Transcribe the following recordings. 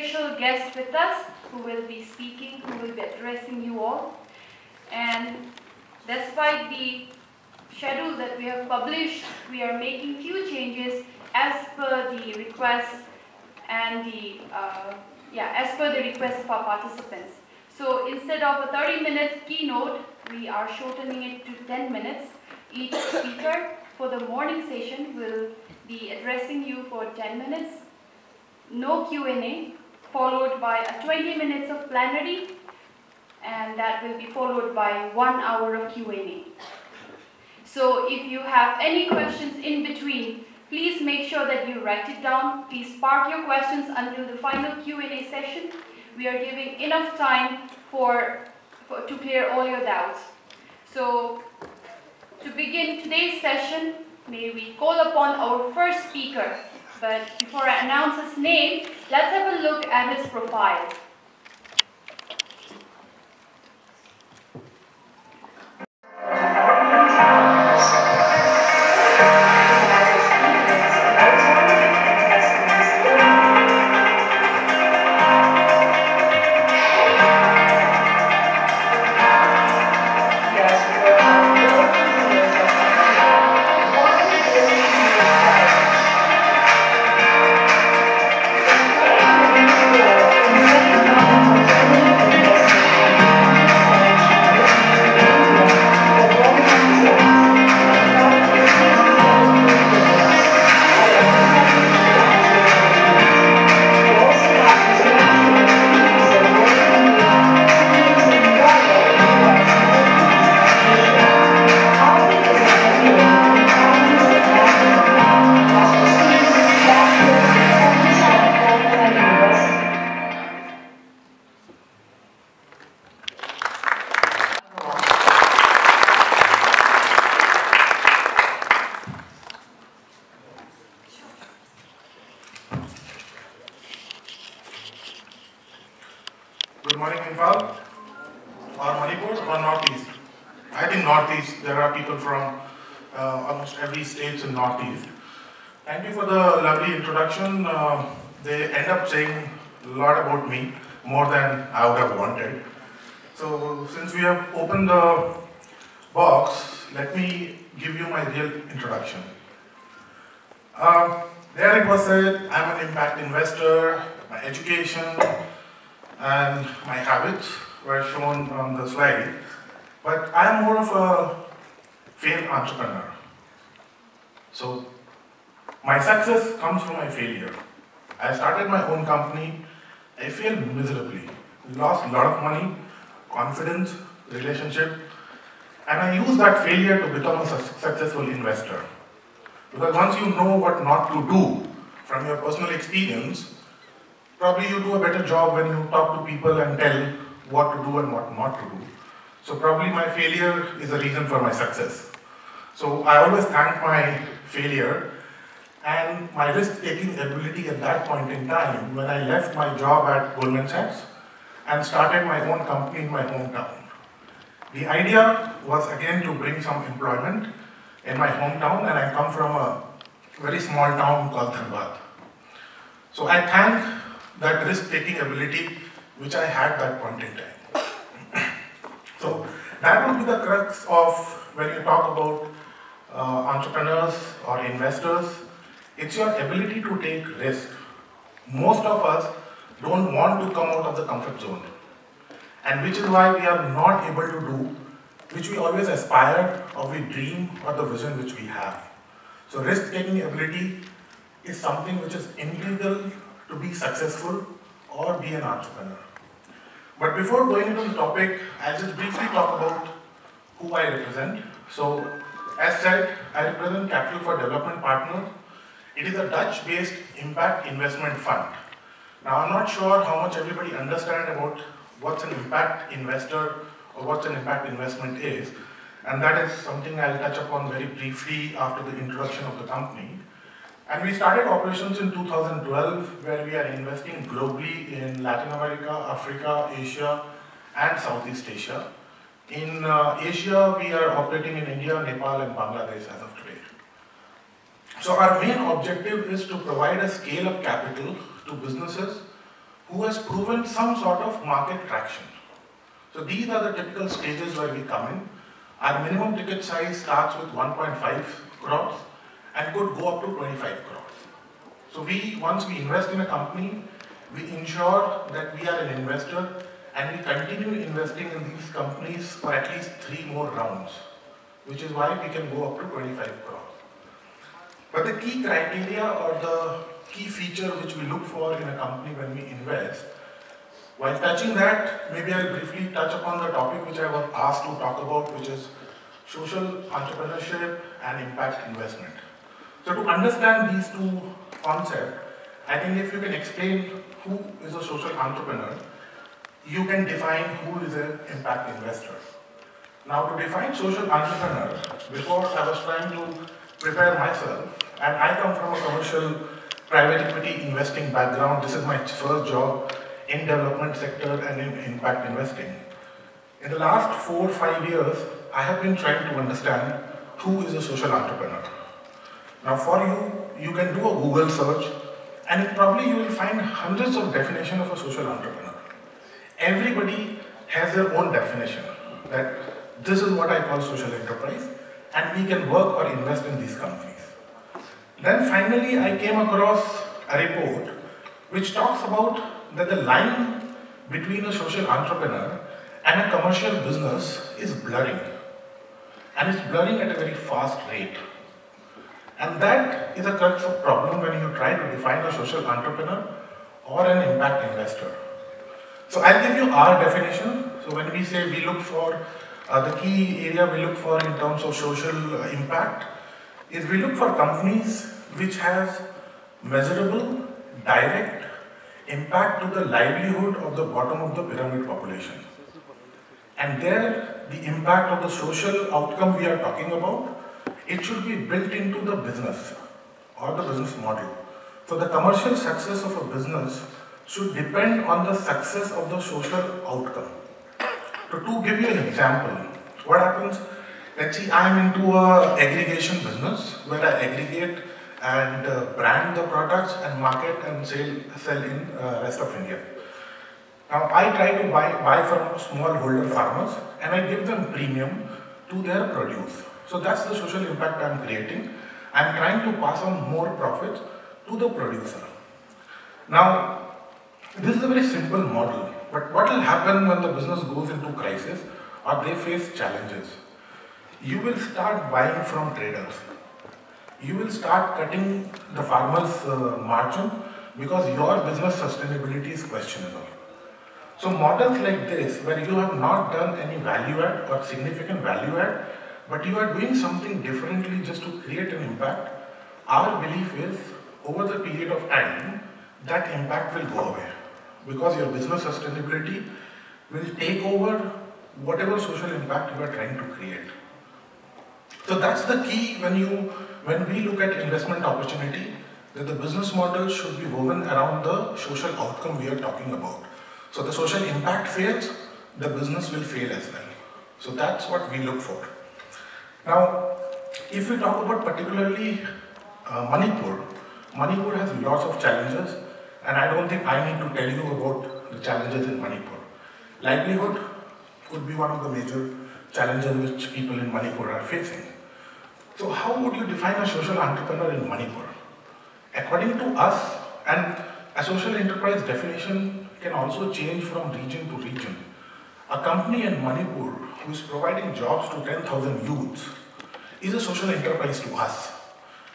special guest with us who will be speaking, who will be addressing you all. And despite the schedule that we have published, we are making few changes as per the request and as per the request of our participants. So instead of a 30 minutes keynote, we are shortening it to 10 minutes. Each speaker for the morning session will be addressing you for 10 minutes. No Q&A, followed by a 20 minutes of plenary, and that will be followed by 1 hour of Q&A. So if you have any questions in between, please make sure that you write it down. Please park your questions until the final Q&A session. We are giving enough time to clear all your doubts. So to begin today's session, may we call upon our first speaker. But before I announce his name, let's have a look at his profile. Good morning, Imphal, or Manipur, or Northeast. I think Northeast, there are people from almost every state in Northeast. Thank you for the lovely introduction. They end up saying a lot about me, more than I would have wanted. So since we have opened the box, let me give you my real introduction. There it was said, I'm an impact investor, my education, and my habits were shown on the slide, but I'm more of a failed entrepreneur. So my success comes from my failure. I started my own company, I failed miserably, lost a lot of money, confidence, relationship, and I used that failure to become a successful investor. Because once you know what not to do from your personal experience, probably you do a better job when you talk to people and tell what to do and what not to do. So probably my failure is a reason for my success. So I always thank my failure and my risk-taking ability at that point in time when I left my job at Goldman Sachs and started my own company in my hometown. The idea was again to bring some employment in my hometown, and I come from a very small town called Dhanbad. So I thank that risk-taking ability which I had that point in time. So that would be the crux of when you talk about entrepreneurs or investors. It's your ability to take risk. Most of us don't want to come out of the comfort zone, and which is why we are not able to do which we always aspire or we dream or the vision which we have. So risk-taking ability is something which is integral to be successful or be an entrepreneur. But before going into the topic, I'll just briefly talk about who I represent. So, as said, I represent Capital for Development Partners. It is a Dutch-based impact investment fund. Now, I'm not sure how much everybody understands about what's an impact investor or what an impact investment is, and that is something I'll touch upon very briefly after the introduction of the company. And we started operations in 2012, where we are investing globally in Latin America, Africa, Asia, and Southeast Asia. In Asia, we are operating in India, Nepal, and Bangladesh as of today. So our main objective is to provide a scale of capital to businesses who has proven some sort of market traction. So these are the typical stages where we come in. Our minimum ticket size starts with 1.5 crores and could go up to 25 crores. So once we invest in a company, we ensure that we are an investor and we continue investing in these companies for at least 3 more rounds, which is why we can go up to 25 crores. But the key criteria or the key feature which we look for in a company when we invest, while touching that, maybe I'll briefly touch upon the topic which I was asked to talk about, which is social entrepreneurship and impact investment. So to understand these two concepts, I think if you can explain who is a social entrepreneur, you can define who is an impact investor. Now to define social entrepreneur, before I was trying to prepare myself, and I come from a commercial private equity investing background. This is my first job in development sector and in impact investing. In the last 4 or 5 years, I have been trying to understand who is a social entrepreneur. Now for you, you can do a Google search and probably you will find hundreds of definitions of a social entrepreneur. Everybody has their own definition that this is what I call social enterprise and we can work or invest in these companies. Then finally I came across a report which talks about that the line between a social entrepreneur and a commercial business is blurring. And it's blurring at a very fast rate. And that is a crux of problem when you try to define a social entrepreneur or an impact investor. So I'll give you our definition. So when we say we look for, the key area we look for in terms of social impact is we look for companies which has measurable, direct impact to the livelihood of the bottom of the pyramid population. And there, the impact of the social outcome we are talking about, it should be built into the business or the business model. So the commercial success of a business should depend on the success of the social outcome. So to give you an example, what happens, let's see, I am into a aggregation business where I aggregate and brand the products and market and sell in rest of India. Now I try to buy from smallholder farmers and I give them premium to their produce. So that's the social impact I'm creating. I'm trying to pass on more profits to the producer. Now this is a very simple model, but what will happen when the business goes into crisis or they face challenges? You will start buying from traders. You will start cutting the farmer's margin because your business sustainability is questionable. So models like this, where you have not done any value add or significant value add, but you are doing something differently just to create an impact, our belief is over the period of time, that impact will go away because your business sustainability will take over whatever social impact you are trying to create. So that's the key when we look at investment opportunity, that the business model should be woven around the social outcome we are talking about. So the social impact fails, the business will fail as well. So that's what we look for. Now, if we talk about particularly Manipur, Manipur has lots of challenges and I don't think I need to tell you about the challenges in Manipur. Livelihood could be one of the major challenges which people in Manipur are facing. So how would you define a social entrepreneur in Manipur? According to us, and a social enterprise definition can also change from region to region. A company in Manipur who is providing jobs to 10,000 youths is a social enterprise to us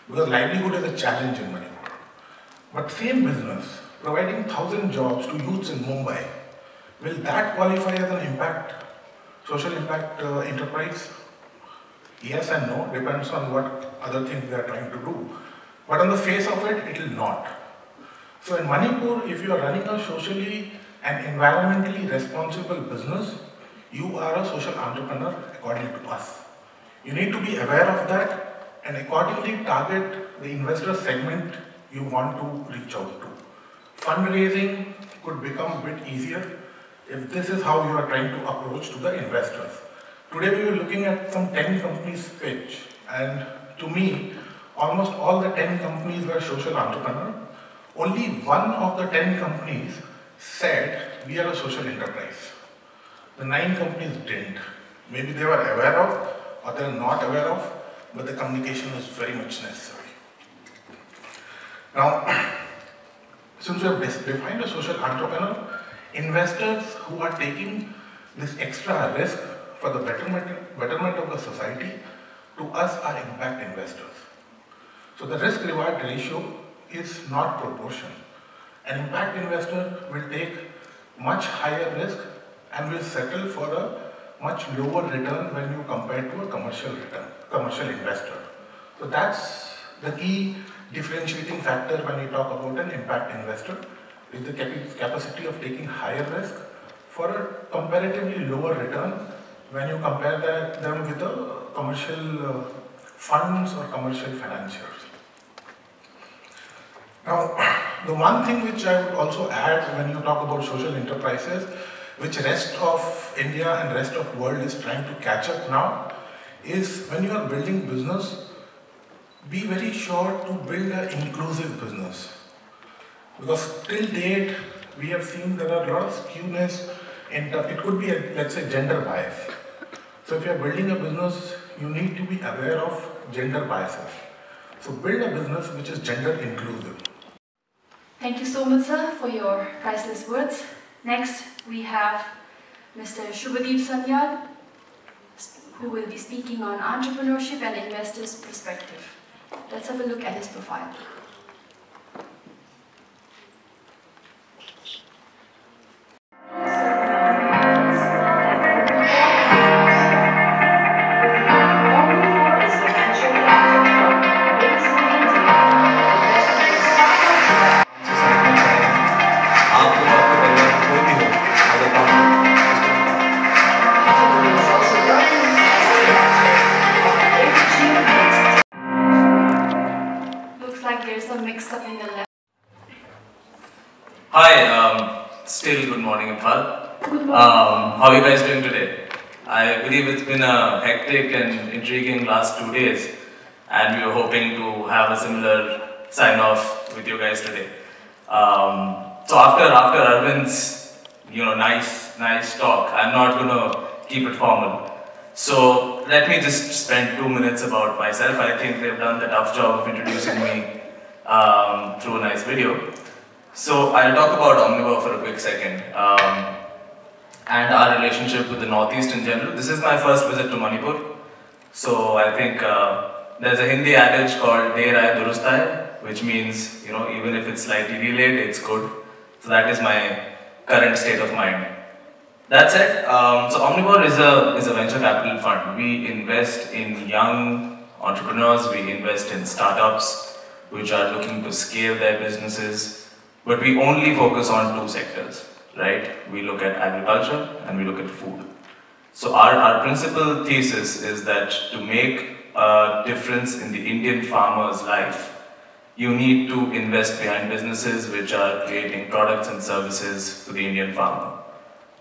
because livelihood is a challenge in Manipur. But same business providing 1,000 jobs to youths in Mumbai, will that qualify as an social impact enterprise? Yes and no, depends on what other things they are trying to do. But on the face of it, it will not. So in Manipur, if you are running a socially and environmentally responsible business, you are a social entrepreneur according to us. You need to be aware of that and accordingly target the investor segment you want to reach out to. Fundraising could become a bit easier if this is how you are trying to approach to the investors. Today we were looking at some 10 companies pitch, and to me, almost all the 10 companies were social entrepreneurs. Only one of the 10 companies said, we are a social enterprise. The 9 companies didn't. Maybe they were aware of, or they are not aware of, but the communication is very much necessary. Now, since we have defined a social entrepreneur, investors who are taking this extra risk for the betterment of the society, to us are impact investors. So the risk-reward ratio is not proportional. An impact investor will take much higher risk and will settle for a much lower return when you compare to a commercial investor. So that's the key differentiating factor when you talk about an impact investor, is the capacity of taking higher risk for a comparatively lower return when you compare them with the commercial funds or commercial financiers. Now, the one thing which I would also add when you talk about social enterprises, which rest of India and rest of world is trying to catch up now, is when you are building business, be very sure to build an inclusive business. Because till date, we have seen there are a lot of skewness it could be let's say, gender bias. So if you are building a business, you need to be aware of gender biases. So build a business which is gender inclusive. Thank you so much, sir, for your priceless words. Next, we have Mr. Shubhadeep Sanyal, who will be speaking on entrepreneurship and investors' perspective. Let's have a look at his profile. Hi, still good morning, Imphal. Good morning. How are you guys doing today? I believe it's been a hectic and intriguing last 2 days, and we were hoping to have a similar sign-off with you guys today. So after Arvind's, nice talk, I'm not going to keep it formal. So let me just spend 2 minutes about myself. I think they've done the tough job of introducing me through a nice video. So I'll talk about Omnivore for a quick second, and our relationship with the Northeast in general. This is my first visit to Manipur. So I think there's a Hindi adage called Der Aaye Durust Aaye, which means, even if it's slightly delayed, it's good. So that is my current state of mind. That said, so Omnivore is a venture capital fund. We invest in young entrepreneurs, we invest in startups which are looking to scale their businesses. But we only focus on 2 sectors, right? We look at agriculture and we look at food. So our principal thesis is that to make a difference in the Indian farmer's life, you need to invest behind businesses which are creating products and services for the Indian farmer.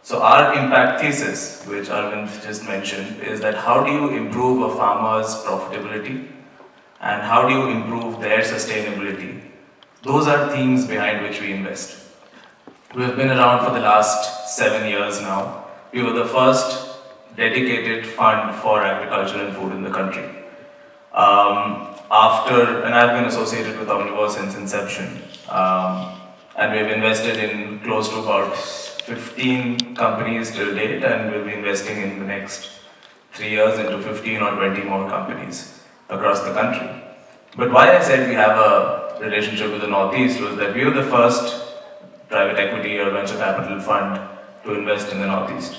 So our impact thesis, which Arvind just mentioned, is that how do you improve a farmer's profitability and how do you improve their sustainability? Those are themes behind which we invest. We have been around for the last 7 years now. We were the first dedicated fund for agriculture and food in the country. And I've been associated with Omnivore since inception. And we've invested in close to about 15 companies till date, and we'll be investing in the next 3 years into 15 or 20 more companies across the country. But why I said we have a relationship with the Northeast was that we were the first private equity or venture capital fund to invest in the Northeast.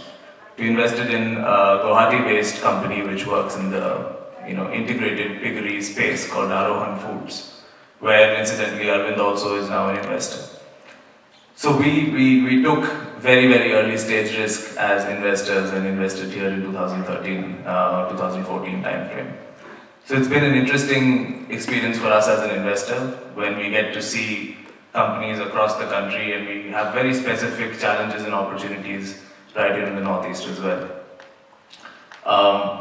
We invested in a Guwahati-based company which works in the integrated piggery space called Arohan Foods, where incidentally Arvind also is now an investor. So we took very, very early stage risk as investors and invested here in 2013, 2014 timeframe. So it's been an interesting experience for us as an investor when we get to see companies across the country, and we have very specific challenges and opportunities right here in the Northeast as well.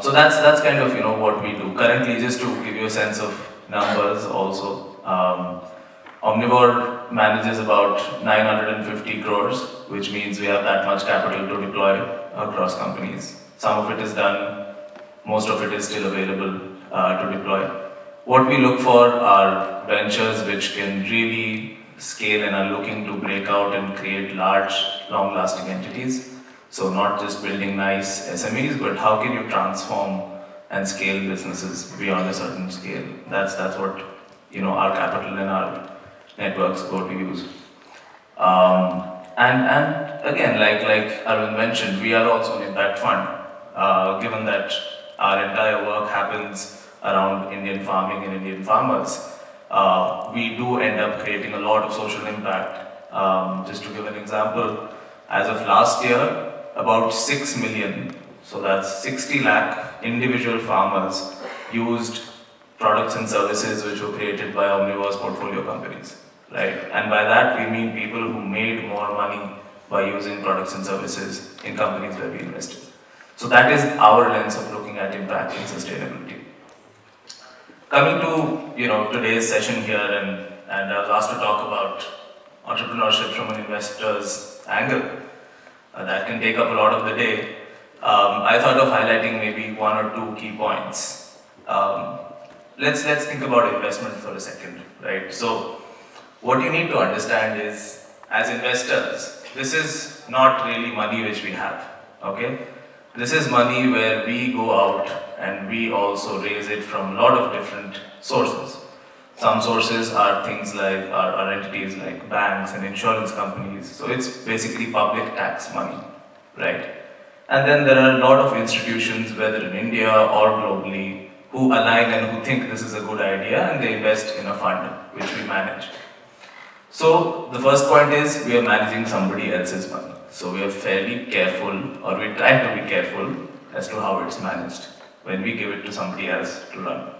So that's kind of what we do. Currently, just to give you a sense of numbers also, Omnivore manages about 950 crores, which means we have that much capital to deploy across companies. Some of it is done, most of it is still available to deploy. What we look for are ventures which can really scale and are looking to break out and create large, long-lasting entities. So not just building nice SMEs, but how can you transform and scale businesses beyond a certain scale? That's what our capital and our networks go to use. And again, like Arvind mentioned, we are also an impact fund. Given that our entire work happens around Indian farming and Indian farmers, we do end up creating a lot of social impact. Just to give an example, as of last year, about 6 million, so that's 60 lakh individual farmers used products and services which were created by Omnivore's portfolio companies, right? And by that we mean people who made more money by using products and services in companies where we invested. So that is our lens of looking at impact and sustainability. Coming to today's session here, and I was asked to talk about entrepreneurship from an investor's angle. That can take up a lot of the day. I thought of highlighting maybe one or two key points. Let's think about investment for a second, right? So what you need to understand is, as investors, this is not really money which we have, okay? This is money where we go out and we also raise it from a lot of different sources. Some sources are things like, are entities like banks and insurance companies, so it's basically public tax money, right? And then there are a lot of institutions, whether in India or globally, who align and who think this is a good idea and they invest in a fund which we manage. So the first point is we are managing somebody else's money. So we are fairly careful, or we try to be careful as to how it's managed when we give it to somebody else to run.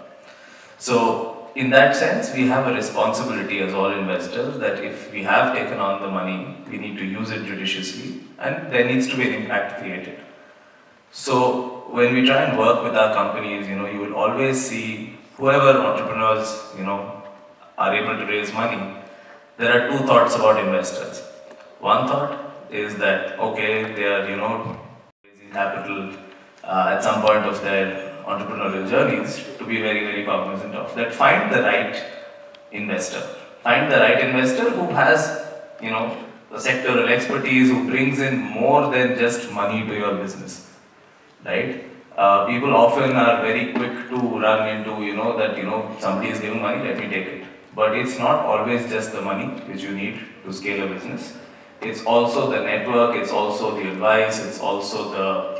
So in that sense, we have a responsibility as all investors that if we have taken on the money, we need to use it judiciously and there needs to be an impact created. So when we try and work with our companies, you will always see whoever entrepreneurs, are able to raise money. There are two thoughts about investors. One thought is that, okay, they are, raising capital at some point of their entrepreneurial journeys, to be very, very cognizant of that. Find the right investor. Find the right investor who has, the sectoral expertise, who brings in more than just money to your business, right? People often are very quick to run into, that, somebody is giving money, let me take it. But it's not always just the money which you need to scale a business. It's also the network, it's also the advice, it's also the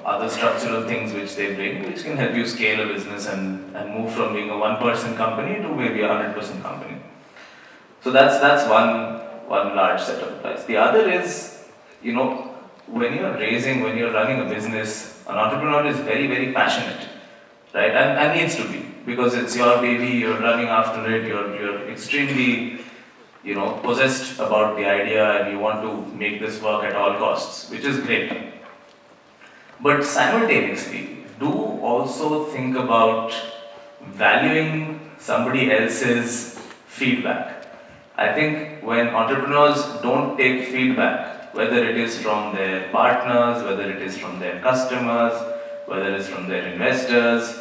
other structural things which they bring, which can help you scale a business and move from being a one-person company to maybe a 100% company. So that's one large set of advice. The other is, when you're running a business, an entrepreneur is very, very passionate, right? And needs to be, because it's your baby, you're running after it, you're extremely, possessed about the idea and you want to make this work at all costs, which is great. But simultaneously, do also think about valuing somebody else's feedback. I think when entrepreneurs don't take feedback, whether it is from their partners, whether it is from their customers, whether it is from their investors,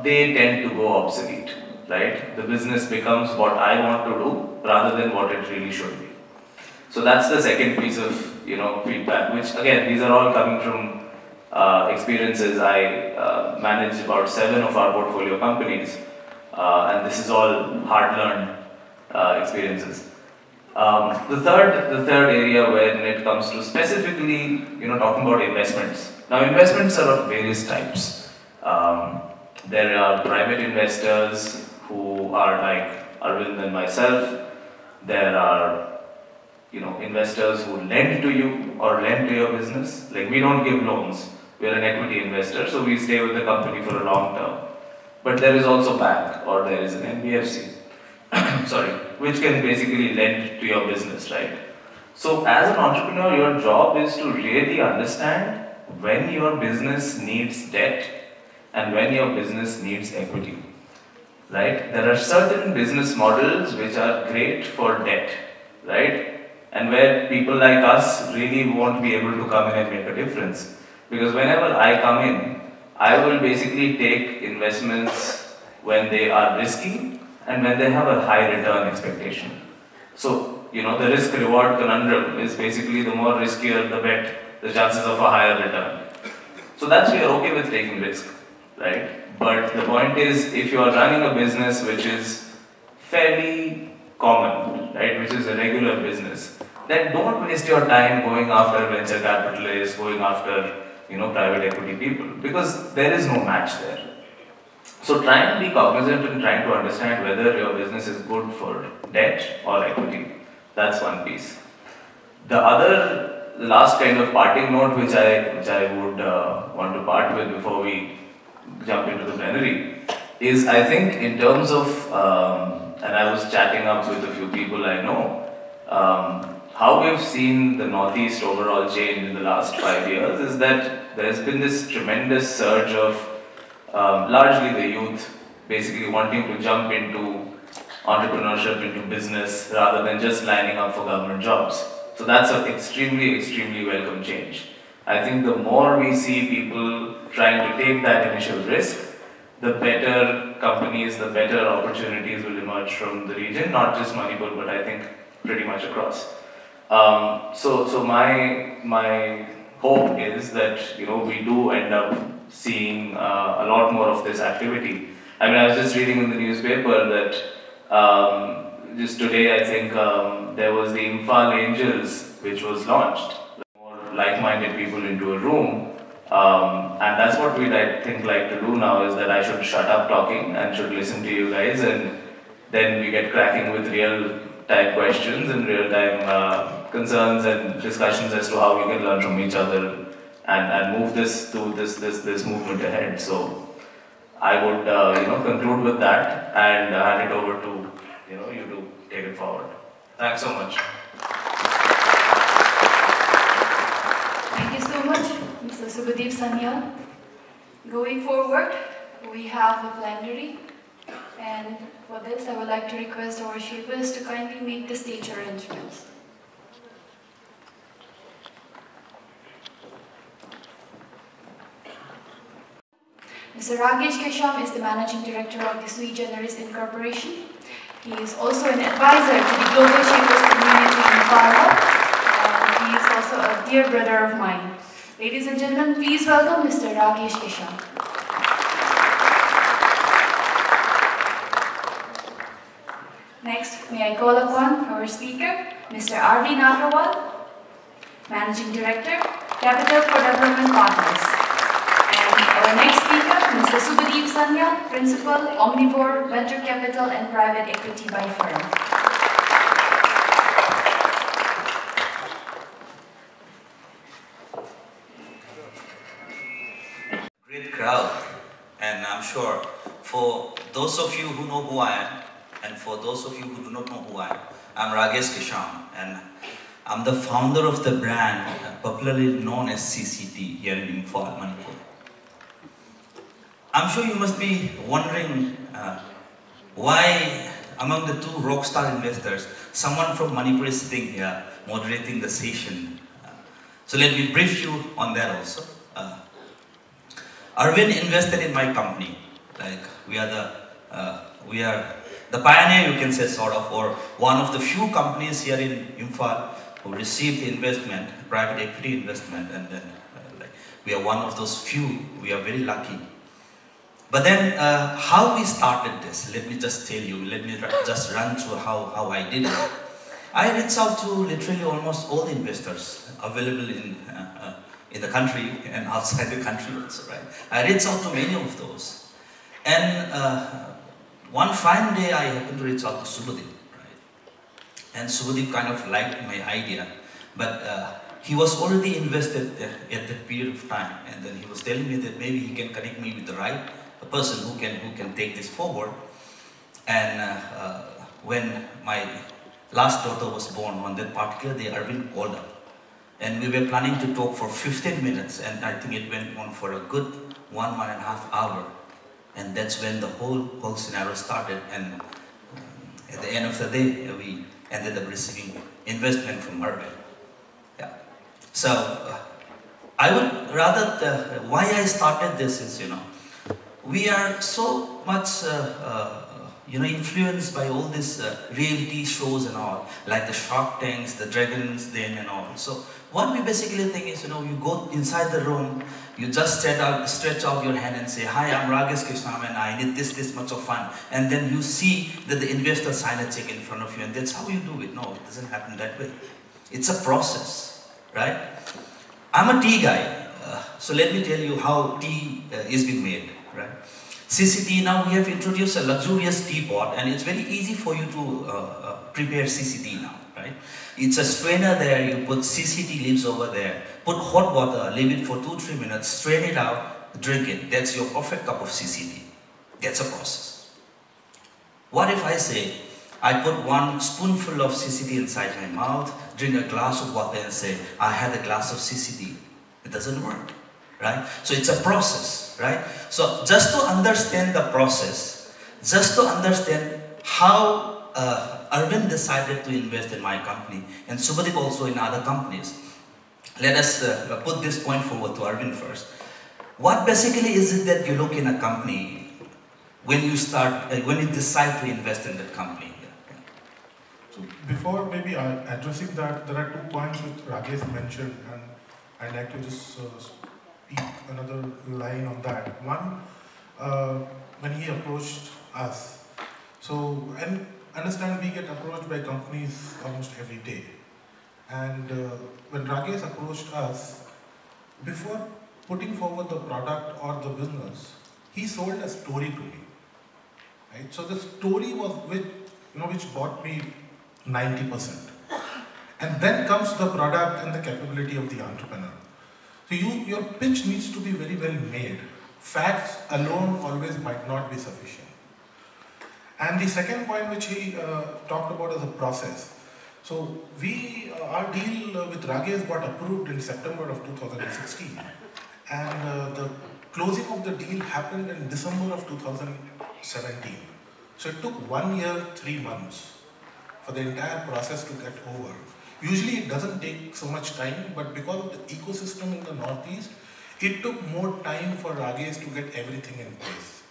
they tend to go obsolete, right? The business becomes what I want to do rather than what it really should be. So that's the second piece of feedback, which again, these are all coming from experiences. I manage about 7 of our portfolio companies, and this is all hard-learned experiences. The third area when it comes to specifically, talking about investments. Now, investments are of various types. There are private investors who are like Arvind and myself. There are investors who lend to you or lend to your business. Like, we don't give loans. We're an equity investor, so we stay with the company for a long term. But there is also bank, or there is an NBFC, sorry, which can basically lend to your business, right? So as an entrepreneur, your job is to really understand when your business needs debt and when your business needs equity. right? There are certain business models which are great for debt, right? And where people like us really won't be able to come in and make a difference. Because whenever I come in, I will basically take investments when they are risky and when they have a high return expectation. So, the risk reward conundrum is basically the more riskier the bet, the chances of a higher return. So that's we are okay with taking risk, right? But the point is, if you are running a business which is fairly common, right, which is a regular business, then don't waste your time going after venture capitalists, going after, private equity people, because there is no match there. So try and be cognizant and trying to understand whether your business is good for debt or equity. That's one piece. The last kind of parting note which I would want to part with before we jump into the plenary is, I think, in terms of, and I was chatting up with a few people I know, how we've seen the Northeast overall change in the last 5 years is that there's been this tremendous surge of largely the youth basically wanting to jump into entrepreneurship, into business, rather than just lining up for government jobs. So that's an extremely, extremely welcome change. I think the more we see people trying to take that initial risk, the better companies, the better opportunities will emerge from the region, not just Manipur, but I think pretty much across. So my hope is that we do end up seeing a lot more of this activity. I mean, I was just reading in the newspaper that just today, I think there was the Imphal Angels, which was launched. More like-minded people into a room, and that's what we'd, I think, like to do now, is that I should shut up talking and should listen to you guys, and then we get cracking with real-time questions and real-time concerns and discussions as to how we can learn from each other and move this movement ahead. So I would conclude with that and hand it over to you to take it forward. Thanks so much. Thank you so much, Mr. Subhadeep Sanyal. Going forward, we have the plenary, and for this I would like to request our shapers to kindly make the stage arrangements. Mr. Ragesh Kesham is the Managing Director of the Sui Generis Incorporation. He is also an advisor to the Global Shapers community in Imphal, and he is also a dear brother of mine. Ladies and gentlemen, please welcome Mr. Ragesh Kesham. Next, may I call upon our speaker, Mr. R.D. Nagrawal, Managing Director, Capital for Development Partners. Our next speaker, Mr. Subhadeep Sanyal, Principal, Omnivore, Venture Capital and Private Equity by Firm. Great crowd, and I'm sure for those of you who know who I am, and for those of you who do not know who I am, I'm Ragesh Kesham, and I'm the founder of the brand popularly known as CCT here in Imphal, Manipur. I'm sure you must be wondering why among the two rockstar investors, someone from Manipur is sitting here moderating the session. So let me brief you on that also. Arvind invested in my company. Like we are the pioneer, you can say, sort of, or one of the few companies here in Imphal who received the investment, private equity investment, and then we are one of those few. We are very lucky. But then, how we started this, let me just tell you, let me just run through how I did it. I reached out to literally almost all the investors available in the country and outside the country also, right? I reached out to many of those. And one fine day, I happened to reach out to Subhadeep, right? And Subhadeep kind of liked my idea, but he was already invested at that period of time. And then he was telling me that maybe he can connect me with the right person who can take this forward. And when my last daughter was born, on that particular day, Arvind called up. And we were planning to talk for 15 minutes, and I think it went on for a good 1.5 hours. And that's when the whole scenario started, and at the end of the day, we ended up receiving investment from Merlin. Yeah. So, I would rather, why I started this is, we are so much, influenced by all these reality shows and all, like the Shark Tanks, the Dragons Den and all. So, what we basically think is, you go inside the room, you just stretch out your hand and say, hi, I'm Ragesh Krishnam and I need this much of fun. And then you see that the investor sign a check in front of you, and that's how you do it. No, it doesn't happen that way. It's a process, right? I'm a tea guy, so let me tell you how tea is being made, right? CCT, now we have introduced a luxurious teapot, and it's very easy for you to prepare CCT now, right? It's a strainer there, you put CCT leaves over there, put hot water, leave it for 2-3 minutes, strain it out, drink it. That's your perfect cup of CCT. That's a process. What if I say, I put 1 spoonful of CCT inside my mouth, drink a glass of water and say, I had a glass of CCT. It doesn't work, right? So it's a process, right? So just to understand the process, just to understand how Arvind decided to invest in my company, and Subhadeep also in other companies, let us put this point forward to Arvind first. What basically is it that you look in a company when you start, when you decide to invest in that company? So before maybe addressing that, there are 2 points which Ragesh mentioned, and I'd like to just speak another line on that. One, when he approached us, so, and understand we get approached by companies almost every day. And when Ragesh approached us, before putting forward the product or the business, he sold a story to me. Right? So the story was which bought me 90%. And then comes the product and the capability of the entrepreneur. So your pitch needs to be very well made. Facts alone always might not be sufficient. And the second point which he talked about is the process. So our deal with Ragesh got approved in September of 2016. And the closing of the deal happened in December of 2017. So it took 1 year, 3 months for the entire process to get over. Usually it doesn't take so much time, but because of the ecosystem in the Northeast, it took more time for Ragesh to get everything in place.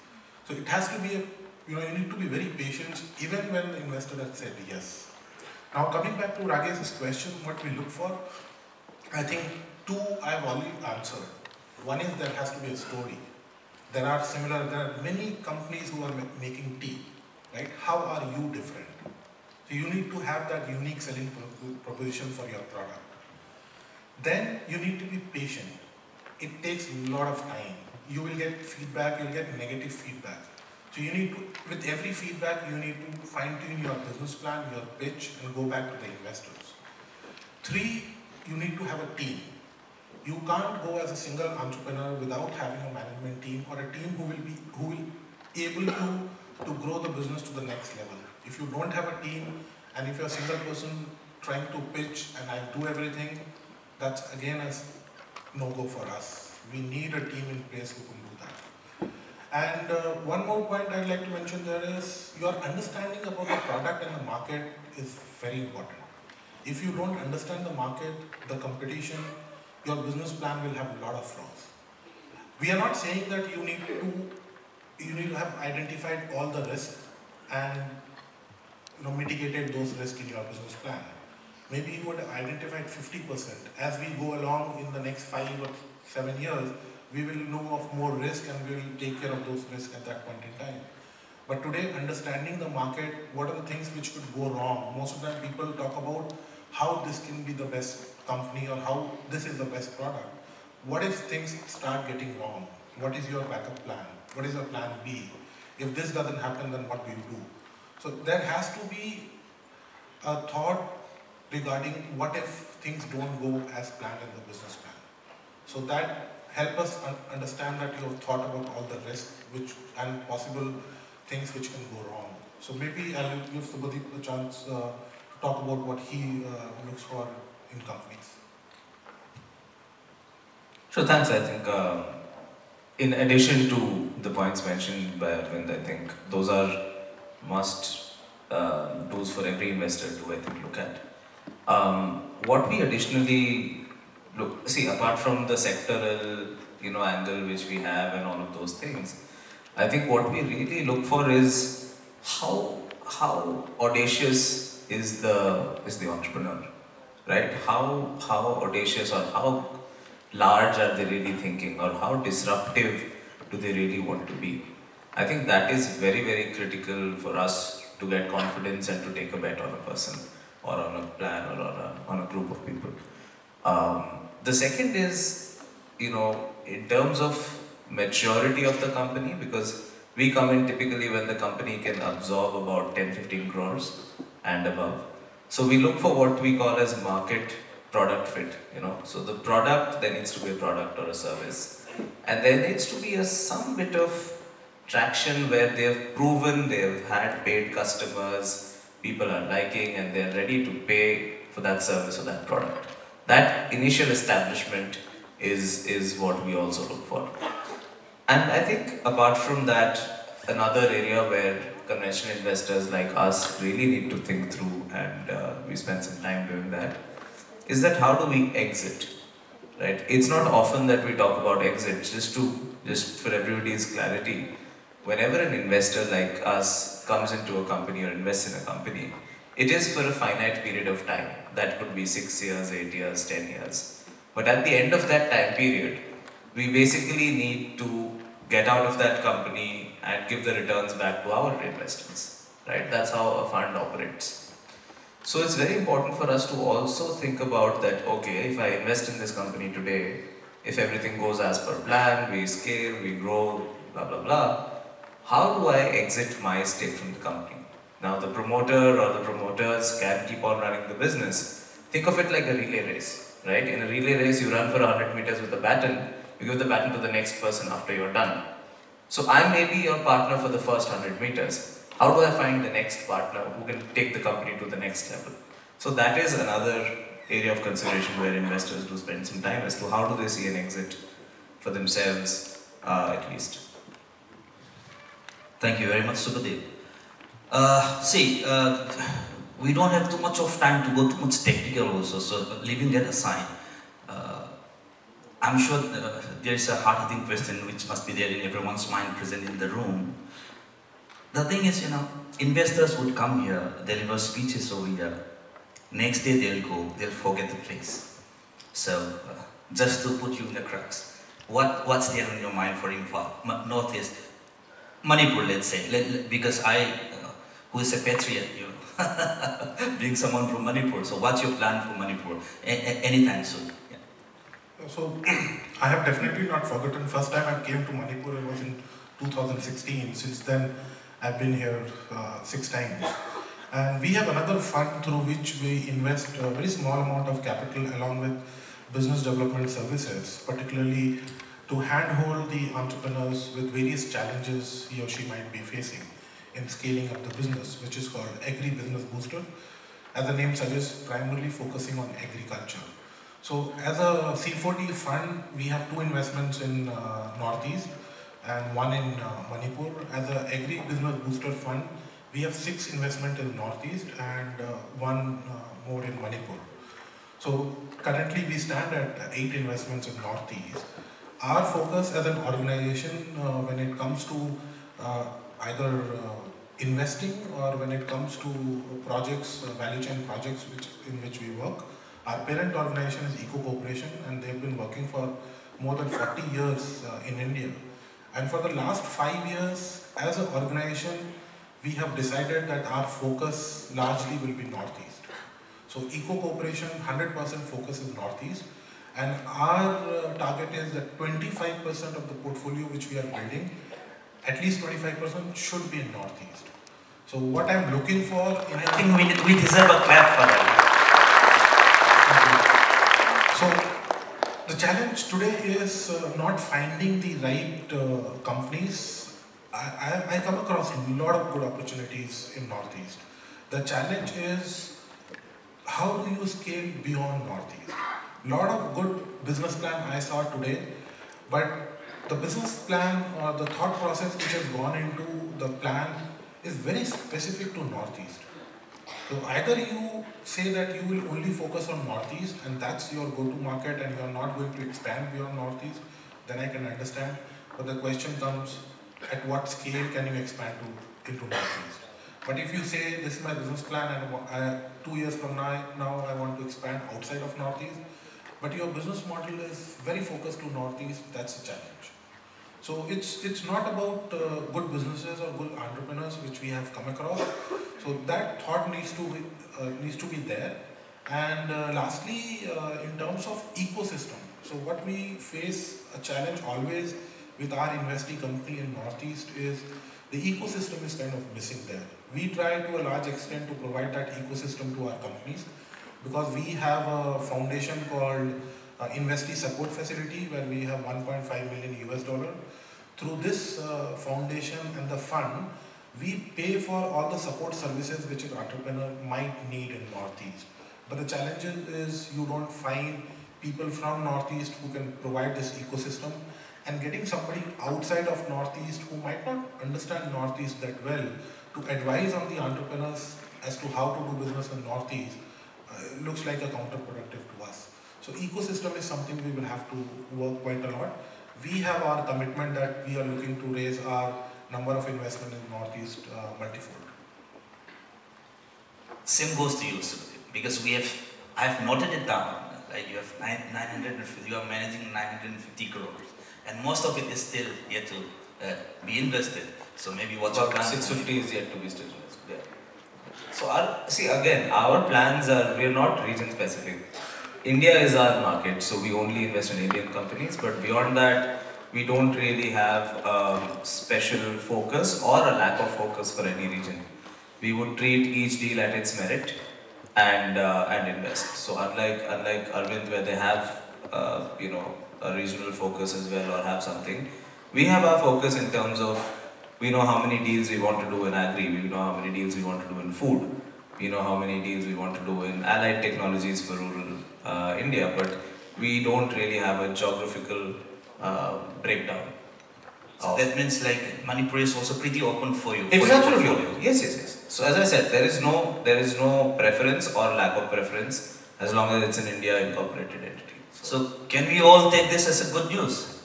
So it has to be you need to be very patient even when the investor has said yes. Now coming back to Ragesh's question, what we look for, I think 2 I've already answered. One is there has to be a story. There are many companies who are making tea, right? How are you different? So you need to have that unique selling proposition for your product. Then you need to be patient. It takes a lot of time. You will get feedback, you'll get negative feedback. So you need to, with every feedback, you need to fine tune your business plan, your pitch, and go back to the investors. 3, you need to have a team. You can't go as a single entrepreneur without having a management team or a team who will be able to grow the business to the next level. If you don't have a team, and if you're a single person trying to pitch and I do everything, that's again a no-go for us. We need a team in place who can do that. And one more point I'd like to mention there is your understanding about the product and the market is very important. If you don't understand the market, the competition, your business plan will have a lot of flaws. We are not saying that you need to have identified all the risks and mitigated those risks in your business plan. Maybe you would have identified 50%. As we go along in the next 5 or 7 years, we will know of more risk and we will take care of those risks at that point in time. But today, understanding the market, what are the things which could go wrong? Most of the time people talk about how this can be the best company or how this is the best product. What if things start getting wrong? What is your backup plan? What is your plan B? If this doesn't happen, then what do you do? So there has to be a thought regarding what if things don't go as planned in the business plan. So that help us understand that you have thought about all the risks and possible things which can go wrong. So maybe I'll give Subhadeep a chance to talk about what he looks for in companies. Sure, thanks. I think in addition to the points mentioned by Arvind, I think those are must do's for every investor to, I think, look at. What we additionally see, apart from the sectoral, angle which we have and all of those things, I think what we really look for is how audacious is the entrepreneur, right? How audacious or how large are they really thinking, or how disruptive do they really want to be? I think that is very, very critical for us to get confidence and to take a bet on a person or on a plan or on a group of people. The second is, in terms of maturity of the company, because we come in typically when the company can absorb about 10-15 crores and above. So we look for what we call as market product fit, So the product, there needs to be a product or a service. And there needs to be some bit of traction where they've proven they've had paid customers, people are liking, and they're ready to pay for that service or that product. That initial establishment is what we also look for. And I think apart from that, another area where conventional investors like us really need to think through, and we spend some time doing that, is that how do we exit, right? It's not often that we talk about exit. Just for everybody's clarity, whenever an investor like us comes into a company or invests in a company, it is for a finite period of time. That could be 6 years, 8 years, 10 years. But at the end of that time period, we basically need to get out of that company and give the returns back to our investors, right? That's how a fund operates. So it's very important for us to also think about that, okay, if I invest in this company today, if everything goes as per plan, we scale, we grow, blah, blah, blah, how do I exit my stake from the company? Now the promoter or the promoters can keep on running the business. Think of it like a relay race, right? In a relay race, you run for 100 meters with a baton, you give the baton to the next person after you're done. So I may be your partner for the first 100 meters. How do I find the next partner who can take the company to the next level? So that is another area of consideration where investors do spend some time as to how do they see an exit for themselves, at least. Thank you very much, Subhadev. We don't have too much of time to go too much technical also, so leaving that aside, I'm sure there is a hard-hitting question which must be there in everyone's mind present in the room. The thing is, investors would come here, deliver speeches over here, next day they'll go, they'll forget the place. So, just to put you in the crux, what's there on your mind for Imphal, Northeast? Manipur, let's say, because who is a patriot, being someone from Manipur. So what's your plan for Manipur? Anytime soon. Yeah. So I have definitely not forgotten. First time I came to Manipur, it was in 2016. Since then, I've been here 6 times. And we have another fund through which we invest a very small amount of capital along with business development services, particularly to handhold the entrepreneurs with various challenges he or she might be facing in scaling up the business, which is called Agri Business Booster. As the name suggests, primarily focusing on agriculture. So as a C40 fund, we have 2 investments in Northeast and 1 in Manipur. As a Agri Business Booster fund, we have 6 investments in Northeast and 1 more in Manipur. So currently we stand at 8 investments in Northeast. Our focus as an organization when it comes to either investing or when it comes to projects, value chain projects in which we work, our parent organization is Eco Corporation, and they've been working for more than 40 years in India. And for the last 5 years, as an organization, we have decided that our focus largely will be Northeast. So Eco Corporation 100% focus is Northeast. And our target is that 25% of the portfolio which we are building, at least 25% should be in Northeast. So what I'm looking for in I think we deserve a clap for that. So the challenge today is not finding the right companies. I come across a lot of good opportunities in Northeast. The challenge is how do you scale beyond Northeast? Lot of good business plan I saw today, but the business plan or the thought process which has gone into the plan is very specific to Northeast. So either you say that you will only focus on Northeast and that's your go-to market and you are not going to expand beyond Northeast, then I can understand. But the question comes, at what scale can you expand into Northeast? But if you say, this is my business plan and 2 years from now I want to expand outside of Northeast, but your business model is very focused to Northeast, that's a challenge. So it's not about good businesses or good entrepreneurs which we have come across. So that thought needs to be there. And lastly, in terms of ecosystem, so what we face a challenge always with our investee company in Northeast is the ecosystem is kind of missing there. We try to a large extent to provide that ecosystem to our companies because we have a foundation called Investee Support Facility where we have 1.5 million US dollar. Through this foundation and the fund, we pay for all the support services which an entrepreneur might need in Northeast. But the challenge is you don't find people from Northeast who can provide this ecosystem, and getting somebody outside of Northeast who might not understand Northeast that well to advise on the entrepreneurs as to how to do business in Northeast looks like a counterproductive to us. So ecosystem is something we will have to work quite a lot. We have our commitment that we are looking to raise our number of investment in Northeast multifold. Same goes to you, Subhadeep, because I have noted it down. Like you have 950, you are managing 950 crores, and most of it is still yet to be invested. So maybe what's your plan? 650 is yet to be still invested. Yeah. So our plans are, we are not region specific. India is our market, so we only invest in Indian companies, but beyond that, we don't really have special focus or a lack of focus for any region. We would treat each deal at its merit and invest. So unlike Arvind, where they have a regional focus as well or have something, we have our focus in terms of we know how many deals we want to do in agri, we know how many deals we want to do in food, we know how many deals we want to do in allied technologies for rural India, but we don't really have a geographical breakdown. So that means like Manipur is also pretty open for you. It's absolutely open. Yes. So as I said, there is no preference or lack of preference as long as it's an India incorporated entity. So can we all take this as a good news?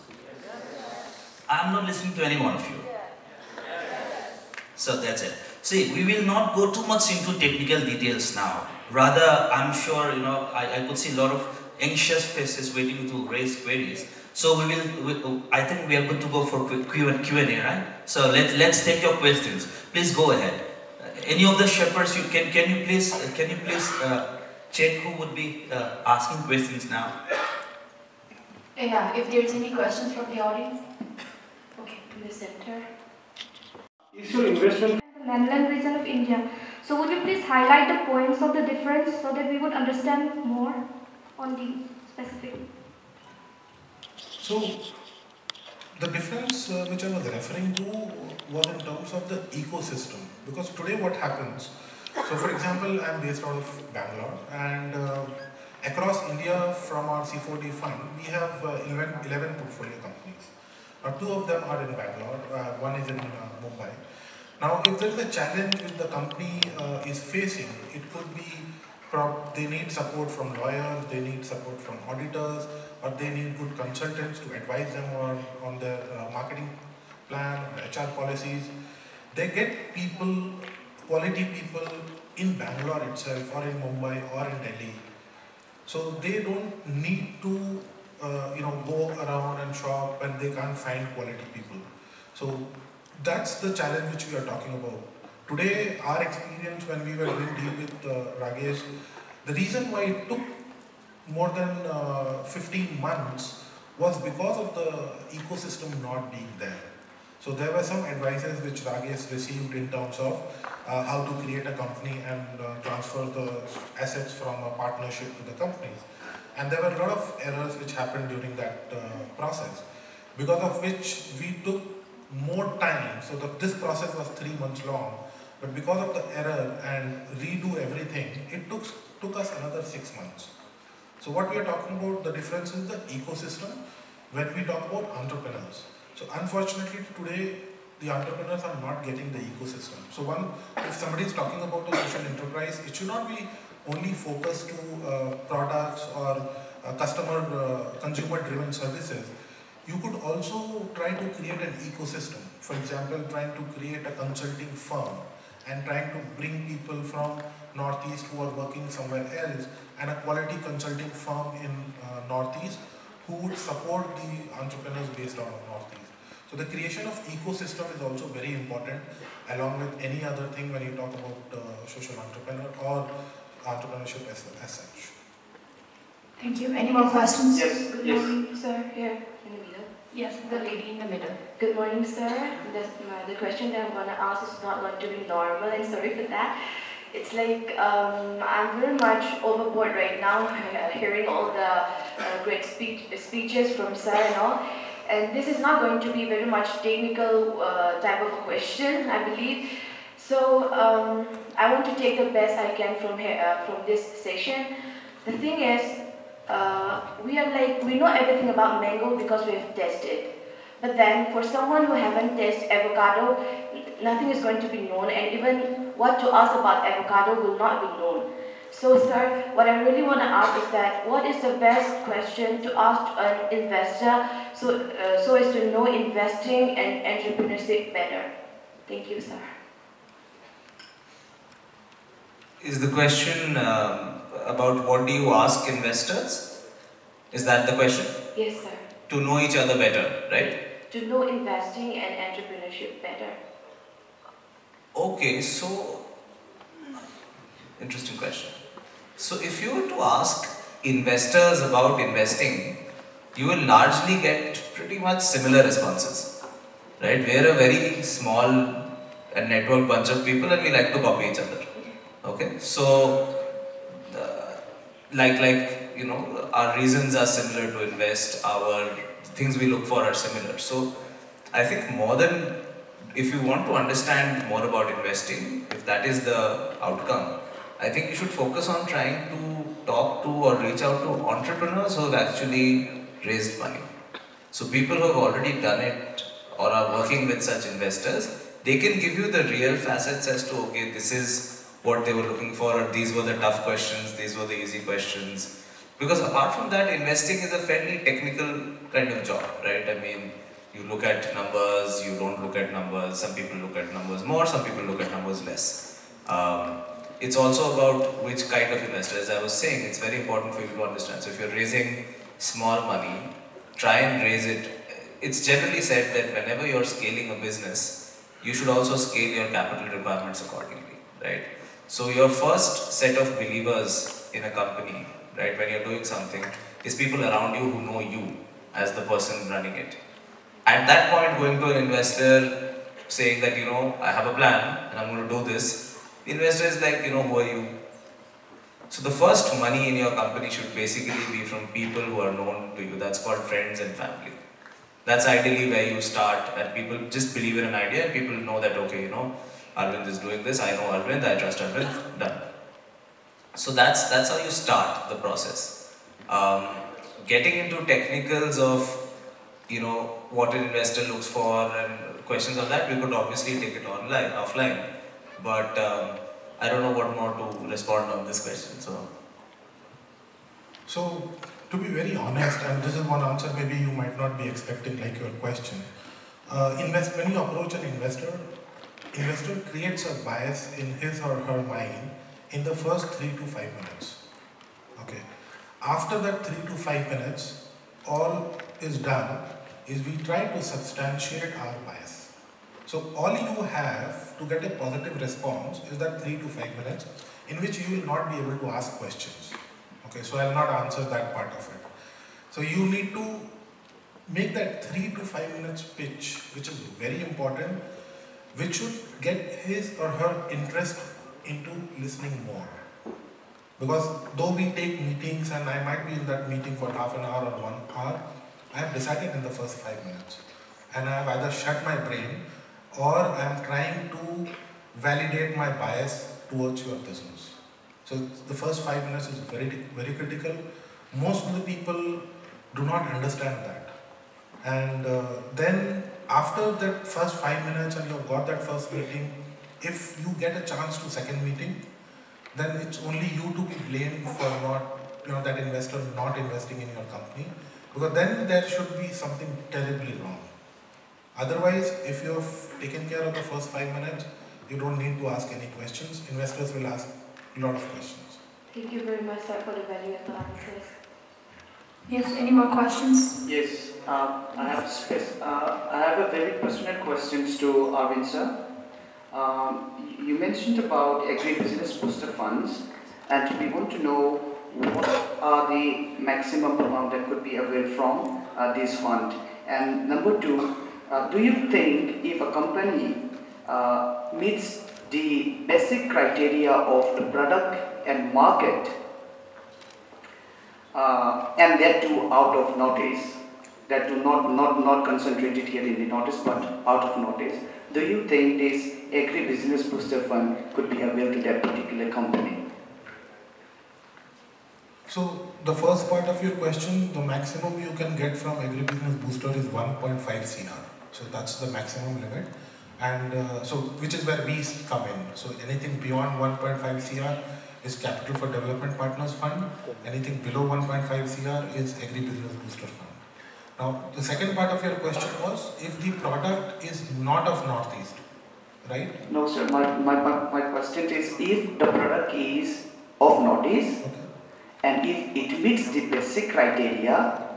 I'm not listening to any one of you. So that's it. See, we will not go too much into technical details now. Rather, I'm sure, I could see a lot of anxious faces waiting to raise queries. So I think we are good to go for Q&A, right? So let's take your questions. Please go ahead. Any of the shepherds, can you please check who would be asking questions now? Yeah, if there's any questions from the audience. Okay, in the center. Is your investment The mainland region of India. So would you please highlight the points of the difference so that we would understand more on the specific? So the difference which I was referring to was in terms of the ecosystem, because today what happens, so for example, I'm based out of Bangalore, and across India from our C4D fund, we have 11 portfolio companies. Now 2 of them are in Bangalore, one is in Mumbai. Now if there is a challenge which the company is facing, it could be they need support from lawyers, they need support from auditors, or they need good consultants to advise them on their marketing plan, HR policies. They get people, quality people in Bangalore itself, or in Mumbai, or in Delhi. So they don't need to go around and shop and they can't find quality people. So that's the challenge which we are talking about. Today, our experience when we were doing deal with Ragesh, the reason why it took more than 15 months was because of the ecosystem not being there. So there were some advices which Ragesh received in terms of how to create a company and transfer the assets from a partnership to the companies. And there were a lot of errors which happened during that process, because of which we took more time. So this process was 3 months long, but because of the error and redo everything, it took us another 6 months. So what we are talking about, the difference is the ecosystem. when we talk about entrepreneurs. So unfortunately today, the entrepreneurs are not getting the ecosystem. So if somebody is talking about a social enterprise, it should not be only focused to products or consumer-driven services. You could also try to create an ecosystem. For example, trying to create a consulting firm and trying to bring people from Northeast who are working somewhere else, and a quality consulting firm in Northeast who would support the entrepreneurs based out of Northeast. So the creation of ecosystem is also very important, along with any other thing when you talk about social entrepreneur or entrepreneurship as such. Thank you. Any more questions? Yes. Good Yes. morning, sir. Here in the middle. Yes, the lady in the middle. Good morning, sir. The question that I'm going to ask is not going to be normal, and sorry for that. It's like I'm very much overboard right now, hearing all the great speeches from sir and all. And this is not going to be very much technical type of question, I believe. So I want to take the best I can from here, from this session. The thing is, we know everything about mango because we have tested. But then for someone who haven't tasted avocado, nothing is going to be known, and even what to ask about avocado will not be known. So sir, what I really want to ask is that what is the best question to ask an investor so as to know investing and entrepreneurship better? Thank you, sir. Is the question about what do you ask investors? Is that the question? Yes, sir. To know each other better, right? To know investing and entrepreneurship better. Okay, so interesting question. So if you were to ask investors about investing, you will largely get pretty much similar responses, right? We're a very small and networked bunch of people, and we like to copy each other. Okay, so our reasons are similar to invest, our things we look for are similar. So I think more than, if you want to understand more about investing, if that is the outcome, I think you should focus on trying to talk to or reach out to entrepreneurs who have actually raised money. So people who have already done it or are working with such investors, they can give you the real facets as to, okay, this is what they were looking for, or these were the tough questions, these were the easy questions. Because apart from that, investing is a fairly technical kind of job, right? I mean, you look at numbers, you don't look at numbers, some people look at numbers more, some people look at numbers less. It's also about which kind of investor. As I was saying, it's very important for you to understand. So if you're raising small money, try and raise it. It's generally said that whenever you're scaling a business, you should also scale your capital requirements accordingly, right? So your first set of believers in a company, right, when you're doing something, is people around you who know you as the person running it. At that point, going to an investor saying that, I have a plan and I'm going to do this, the investor is like, who are you? So the first money in your company should basically be from people who are known to you. That's called friends and family. That's ideally where you start, and people just believe in an idea and people know that, okay, Arvind is doing this, I know Arvind, I trust Arvind, done. So that's how you start the process. Getting into technicals of, what an investor looks for and questions of that, we could obviously take it offline. But I don't know what more to respond on this question. So to be very honest, and this is one answer maybe you might not be expecting like your question. When you approach an investor creates a bias in his or her mind in the first 3 to 5 minutes. Okay. After that 3 to 5 minutes, all is done is we try to substantiate our bias. So all you have to get a positive response is that 3 to 5 minutes in which you will not be able to ask questions. Okay, so I will not answer that part of it. So you need to make that 3 to 5 minutes pitch, which is very important, which should get his or her interest into listening more. Because though we take meetings and I might be in that meeting for half an hour or 1 hour, I have decided in the first 5 minutes. And I have either shut my brain or I am trying to validate my bias towards your business. So the first 5 minutes is very, very critical. Most of the people do not understand that. And then after that first 5 minutes and you've got that first meeting, if you get a chance to second meeting, then it's only you to be blamed for not, that investor not investing in your company, because then there should be something terribly wrong. Otherwise, if you've taken care of the first 5 minutes, you don't need to ask any questions. Investors will ask a lot of questions. Thank you very much, sir, for the valuable answers. Yes, any more questions? Yes, I have a very personal questions to Arvind sir. You mentioned about agribusiness booster funds, and we want to know what are the maximum amount that could be availed from this fund. And number two, do you think if a company meets the basic criteria of the product and market, and that too out of notice, that do not concentrated here in the notice but out of notice, do you think this agribusiness booster fund could be available to that particular company? So the first part of your question, the maximum you can get from agribusiness booster is 1.5 CR. So that's the maximum limit, and so which is where we come in. So anything beyond 1.5 CR is Capital for Development Partners Fund. Anything below 1.5 CR is agribusiness booster fund. Now the second part of your question was if the product is not of Northeast, right? No sir, my question is if the product is of Northeast, okay, and if it meets the basic criteria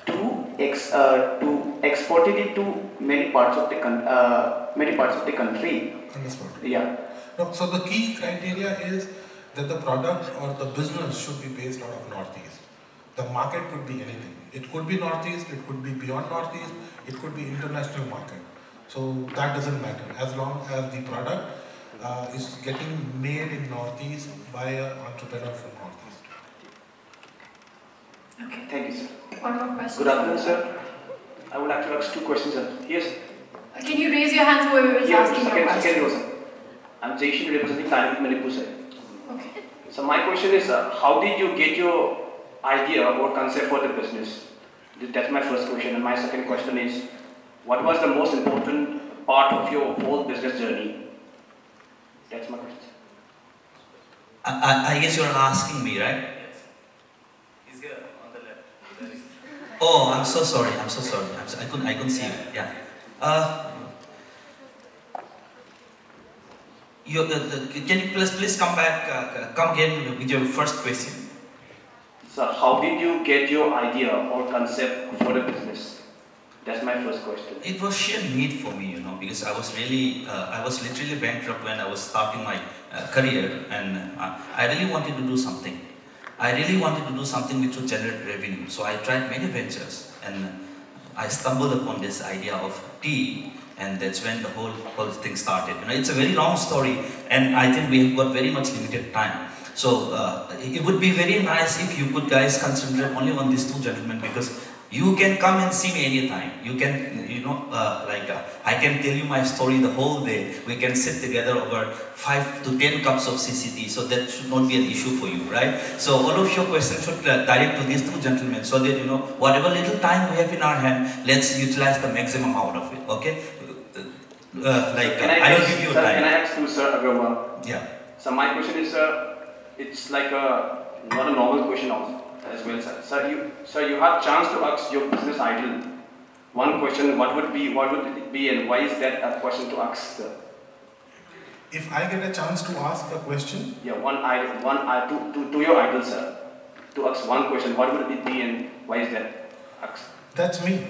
to export it into many parts of the country. Understood. Yeah. No, so the key criteria is that the product or the business should be based out of Northeast. The market could be anything. It could be Northeast, it could be beyond Northeast, it could be international market. So that doesn't matter as long as the product is getting made in Northeast by an entrepreneur from Northeast. Okay. Thank you, sir. One more question. Good afternoon, sir. I would like to ask two questions, sir. Yes. Can you raise your hands whoever is asking your question? Second row, sir. I'm Jaishin representing Tariq Manipur, sir. Okay. So my question is, how did you get your idea or concept for the business? That's my first question. And my second question is, what was the most important part of your whole business journey? That's my question. I guess you're asking me, right? Yes. He's here on the left. Oh, I'm so sorry. I couldn't see you. Yeah. Can you please come back, come again with your first question? So how did you get your idea or concept for the business? That's my first question. It was sheer need for me, because I was literally bankrupt when I was starting my career, and I really wanted to do something. I really wanted to do something which would generate revenue. So I tried many ventures, and I stumbled upon this idea of tea, and that's when the whole thing started. It's a very long story, and I think we have got very much limited time. So it would be very nice if you could guys concentrate only on these two gentlemen, because you can come and see me anytime. You can, I can tell you my story the whole day. We can sit together over 5 to 10 cups of CCT, so that should not be an issue for you, right? So all of your questions should direct to these two gentlemen, so that, whatever little time we have in our hand, let's utilize the maximum out of it, okay? I will give you time. Can I ask you, sir, Agarwal? Yeah. So my question is, it's like not a normal question also, as well, sir. Sir, you have chance to ask your business idol one question. What would it be, and why is that a question to ask, sir? If I get a chance to ask a question? Yeah, to your idol, sir. To ask one question, what would it be, and why is that asked? That's me.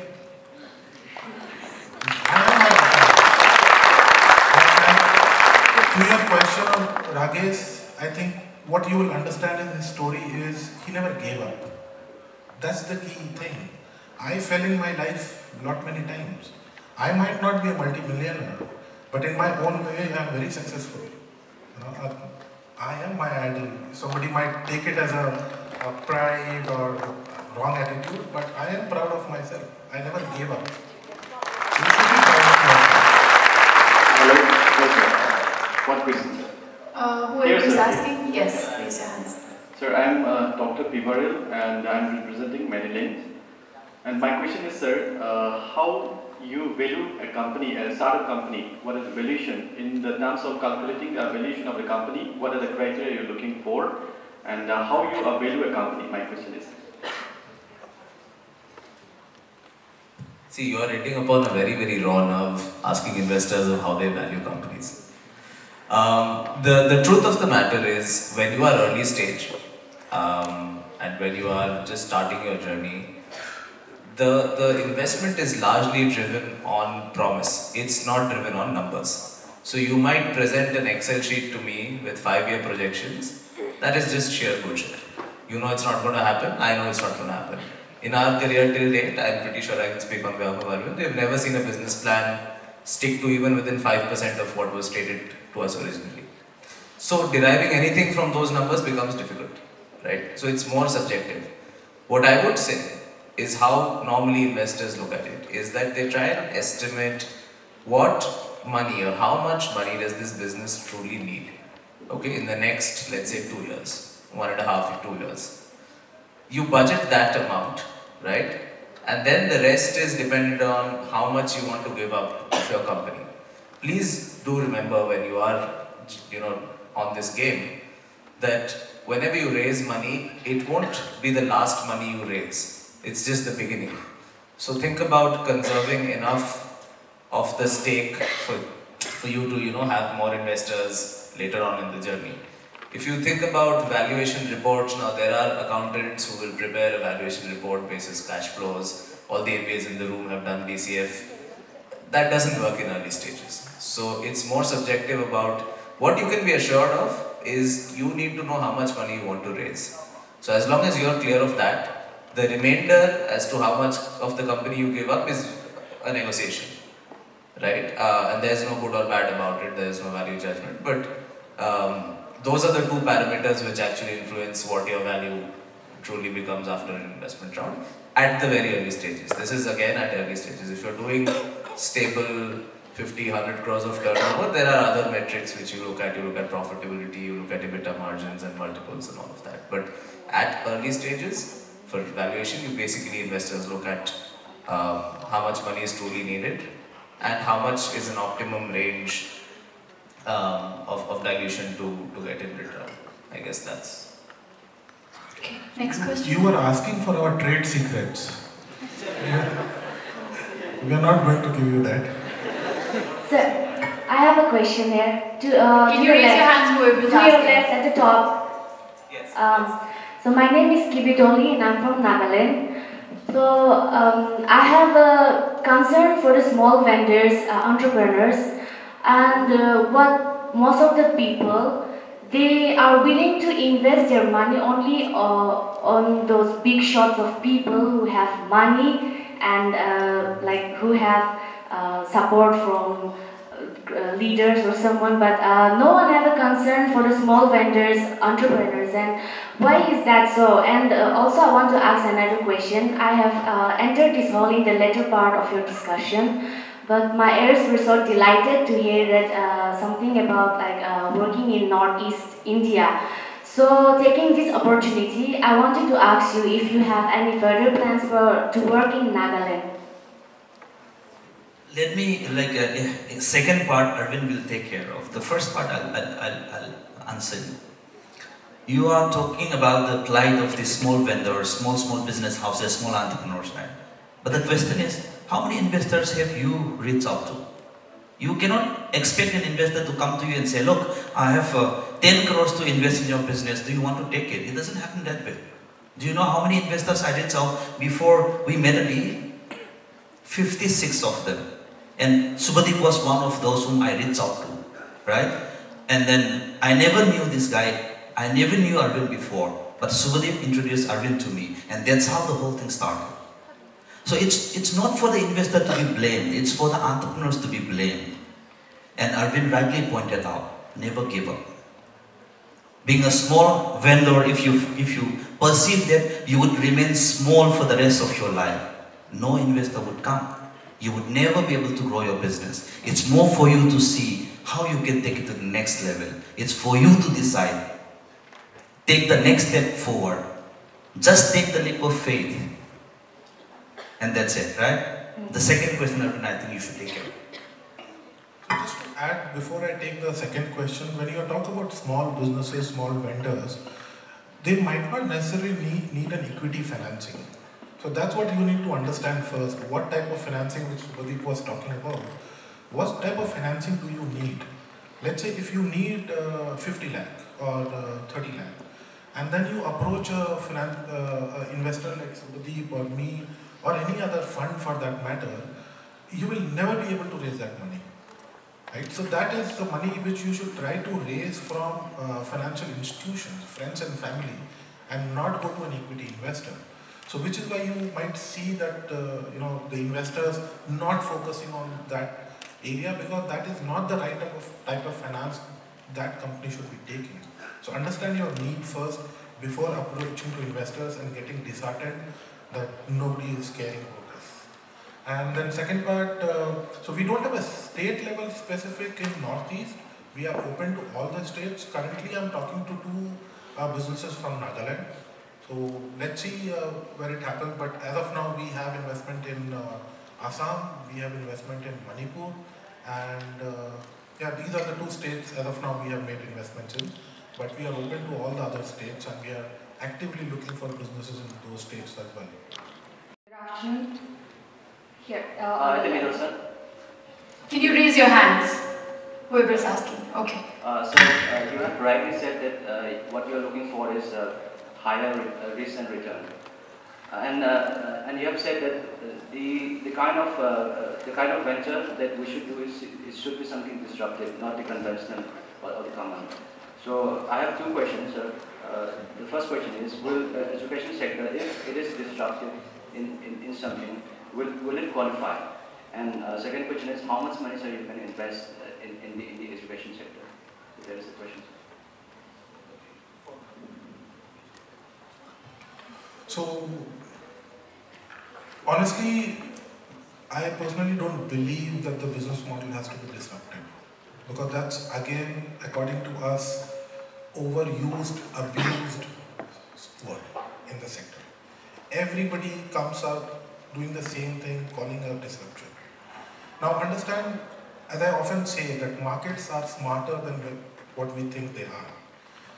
To your question of Ragesh, I think what you will understand in his story is he never gave up. That's the key thing. I fell in my life not many times. I might not be a multi-millionaire, but in my own way I am very successful. I am my idol. Somebody might take it as a pride or wrong attitude, but I am proud of myself. I never gave up. You should be proud of yourself. Hello? One question, sir. Whoever is asking, yes, raise your hands. Sir, I am Dr. Pivaril, and I am representing Maryland. And my question is, sir, how you value a company, a startup company? What is the valuation in the terms of calculating the valuation of the company? What are the criteria you're looking for, and how you value a company? My question is. See, you are hitting upon a very, very raw nerve asking investors of how they value companies. The truth of the matter is, when you are early stage and when you are just starting your journey, the investment is largely driven on promise. It's not driven on numbers. So you might present an Excel sheet to me with 5-year projections. That is just sheer bullshit. You know it's not going to happen. I know it's not going to happen. In our career till date, I'm pretty sure I can speak on behalf of Arvind, we've never seen a business plan stick to even within 5% of what was stated to us originally. So deriving anything from those numbers becomes difficult, right? So it's more subjective. What I would say is how normally investors look at it, is that they try and estimate what money or how much money does this business truly need, okay, in the next, let's say 2 years, 1.5 to 2 years. You budget that amount, right? And then the rest is dependent on how much you want to give up of your company. Please do remember when you are, on this game, that whenever you raise money, it won't be the last money you raise. It's just the beginning. So think about conserving enough of the stake for you to, have more investors later on in the journey. If you think about valuation reports, now there are accountants who will prepare a valuation report basis cash flows. All the MBAs in the room have done DCF. That doesn't work in early stages. So it's more subjective about what you can be assured of is you need to know how much money you want to raise. So as long as you're clear of that, the remainder as to how much of the company you give up is a negotiation, right? And there's no good or bad about it, there's no value judgment. But those are the two parameters which actually influence what your value truly becomes after an investment round at the very early stages. This is again at early stages. If you're doing stable 50, 100 crores of turnover, there are other metrics which you look at. You look at profitability, you look at EBITDA margins and multiples and all of that. But at early stages, for valuation, you basically investors look at how much money is truly needed and how much is an optimum range of dilution to get in return. I guess that's... Okay, next question. You were asking for our trade secrets. We are not going to give you that. Sir, I have a question here. Can you raise your hands whoever is to your asking? left at the top. Yes. So my name is Kibitoli and I'm from Nagaland. So I have a concern for the small vendors, entrepreneurs. And what most of the people, they are willing to invest their money only on those big shots of people who have money and who have support from leaders or someone, but no one have a concern for the small vendors, entrepreneurs, and why is that so? And also I want to ask another question. I have entered this hall in the later part of your discussion. But my ears were so delighted to hear that something about working in Northeast India. So taking this opportunity, I wanted to ask you if you have any further plans to work in Nagaland. Let me, second part, Arvind will take care of. The first part, I'll answer you. You are talking about the plight of the small vendors, small business houses, small entrepreneurs, right? But the question is, how many investors have you reached out to? You cannot expect an investor to come to you and say, look, I have 10 crores to invest in your business, do you want to take it? It doesn't happen that way. Do you know how many investors I reached out before we made a deal? 56 of them. And Subhadeep was one of those whom I reached out to, right? And then I never knew this guy, I never knew Arvind before, but Subhadeep introduced Arvind to me, and that's how the whole thing started. So it's not for the investor to be blamed, it's for the entrepreneurs to be blamed. And Arvind rightly pointed out, never give up. Being a small vendor, if you perceive that you would remain small for the rest of your life, no investor would come. You would never be able to grow your business. It's more for you to see how you can take it to the next level. It's for you to decide. Take the next step forward. Just take the leap of faith. And that's it, right? The second question, Arvind, I think you should take it. So just to add, before I take the second question, when you talk about small businesses, small vendors, they might not necessarily need an equity financing. So that's what you need to understand first. What type of financing, which Pradeep was talking about, what type of financing do you need? Let's say if you need 50 lakh or 30 lakh, and then you approach a investor like Pradeep or me or any other fund for that matter, you will never be able to raise that money. Right? So that is the money which you should try to raise from financial institutions, friends and family, and not go to an equity investor. So which is why you might see that the investors not focusing on that area, because that is not the right type of finance that company should be taking. So understand your need first before approaching to investors and getting disheartened that nobody is caring about us. And then second part, so we don't have a state level specific in Northeast. We are open to all the states. Currently I'm talking to two businesses from Nagaland. So let's see where it happens, but as of now we have investment in Assam, we have investment in Manipur, and yeah, these are the two states as of now we have made investments in, but we are open to all the other states and we are actively looking for businesses in those states as well. Good afternoon. Here. Can you raise your hands? Whoever is asking. Okay. You have rightly said that what you are looking for is higher risk and return, and you have said that the kind of venture that we should do is it should be something disruptive, not the conventional or the common. So I have two questions. The first question is: will the education sector, if it is disruptive in something, will it qualify? And second question is: how much money are you going to invest in the education sector? So there is the question. So, honestly, I personally don't believe that the business model has to be disrupted, because that's again, according to us, overused, abused word in the sector. Everybody comes out doing the same thing, calling out disruption. Now understand, as I often say, that markets are smarter than what we think they are.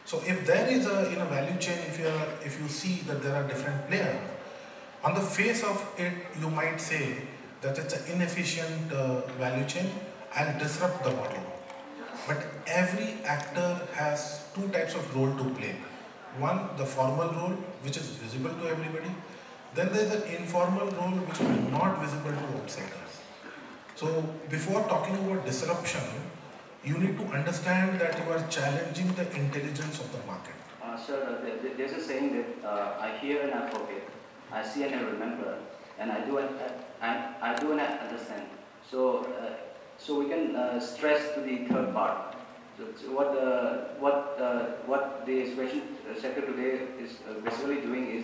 So if there is in a value chain, if you see that there are different players, on the face of it, you might say that it's an inefficient value chain and disrupt the model. But every actor has two types of role to play. One, the formal role, which is visible to everybody. Then there's an informal role, which is not visible to outsiders. So before talking about disruption, you need to understand that you are challenging the intelligence of the market. Sir, there's a saying that I hear and I forget, I see and I remember, and I do and I understand. So, so we can stress to the third part. So what the education sector today is basically doing is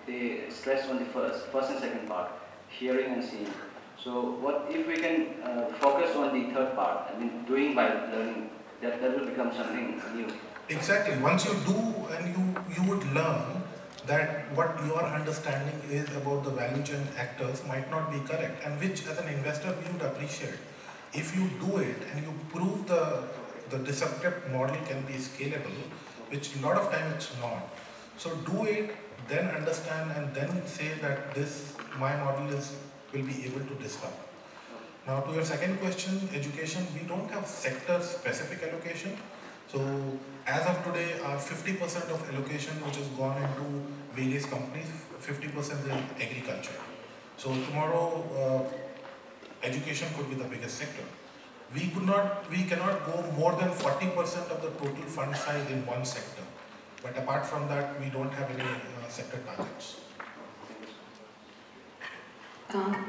they stress on the first and second part, hearing and seeing. So what if we can focus on the third part, I mean doing by learning, that will become something new. Exactly. Once you do, and you would learn that what your understanding is about the value chain actors might not be correct, and which as an investor we would appreciate. If you do it and you prove the disruptive model can be scalable, which a lot of time it's not. So do it, then understand, and then say that my model will be able to disrupt. Now to your second question, education, we don't have sector specific allocation. So as of today, 50% of allocation which has gone into various companies, 50% is in agriculture. So tomorrow, education could be the biggest sector. We cannot go more than 40% of the total fund size in one sector. But apart from that, we don't have any sector targets.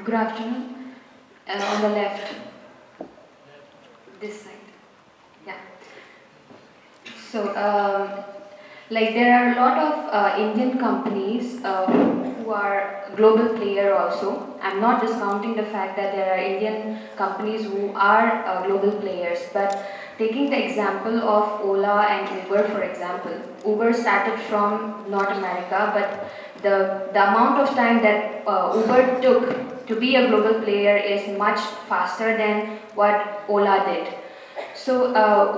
Good afternoon. On the left, this side. Yeah. So, like there are a lot of Indian companies who are global player also. I'm not discounting the fact that there are Indian companies who are global players, but taking the example of Ola and Uber, for example, Uber started from North America, but the amount of time that Uber took to be a global player is much faster than what Ola did. So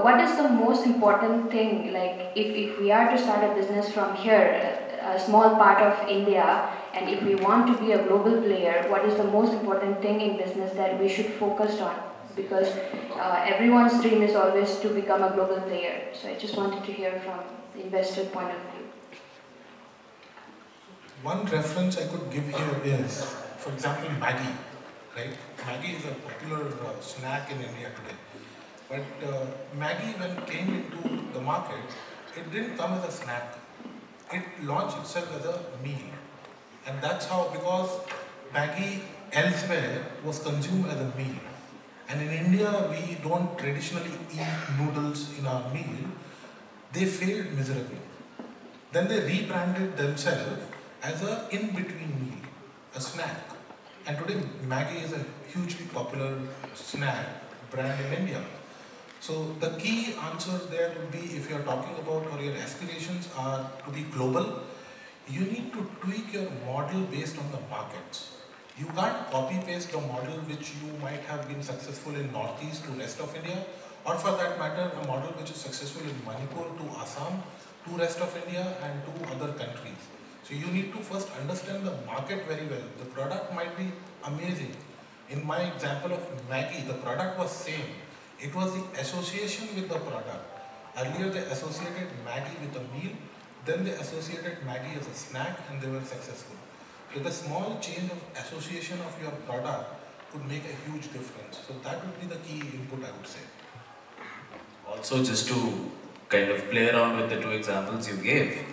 what is the most important thing, like if we are to start a business from here, a small part of India, and if we want to be a global player, what is the most important thing in business that we should focus on? Because everyone's dream is always to become a global player. So I just wanted to hear from the investor point of view. One reference I could give here is, for example, Maggi, right? Maggi is a popular snack in India today. But Maggi, when it came into the market, it didn't come as a snack. It launched itself as a meal. And that's how, because Maggi elsewhere was consumed as a meal. And in India, we don't traditionally eat noodles in our meal. They failed miserably. Then they rebranded themselves as a in-between meal, a snack. And today, Maggi is a hugely popular snack brand in India. So the key answer there would be, if you're talking about or your aspirations are to be global, you need to tweak your model based on the markets. You can't copy-paste the model which you might have been successful in Northeast to rest of India, or for that matter, a model which is successful in Manipur to Assam, to rest of India and to other countries. So you need to first understand the market very well. The product might be amazing. In my example of Maggi, the product was same. It was the association with the product. Earlier they associated Maggi with a meal, then they associated Maggi as a snack, and they were successful. So the small change of association of your product could make a huge difference. So that would be the key input, I would say. Also, just to kind of play around with the two examples you gave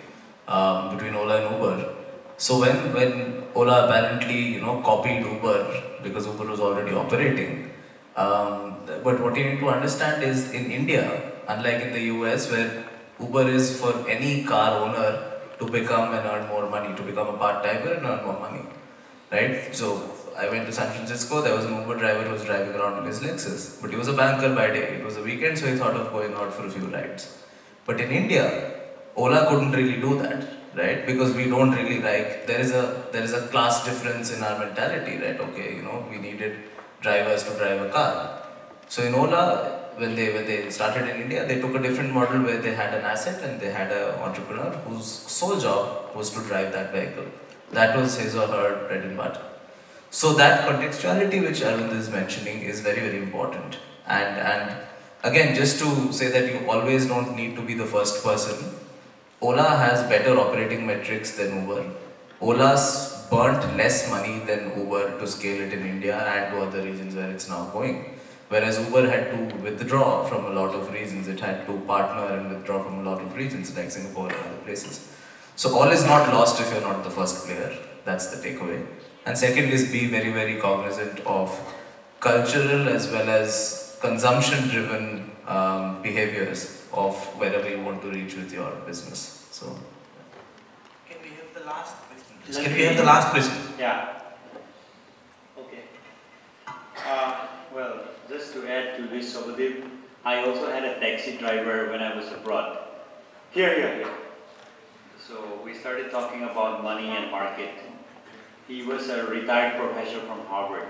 between Ola and Uber. So when Ola apparently copied Uber because Uber was already operating, but what you need to understand is in India, unlike in the US, where Uber is for any car owner to become and earn more money, to become a part-timer and earn more money, right? So I went to San Francisco, there was an Uber driver who was driving around in his Lexus, but he was a banker by day. It was a weekend, so he thought of going out for a few rides. But in India, Ola couldn't really do that, right? Because we don't really like, there is a class difference in our mentality, right? Okay, we needed drivers to drive a car. So in Ola, when they started in India, they took a different model where they had an asset and they had an entrepreneur whose sole job was to drive that vehicle. That was his or her bread and butter. So that contextuality which Arvind is mentioning is very, very important. And again, just to say that you always don't need to be the first person, Ola has better operating metrics than Uber. Ola's burnt less money than Uber to scale it in India and to other regions where it's now going. Whereas Uber had to withdraw from a lot of regions, it had to partner and withdraw from a lot of regions like Singapore and other places. So all is not lost if you're not the first player. That's the takeaway. And second is be very, very cognizant of cultural as well as consumption-driven behaviors of wherever you want to reach with your business. So, can we have the last question? Can we have the last question? Yeah. Okay. Well, just to add to this, Sobadev, I also had a taxi driver when I was abroad. Here. So we started talking about money and market. He was a retired professor from Harvard.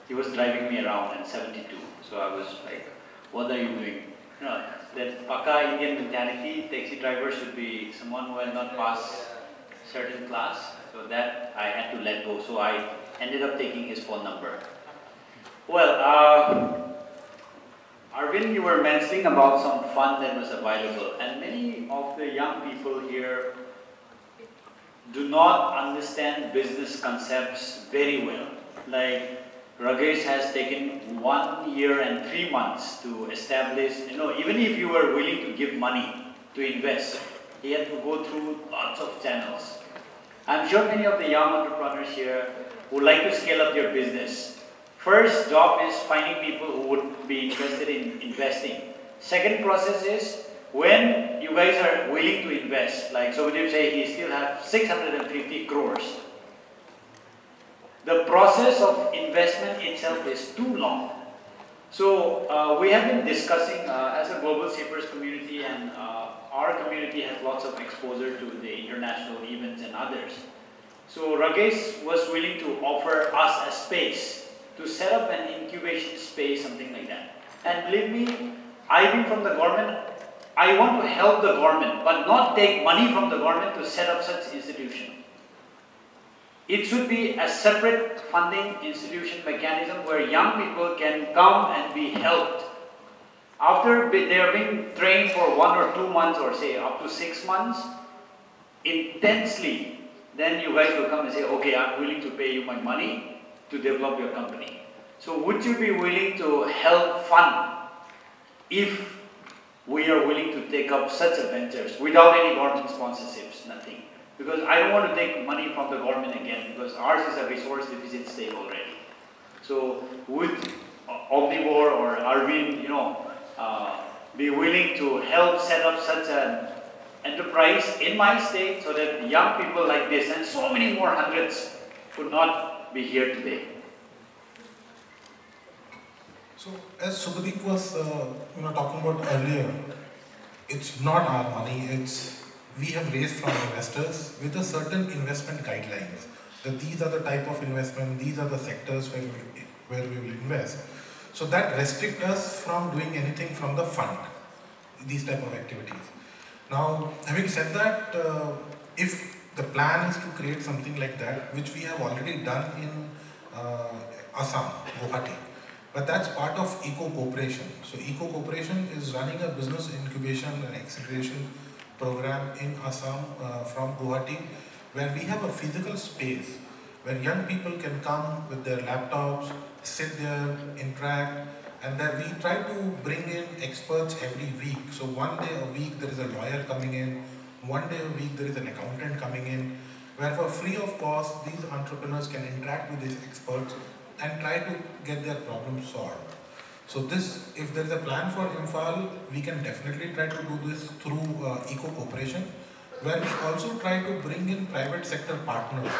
He was driving me around at 72. So I was like, what are you doing? That Paka Indian mentality, taxi driver should be someone who had not passed certain class. So that I had to let go. So I ended up taking his phone number. Well, Arvind, you were mentioning about some fund that was available, and many of the young people here do not understand business concepts very well. Like Ragesh has taken 1 year and 3 months to establish, even if you were willing to give money to invest, he had to go through lots of channels. I'm sure many of the young entrepreneurs here would like to scale up their business. First job is finding people who would be interested in investing. Second process is when you guys are willing to invest, like Sobadev say he still have 650 crores. The process of investment itself is too long. So we have been discussing as a global shapers community and our community has lots of exposure to the international events and others. So Ragesh was willing to offer us a space to set up an incubation space, something like that. And believe me, I being from the government, I want to help the government, but not take money from the government to set up such institution. It should be a separate funding institution mechanism where young people can come and be helped. After they are being trained for 1 or 2 months, or say up to 6 months, intensely, then you guys will come and say, okay, I'm willing to pay you my money to develop your company. So would you be willing to help fund if we are willing to take up such ventures without any government sponsorships, nothing? Because I don't want to take money from the government again, because ours is a resource deficit state already. So would Omnivore or Arvind, be willing to help set up such an enterprise in my state so that young people like this and so many more hundreds could not be here today? So as Subhadeep was talking about earlier, it's not our money, we have raised from investors with a certain investment guidelines, that these are the type of investment, these are the sectors where we will invest. So that restricts us from doing anything from the fund, these type of activities. Now, having said that, if the plan is to create something like that, which we have already done in Assam, Guwahati, but that's part of Eco Cooperation. So Eco Cooperation is running a business incubation and acceleration program in Assam from Guwahati, where we have a physical space where young people can come with their laptops, sit there, interact, and then we try to bring in experts every week. So one day a week there is a lawyer coming in, one day a week there is an accountant coming in, where for free of cost these entrepreneurs can interact with these experts and try to get their problems solved. So this, if there is a plan for Imphal, we can definitely try to do this through Eco Cooperation, where we also try to bring in private sector partners.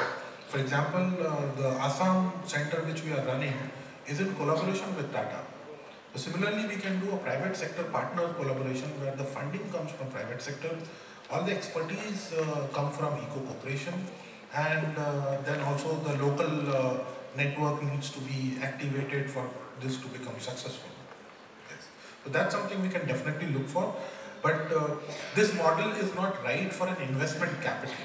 For example, the Assam center which we are running is in collaboration with Tata. So similarly, we can do a private sector partner collaboration where the funding comes from private sector, all the expertise come from Eco Cooperation, and then also the local network needs to be activated for this to become successful. Yes. So that's something we can definitely look for, but this model is not right for an investment capital.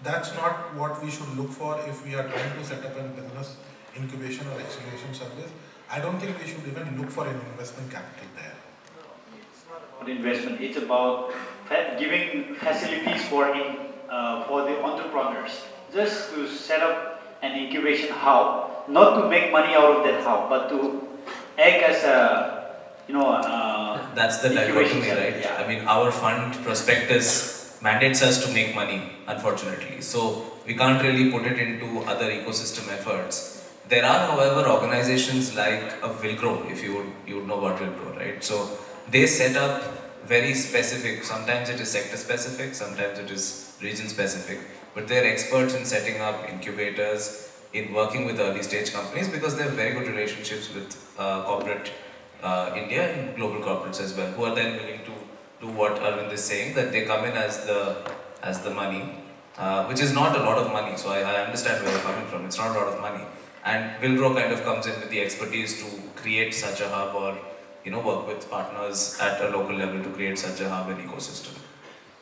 That's not what we should look for if we are trying to set up a business incubation or acceleration service. I don't think we should even look for an investment capital there. It's not about investment, it's about giving facilities for the entrepreneurs, just to set up an incubation hub, not to make money out of that hub, but to act as a, that's the dichotomy, right? Yeah. I mean, our fund prospectus mandates us to make money, unfortunately. So we can't really put it into other ecosystem efforts. There are, however, organizations like Wilgrow, if you would know about Wilgrow, right? So they set up very specific, sometimes it is sector specific, sometimes it is region specific, but they're experts in setting up incubators, in working with early stage companies, because they have very good relationships with corporate India and global corporates as well, who are then willing to do what Arvind is saying, that they come in as the money, which is not a lot of money. So I understand where you're coming from. It's not a lot of money, and Wilgrow kind of comes in with the expertise to create such a hub, or work with partners at a local level to create such a hub and ecosystem.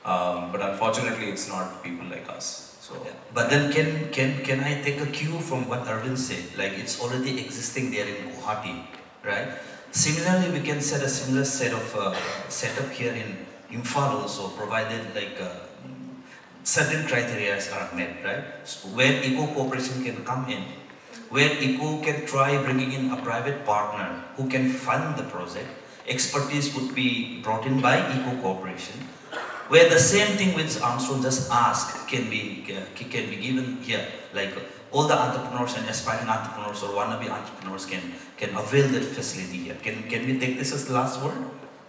But unfortunately, it's not people like us. So, yeah. But then can I take a cue from what Arvind said? Like, it's already existing there in Guwahati, right? Similarly, we can set a similar set of setup here in Imphal also, provided like certain criteria are met, right? So where Eco Cooperation can come in, where Eco can try bringing in a private partner who can fund the project. Expertise would be brought in by Eco Cooperation, where the same thing which Armstrong just asked can be given here. Like all the entrepreneurs and aspiring entrepreneurs or wannabe entrepreneurs can avail that facility here. Can we take this as the last word?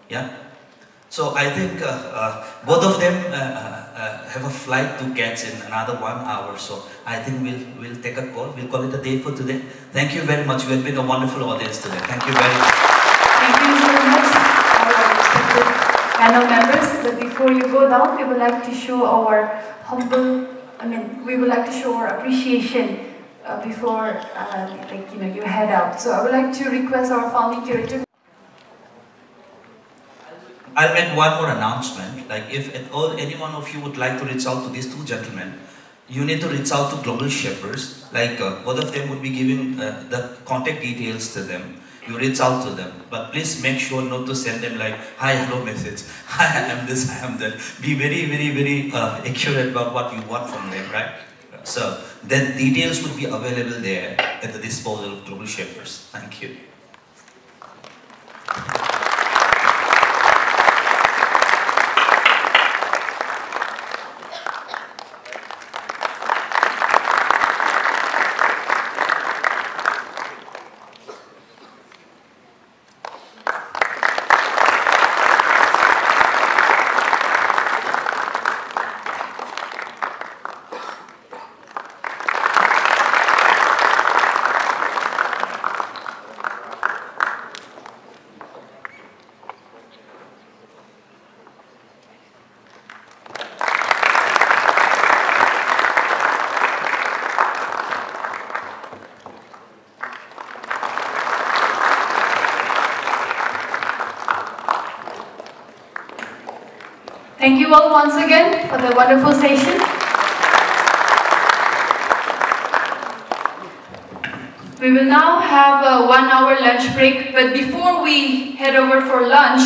Yeah. So I think both of them have a flight to catch in another 1 hour. So I think we'll take a call. We'll call it a day for today. Thank you very much. You have been a wonderful audience today. Thank you very much. Thank you so much, our respected panel members, but before you go down, we would like to show our we would like to show our appreciation before you head out. So I would like to request our founding curator. I'll make one more announcement. Like, if at all any one of you would like to reach out to these two gentlemen, you need to reach out to Global Shapers. Like, both of them would be giving the contact details to them. You reach out to them, but please make sure not to send them like, hi, hello message. I am this, I am that. Be very, very, very accurate about what you want from them, right? So, the details would be available there at the disposal of Global Shapers. Thank you. Thank you all once again for the wonderful session. We will now have a 1-hour lunch break, but before we head over for lunch,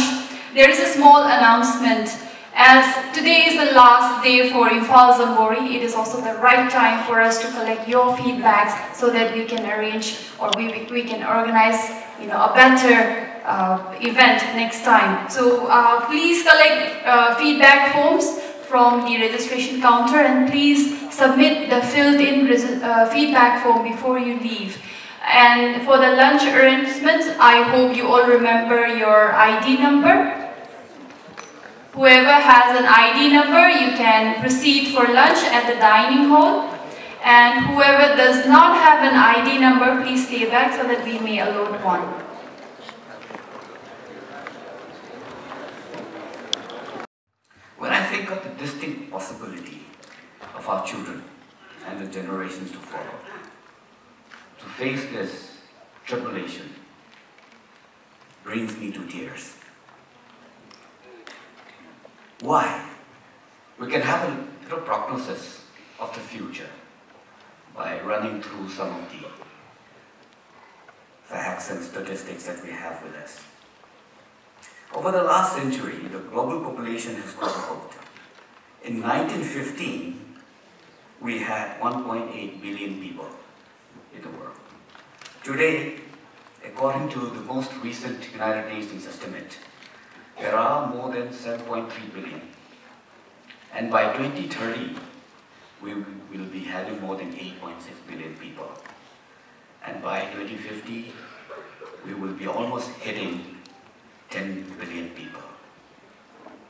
there is a small announcement. As today is the last day for Imphal Jamboree, it is also the right time for us to collect your feedbacks so that we can arrange or we can organize a better event next time. So please collect feedback forms from the registration counter and please submit the filled-in feedback form before you leave. And for the lunch arrangements, I hope you all remember your ID number. Whoever has an ID number, you can proceed for lunch at the dining hall. And whoever does not have an ID number, please stay back so that we may allot one. When I think of the distinct possibility of our children and the generations to follow, to face this tribulation brings me to tears. Why? We can have a little prognosis of the future by running through some of the facts and statistics that we have with us. Over the last century, the global population has quadrupled. In 1915, we had 1.8 billion people in the world. Today, according to the most recent United Nations estimate, there are more than 7.3 billion. And by 2030, we will be having more than 8.6 billion people. And by 2050, we will be almost hitting 10 billion people,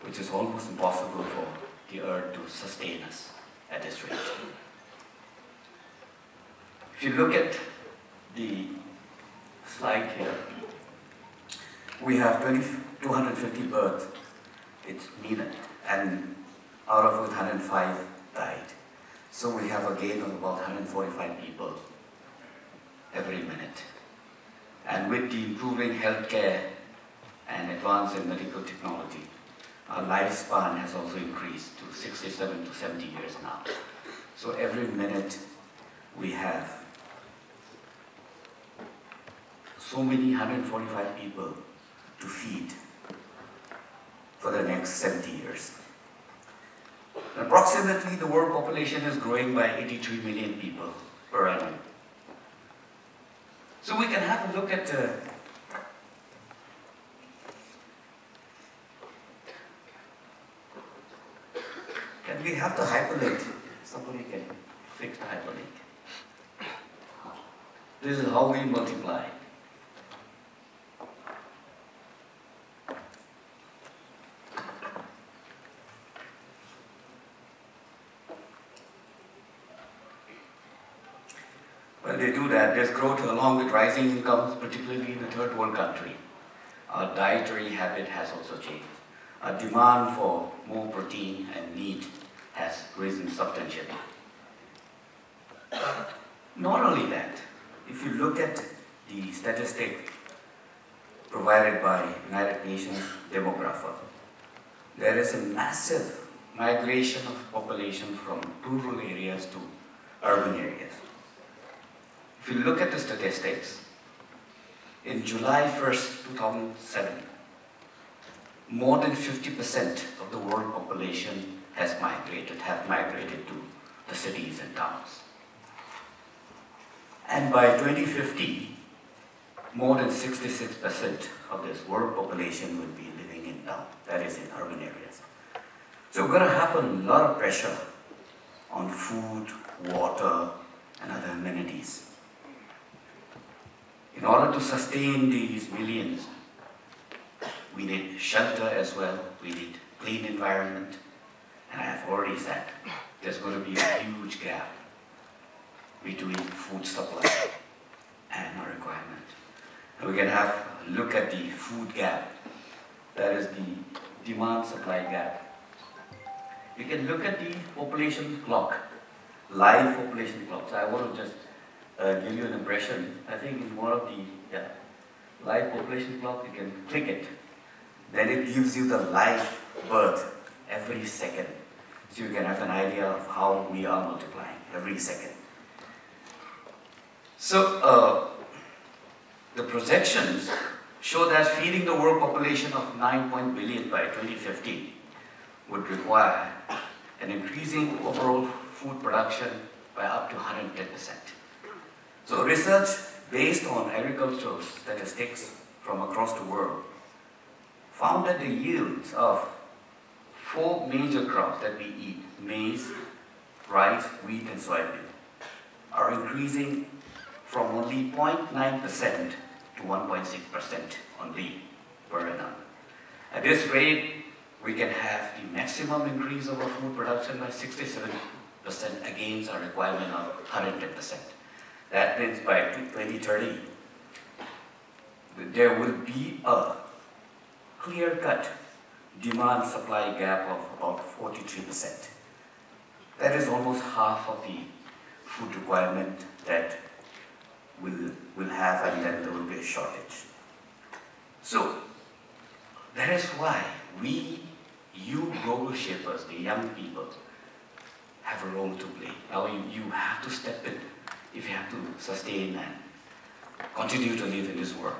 which is almost impossible for the earth to sustain us at this rate. If you look at the slide here, we have 250 births, it's needed, and out of which 105 died. So we have a gain of about 145 people every minute. And with the improving healthcare and advance in medical technology, our lifespan has also increased to 67 to 70 years now. So every minute we have so many 145 people to feed for the next 70 years. Approximately, the world population is growing by 83 million people per annum. So we can have a look at can we have the hyperlink? Somebody can fix the hyperlink. This is how we multiply. When they do that, there's growth along with rising incomes, particularly in the third world country. Our dietary habit has also changed. demand for more protein and meat has risen substantially. Not only that, if you look at the statistic provided by United Nations demographer, there is a massive migration of population from rural areas to urban areas. If you look at the statistics, in July 1st, 2007, more than 50% of the world population have migrated to the cities and towns. And by 2050, more than 66% of this world population will be living in town, that is in urban areas. So we're going to have a lot of pressure on food, water, and other amenities. In order to sustain these millions, we need shelter as well, we need clean environment, and I have already said there's going to be a huge gap between food supply and our requirement. And we can have a look at the food gap, that is the demand-supply gap. We can look at the population clock, live population clock. So I want to just give you an impression. I think in one of the live population clock, you can click it. Then it gives you the live birth every second. So you can have an idea of how we are multiplying every second. So the projections show that feeding the world population of 9 billion by 2050 would require an increasing overall food production by up to 110%. So research based on agricultural statistics from across the world found that the yields of 4 major crops that we eat, maize, rice, wheat, and soybean, are increasing from only 0.9% to 1.6% only per annum. At this rate, we can have the maximum increase of our food production by 67% against our requirement of 110%. That means by 2030, there will be a clear-cut demand-supply gap of about 43%. That is almost half of the food requirement that we'll have, and then there will be a shortage. So that is why you global shapers, the young people, have a role to play. Now you have to step in if you have to sustain and continue to live in this world.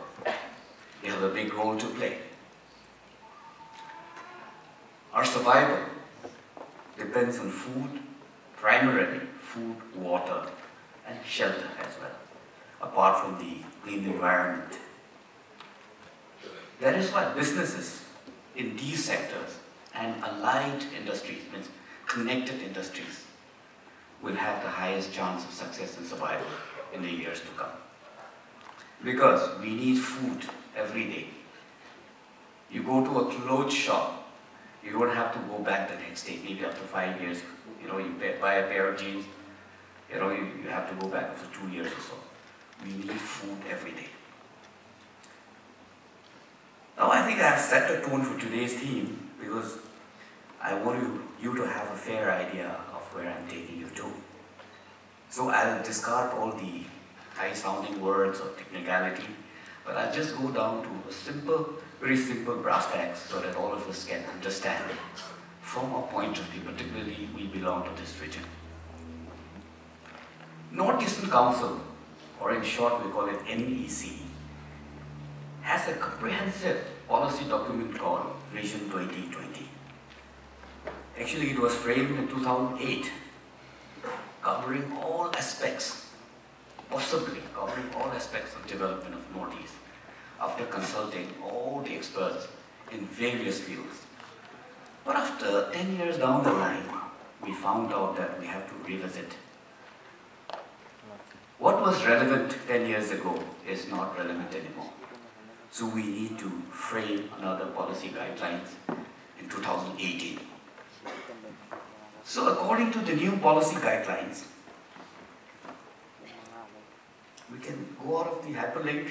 You have a big role to play. Our survival depends on food, primarily food, water, and shelter as well, apart from the clean environment. That is why businesses in these sectors and allied industries, means connected industries, will have the highest chance of success and survival in the years to come. Because we need food every day. You go to a clothes shop, you don't have to go back the next day, maybe after 5 years. You buy a pair of jeans, you have to go back after 2 years or so. We need food every day. Now I think I have set the tone for today's theme because I want you to have a fair idea of where I'm taking you to. So I'll discard all the high-sounding words or technicality, but I'll just go down to a very simple brass tacks so that all of us can understand from our point of view, particularly we belong to this region. Northeastern Council, or in short we call it NEC, has a comprehensive policy document called Vision 2020. Actually, it was framed in 2008, covering all aspects, possibly covering all aspects of development of Northeast, after consulting all the experts in various fields. But after 10 years down the line, we found out that we have to revisit. What was relevant 10 years ago is not relevant anymore. So we need to frame another policy guidelines in 2018. So according to the new policy guidelines, we can go out of the hyperlink.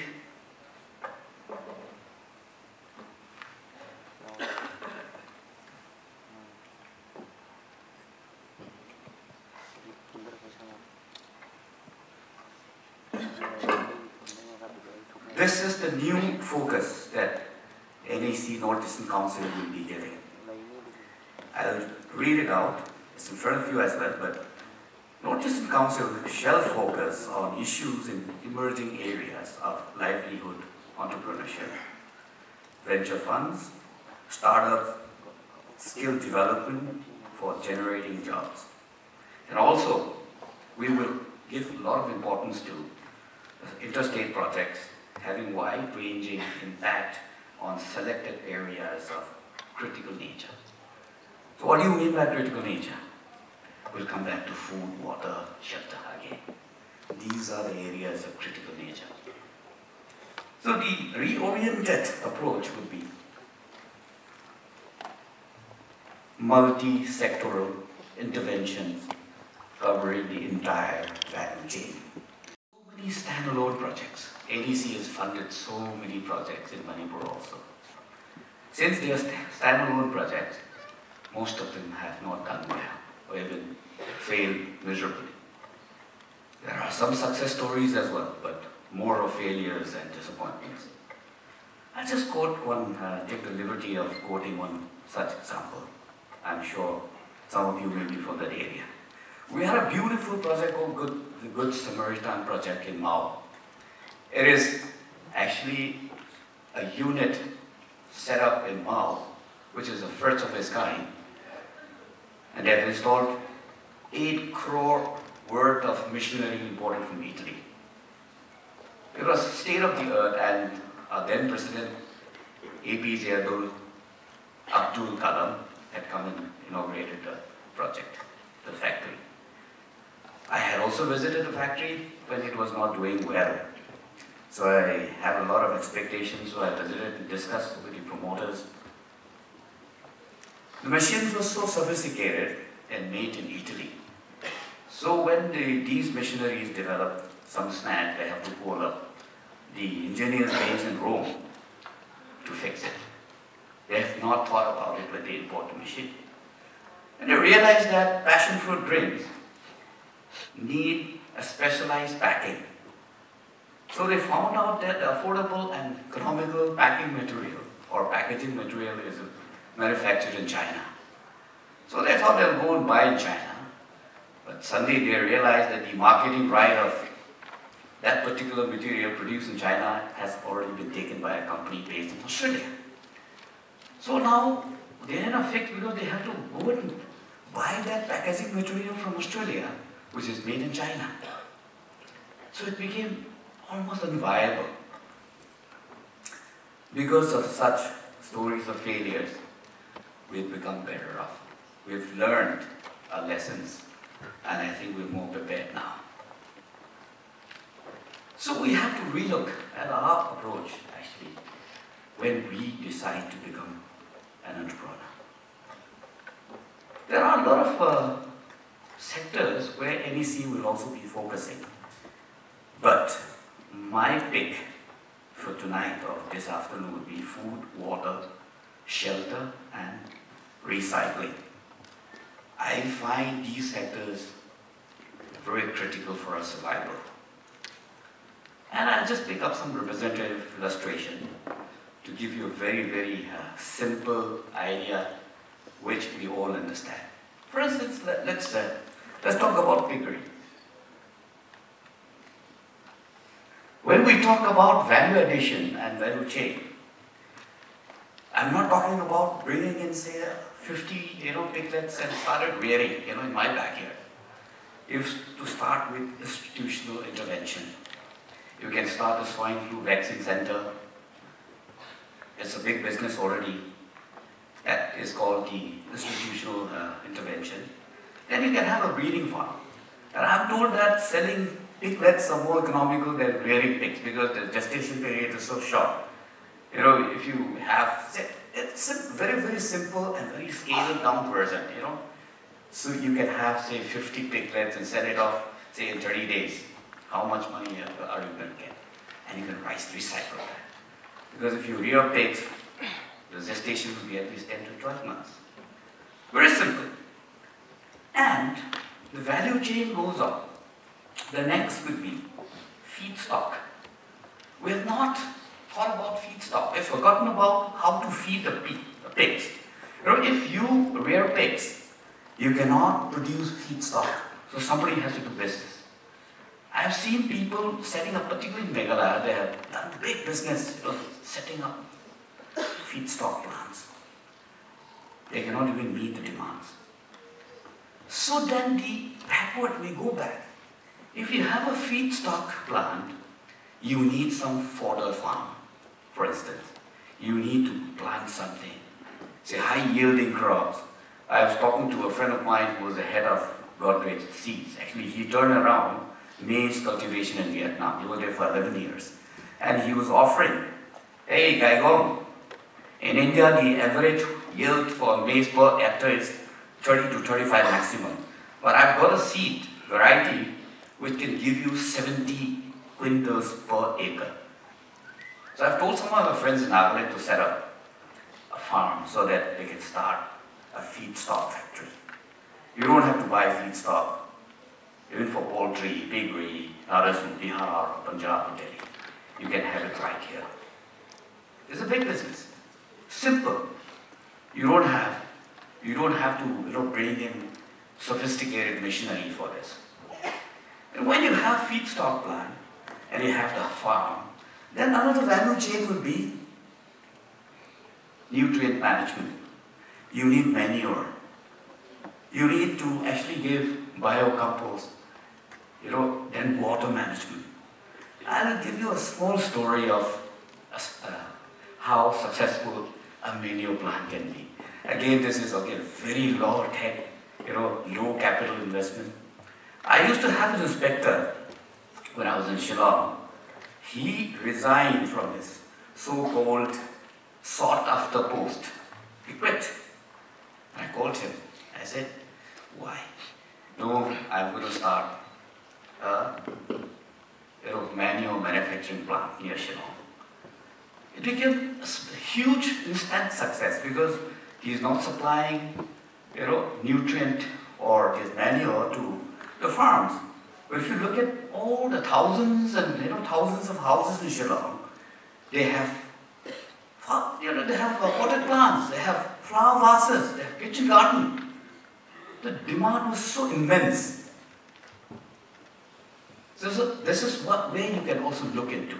This is the new focus that NEC Northeastern Council will be giving. I'll read it out. It's in front of you as well, but Northeastern Council shall focus on issues in emerging areas of livelihood, entrepreneurship, venture funds, startups, skill development for generating jobs. And also, we will give a lot of importance to interstate projects having wide-ranging impact on selected areas of critical nature. So what do you mean by critical nature? We'll come back to food, water, shelter again. These are the areas of critical nature. So the reoriented approach would be multi-sectoral interventions covering the entire value chain. So many standalone projects. NEC has funded so many projects in Manipur also. Since they are standalone projects, most of them have not done well or even failed miserably. There are some success stories as well, but more of failures and disappointments. I'll just quote one, take the liberty of quoting one such example. I'm sure some of you may be from that area. We had a beautiful project called the Good Samaritan Project in Mao. It is actually a unit set up in Mao, which is the first of its kind. And they have installed 8 crore worth of machinery imported from Italy. It was state of the art, and then President APJ Abdul Kalam had come and inaugurated the project, the factory. I had also visited the factory when it was not doing well. So I had a lot of expectations, so I visited and discussed with the promoters. The machines were so sophisticated and made in Italy. So when these machineries develop some snag, they have to call up the engineers based in Rome to fix it. They have not thought about it when they import the machine. And they realized that passion fruit drinks need a specialized packing. So they found out that affordable and economical packing material or packaging material is manufactured in China. So they thought they'll go and buy in China. But suddenly they realized that the marketing right of that particular material produced in China has already been taken by a company based in Australia. So now they're in a fix because they have to go and buy that packaging material from Australia, which is made in China. So it became almost unviable. Because of such stories of failures, we've become better off. We've learned our lessons, and I think we're more prepared now. So we have to relook at our approach, actually, when we decide to become an entrepreneur. There are a lot of sectors where NEC will also be focusing. But my pick for tonight or this afternoon would be food, water, shelter, and recycling. I find these sectors very critical for our survival. And I'll just pick up some representative illustration to give you a very, very simple idea which we all understand. For instance, let's talk about piggery. When we talk about value addition and value chain, I'm not talking about bringing in, say, 50, piglets and started rearing, in my backyard. You have to start with institutional intervention. You can start a swine flu vaccine center. It's a big business already. That is called the institutional intervention. Then you can have a breeding farm. And I'm told that selling piglets are more economical than rearing pigs because the gestation period is so short. If you have, it's a very, very simple and very scaled down version, So you can have, say, 50 piglets and sell it off, say, in 30 days. How much money are you going to get? And you can recycle that. Because if you rear pigs, the gestation will be at least 10 to 12 months. Very simple. And the value chain goes on. The next would be feedstock. We have not thought about feedstock. We've forgotten about how to feed the pigs. You know, if you rear pigs, you cannot produce feedstock. So somebody has to do business. I have seen people setting up, particularly in Meghalaya, they have done big business, you know, setting up feedstock plants. They cannot even meet the demands. So then backward we go back. If you have a feedstock plant, you need some fodder farm, for instance. You need to plant something, say high-yielding crops. I was talking to a friend of mine who was the head of Godrej Seeds. Actually, he turned around maize cultivation in Vietnam. He was there for 11 years. And he was offering, hey, Gai Gong, in India, the average yield for maize per hectare is 30 to 35 maximum. But I've got a seed variety which can give you 70 quintals per acre. So I've told some of my friends in Nagaland to set up a farm so that they can start a feedstock factory. You don't have to buy feedstock, even for poultry, piggery, others from Bihar, or Punjab, or Delhi. You can have it right here. It's a big business. Simple. You don't have to bring in sophisticated machinery for this. And when you have feedstock plant and you have the farm, then another value chain will be nutrient management. You need manure. You need to actually give biocompost, then water management. I'll give you a small story of how successful a manure plant can be. Again, this is very low tech, low capital investment. I used to have an inspector when I was in Shillong. He resigned from his so-called sought-after post. He quit. I called him. I said, why? No, I'm going to start a manure manufacturing plant near Shillong. It became a huge instant success because he's not supplying nutrient or his manure to the farms. But if you look at all the thousands and thousands of houses in Shillong, they have potted plants, they have flower vases, they have kitchen garden. The demand was so immense. So this is what way you can also look into.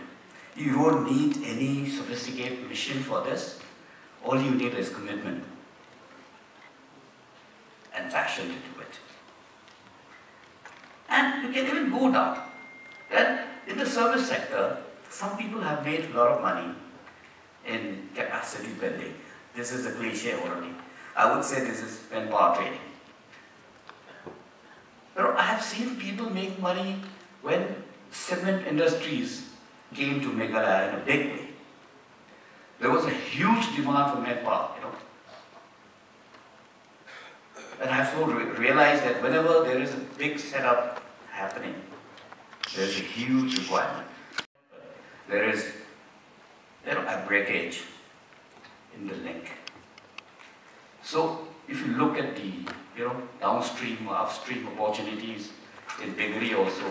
You don't need any sophisticated machine for this. All you need is commitment and passion to do it. And you can even go down. Then in the service sector, some people have made a lot of money in capacity building. This is a cliche already. I would say this is manpower training. I have seen people make money when cement industries came to Meghalaya in a big way. There was a huge demand for manpower, And I have so realized that whenever there is a big setup happening, there is a huge requirement. There is a breakage in the link. So if you look at the downstream or upstream opportunities in piggery also,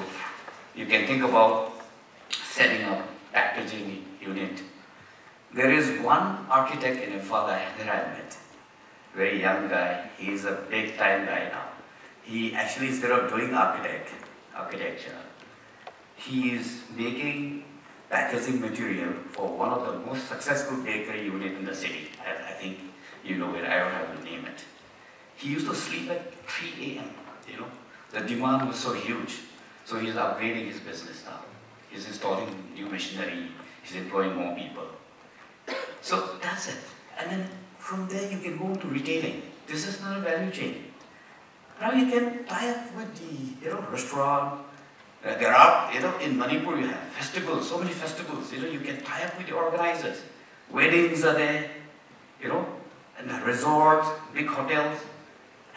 you can think about setting up packaging unit. There is one architect in Imphal that I met, very young guy. He's a big time guy now. He actually, instead of doing architecture, he is making packaging material for one of the most successful bakery unit in the city. I think you know it, I don't have to name it. He used to sleep at 3 a.m., The demand was so huge. So he's upgrading his business now. He's installing new machinery, he's employing more people. So that's it. And then from there you can go into retailing. This is another value chain. Now you can tie up with the restaurant. There are, in Manipur you have festivals, so many festivals. You can tie up with the organizers. Weddings are there, and the resorts, big hotels,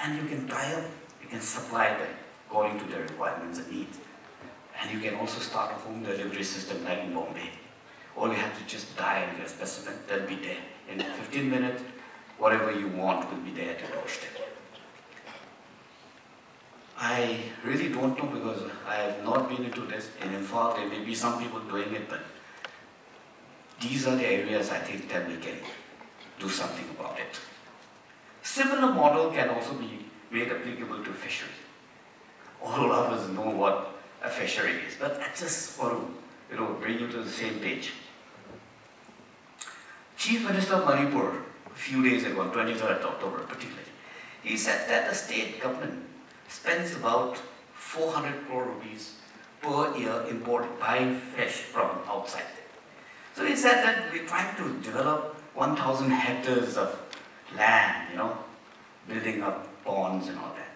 and you can tie up, you can supply them according to their requirements and needs. And you can also start a home delivery system like in Bombay. All you have to just dial your specimen, they'll be there. In 15 minutes, whatever you want will be there at your doorstep. I really don't know because I have not been into this. In Imphal, there may be some people doing it, but These are the areas I think that we can do something about it. Similar model can also be made applicable to fishery. All of us know what a fishery is, but I just want to bring you to the same page. Chief Minister of Manipur, a few days ago, on 23rd October particularly, he said that the state government spends about 400 crore rupees per year buying fish from outside. So he said that we're trying to develop 1,000 hectares of land, building up ponds and all that.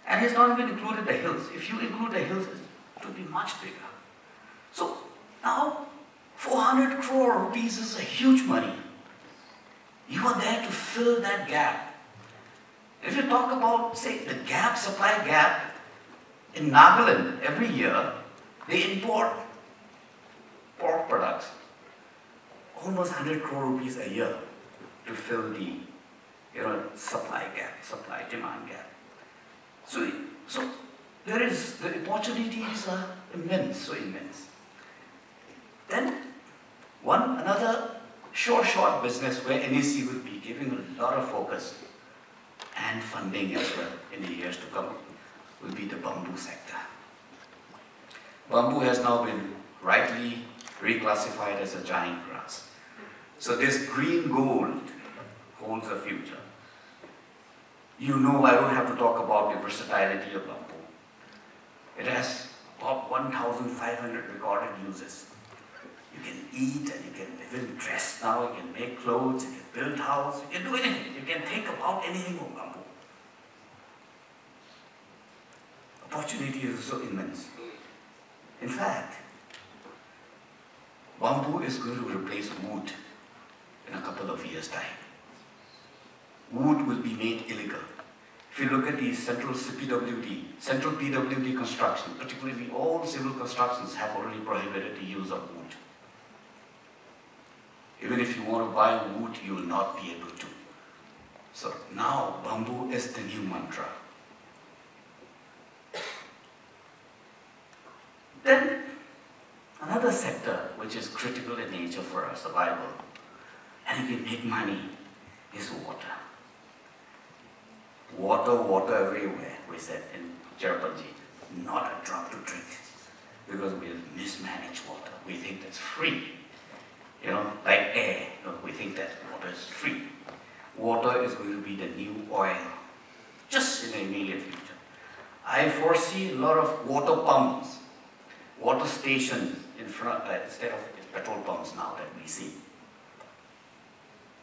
And he's not even included the hills. If you include the hills, it will be much bigger. So now, 400 crore rupees is a huge money. You are there to fill that gap. If you talk about, say, the supply gap, in Nagaland, every year, they import pork products, almost 100 crore rupees a year to fill the supply-demand gap. So there is, the opportunities are immense, so immense. Then, another short business where NEC will be giving a lot of focus and funding as well in the years to come will be the bamboo sector. Bamboo has now been rightly reclassified as a giant grass. So this green gold holds a future. I don't have to talk about the versatility of bamboo. It has about 1,500 recorded uses. You can eat and you can even dress now, you can make clothes, you can build house, you can do anything. You can think about anything with bamboo. Opportunity is so immense. In fact, bamboo is going to replace wood in a couple of years' time. Wood will be made illegal. If you look at the central PWD construction, particularly all civil constructions have already prohibited the use of wood. Even if you want to buy wood, you will not be able to. So now bamboo is the new mantra. Then another sector which is critical in nature for our survival, and it can make money, is water. Water everywhere, we said in Cherpanji. Not a drop to drink, because we have mismanaged water. We think that's free. Like air, we think that water is free. Water is going to be the new oil, just in the immediate future. I foresee a lot of water pumps, water stations in front, instead of petrol pumps now that we see.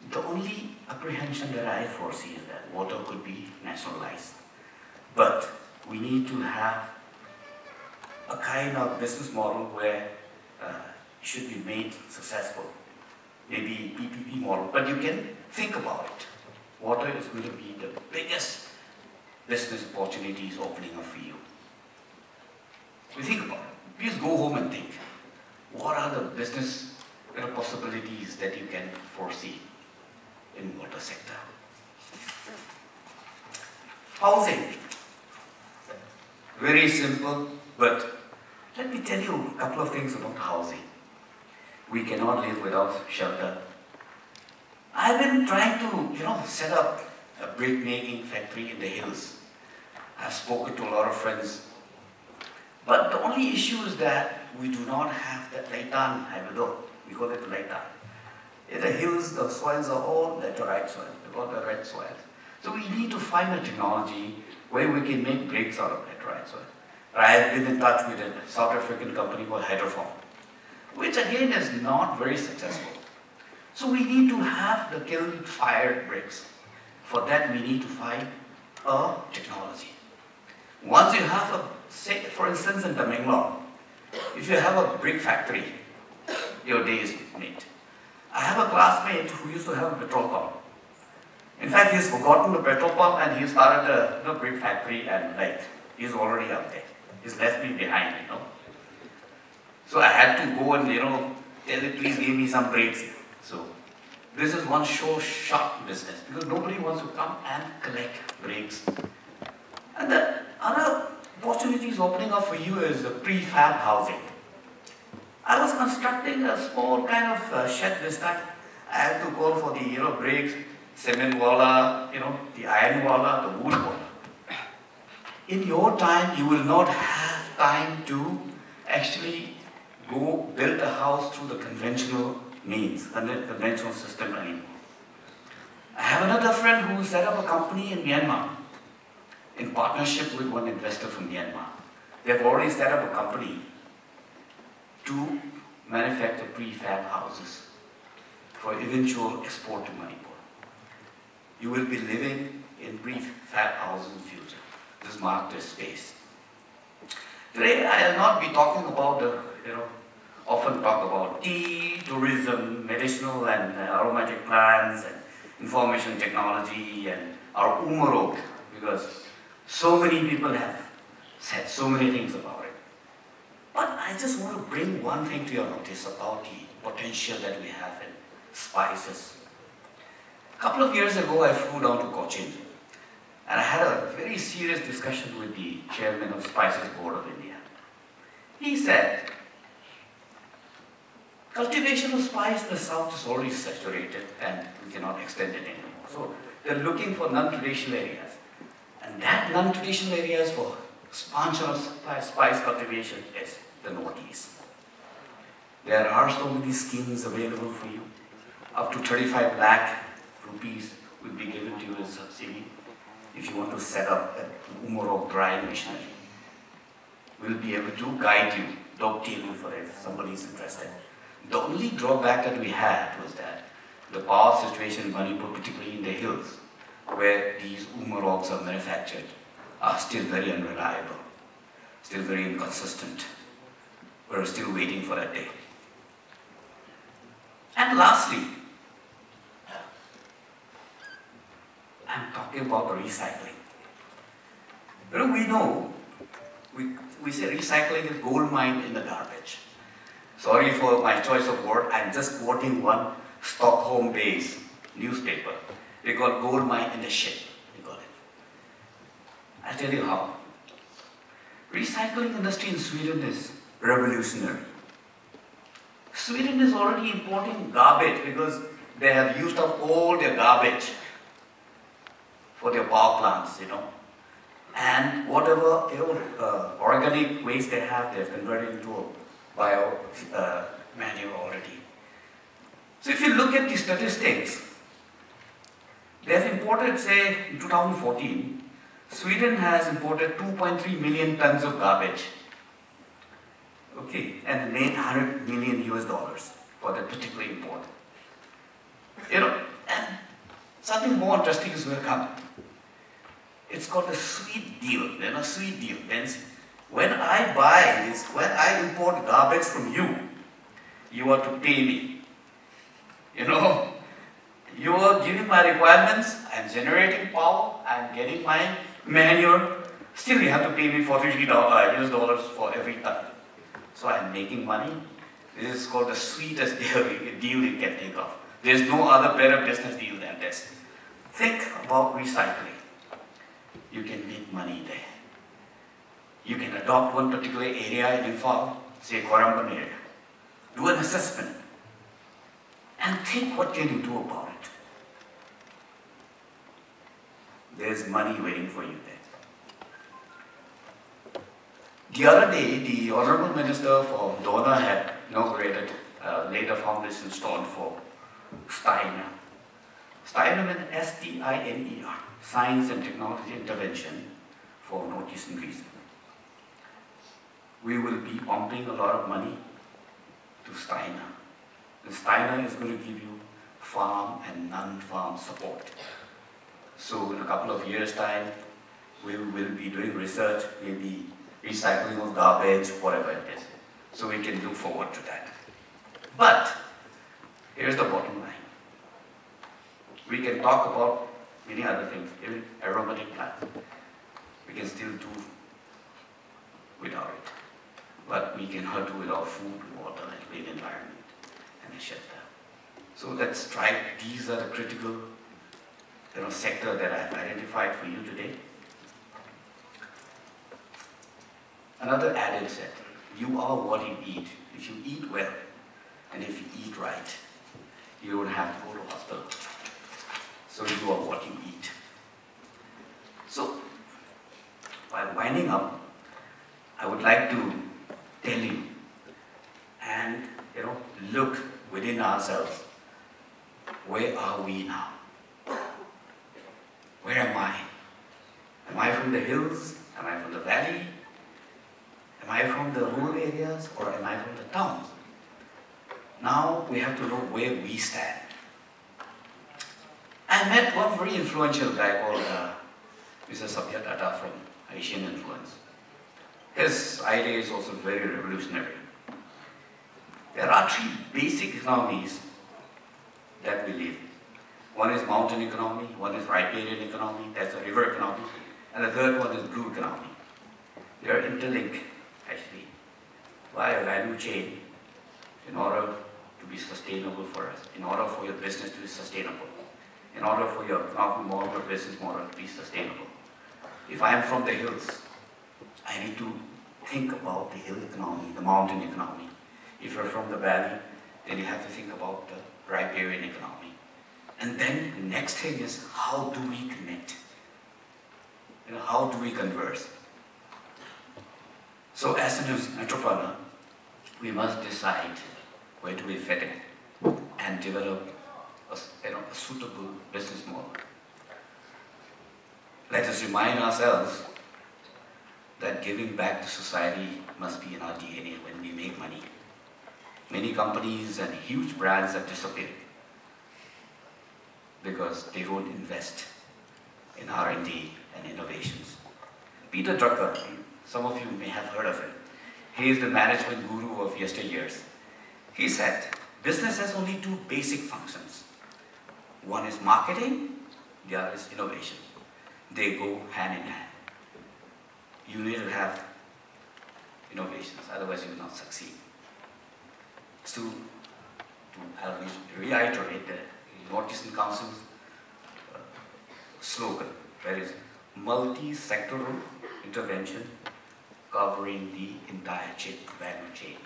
The only apprehension that I foresee is that water could be nationalized. But we need to have a kind of business model where it should be made successful. Maybe PPP model, but you can think about it. Water is going to be the biggest business opportunities opening up for you. You think about it. Please go home and think. What are the business possibilities that you can foresee in water sector? Housing. Very simple, but let me tell you a couple of things about housing. We cannot live without shelter. I've been trying to, set up a brick making factory in the hills. I've spoken to a lot of friends. But the only issue is that we do not have that laitan habido. We call it laitan. In the hills, the soils are all laterite soil. They're called the red soil. So we need to find a technology where we can make bricks out of laterite soil. I have been in touch with a South African company called Hydroform, which again is not very successful. So we need to have the kiln-fired bricks. For that, we need to find a technology. Once you have a, say, for instance, in Tamenglaw, if you have a brick factory, your day is made. I have a classmate who used to have a petrol pump. In fact, he's forgotten the petrol pump and he started a brick factory and he's already up there. He's left me behind, So I had to go and, tell him, please give me some bricks. So this is one short business because nobody wants to come and collect bricks. And the other opportunities opening up for you is the prefab housing. I was constructing a small kind of shed this time. I had to call for the bricks, cement walla, the iron walla, the wood walla. In your time, you will not have time to actually go build a house through the conventional means, conventional system anymore. I have another friend who set up a company in Myanmar in partnership with one investor from Myanmar. They have already set up a company to manufacture prefab houses for eventual export to Manipur. You will be living in prefab houses in the future. This marked as space. Today I will not be talking about the, often talk about tea, tourism, medicinal and aromatic plants, and information technology, and our Umarok, because so many people have said so many things about it. But I just want to bring one thing to your notice about the potential that we have in spices. A couple of years ago, I flew down to Cochin, and I had a very serious discussion with the chairman of Spices Board of India. He said, cultivation of spice in the south is already saturated and we cannot extend it anymore. So they're looking for non-traditional areas. And that non-traditional areas for expansion of spice cultivation is the Northeast. There are so many schemes available for you. Up to 35 lakh rupees will be given to you as subsidy if you want to set up an Umarok drying machinery. We'll be able to guide you, dovetail you for it if somebody is interested. The only drawback that we had was that the power situation in Manipur, particularly in the hills, where these Umaroks are manufactured, are still very unreliable, still very inconsistent. We're still waiting for that day. And lastly, I'm talking about recycling. We know, we say recycling is gold mine in the garbage. Sorry for my choice of word, I'm just quoting one Stockholm-based newspaper. They call gold mine in the ship, they call it. I'll tell you how. Recycling industry in Sweden is revolutionary. Sweden is already importing garbage because they have used up all their garbage for their power plants, and whatever organic waste they have, they've converted into a bio manure already. So if you look at the statistics, they have imported, say, in 2014, Sweden has imported 2.3 million tons of garbage, okay, and made $100 million for that particular import. And something more interesting is going to come. It's called a sweet deal. Sweet deal. When I buy this, when I import garbage from you, you are to pay me. You are giving my requirements, I'm generating power, I'm getting my manure, still you have to pay me $43 for every ton. So I'm making money. This is called the sweetest deal you can think of. There's no other better business deal than this. Think about recycling. You can make money there. You can adopt one particular area in Imphal, say Koramban area. Do an assessment and think what can you do about it. There's money waiting for you there. The other day, the Honorable Minister for Dona had inaugurated laid a foundation stone for Steiner. Steiner means S-T-I-N-E-R, Science and Technology Intervention for Northeastern region. We will be pumping a lot of money to Steiner. The Steiner is going to give you farm and non-farm support. So in a couple of years' time, we will be doing research, maybe recycling of garbage, whatever it is. So we can look forward to that. But here's the bottom line. We can talk about many other things, even aromatic plants. We can still do without it. But we can do without food, water, and clean environment, and a shelter. So let's try. These are the critical sector that I've identified for you today. Another adage said, you are what you eat. If if you eat well, and if you eat right, you don't have to go to hospital. So you are what you eat. So, while winding up, I would like to tell you and look within ourselves. Where are we now? Where am I? Am I from the hills? Am I from the valley? Am I from the rural areas or am I from the towns? Now we have to know where we stand. I met one very influential guy called Mr. Sabyatata from Asian Influence. His idea is also very revolutionary. There are three basic economies that we live. One is mountain economy, one is riparian economy, that's a river economy, and the third one is blue economy. They are interlinked, actually, by a value chain in order to be sustainable for us, in order for your business to be sustainable, in order for your economic model or business model to be sustainable. If I am from the hills, I need to think about the hill economy, the mountain economy. If you're from the valley, then you have to think about the riparian economy. And then the next thing is, how do we connect? How do we converse? So as an entrepreneur, we must decide where do we fit in and develop a suitable business model. Let us remind ourselves that giving back to society must be in our DNA when we make money. Many companies and huge brands have disappeared because they don't invest in R&D and innovations. Peter Drucker, some of you may have heard of him. He is the management guru of yesteryears. He said, business has only two basic functions. One is marketing, the other is innovation. They go hand in hand. You need to have innovations, otherwise you will not succeed. So, I'll reiterate the Northeastern Council's slogan, that is multi-sectoral intervention covering the entire value chain.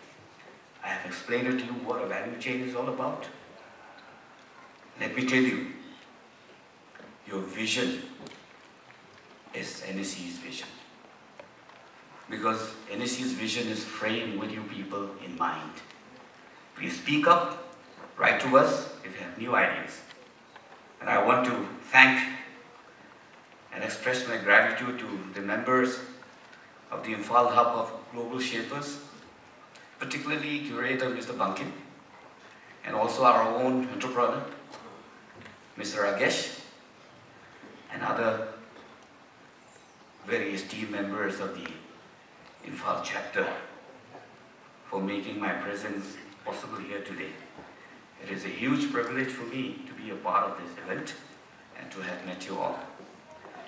I have explained to you what a value chain is all about. Let me tell you, your vision is NSE's vision. Because NSE's vision is framed with you people in mind. Please speak up, write to us if you have new ideas. And I want to thank and express my gratitude to the members of the Imphal Hub of Global Shapers, particularly curator Mr. Bankin, and also our own entrepreneur, Mr. Ragesh, and other very esteemed members of the Imphal chapter for making my presence possible here today. It is a huge privilege for me to be a part of this event and to have met you all.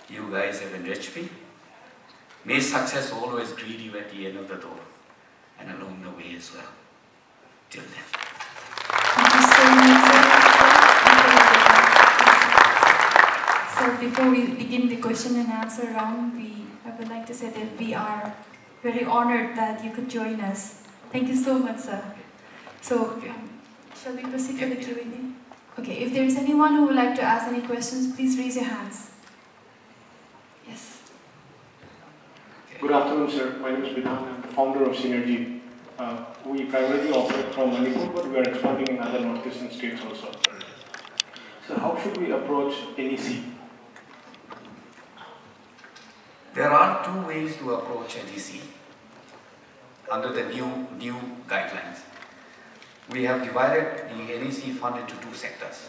You guys have enriched me. May success always greet you at the end of the door and along the way as well. Till then. Thank you so much, sir. So before we begin the question and answer round, I would like to say that we are very honored that you could join us. Thank you so much, sir. So, shall we proceed to the Q&A? Okay, if there is anyone who would like to ask any questions, please raise your hands. Yes. Good afternoon, sir. My name is Vidhan. I'm the founder of Synergy. We primarily operate from Manipur, but we are expanding in other northeastern states also. So how should we approach NEC? There are two ways to approach NEC under the new guidelines. We have divided the NEC fund into two sectors,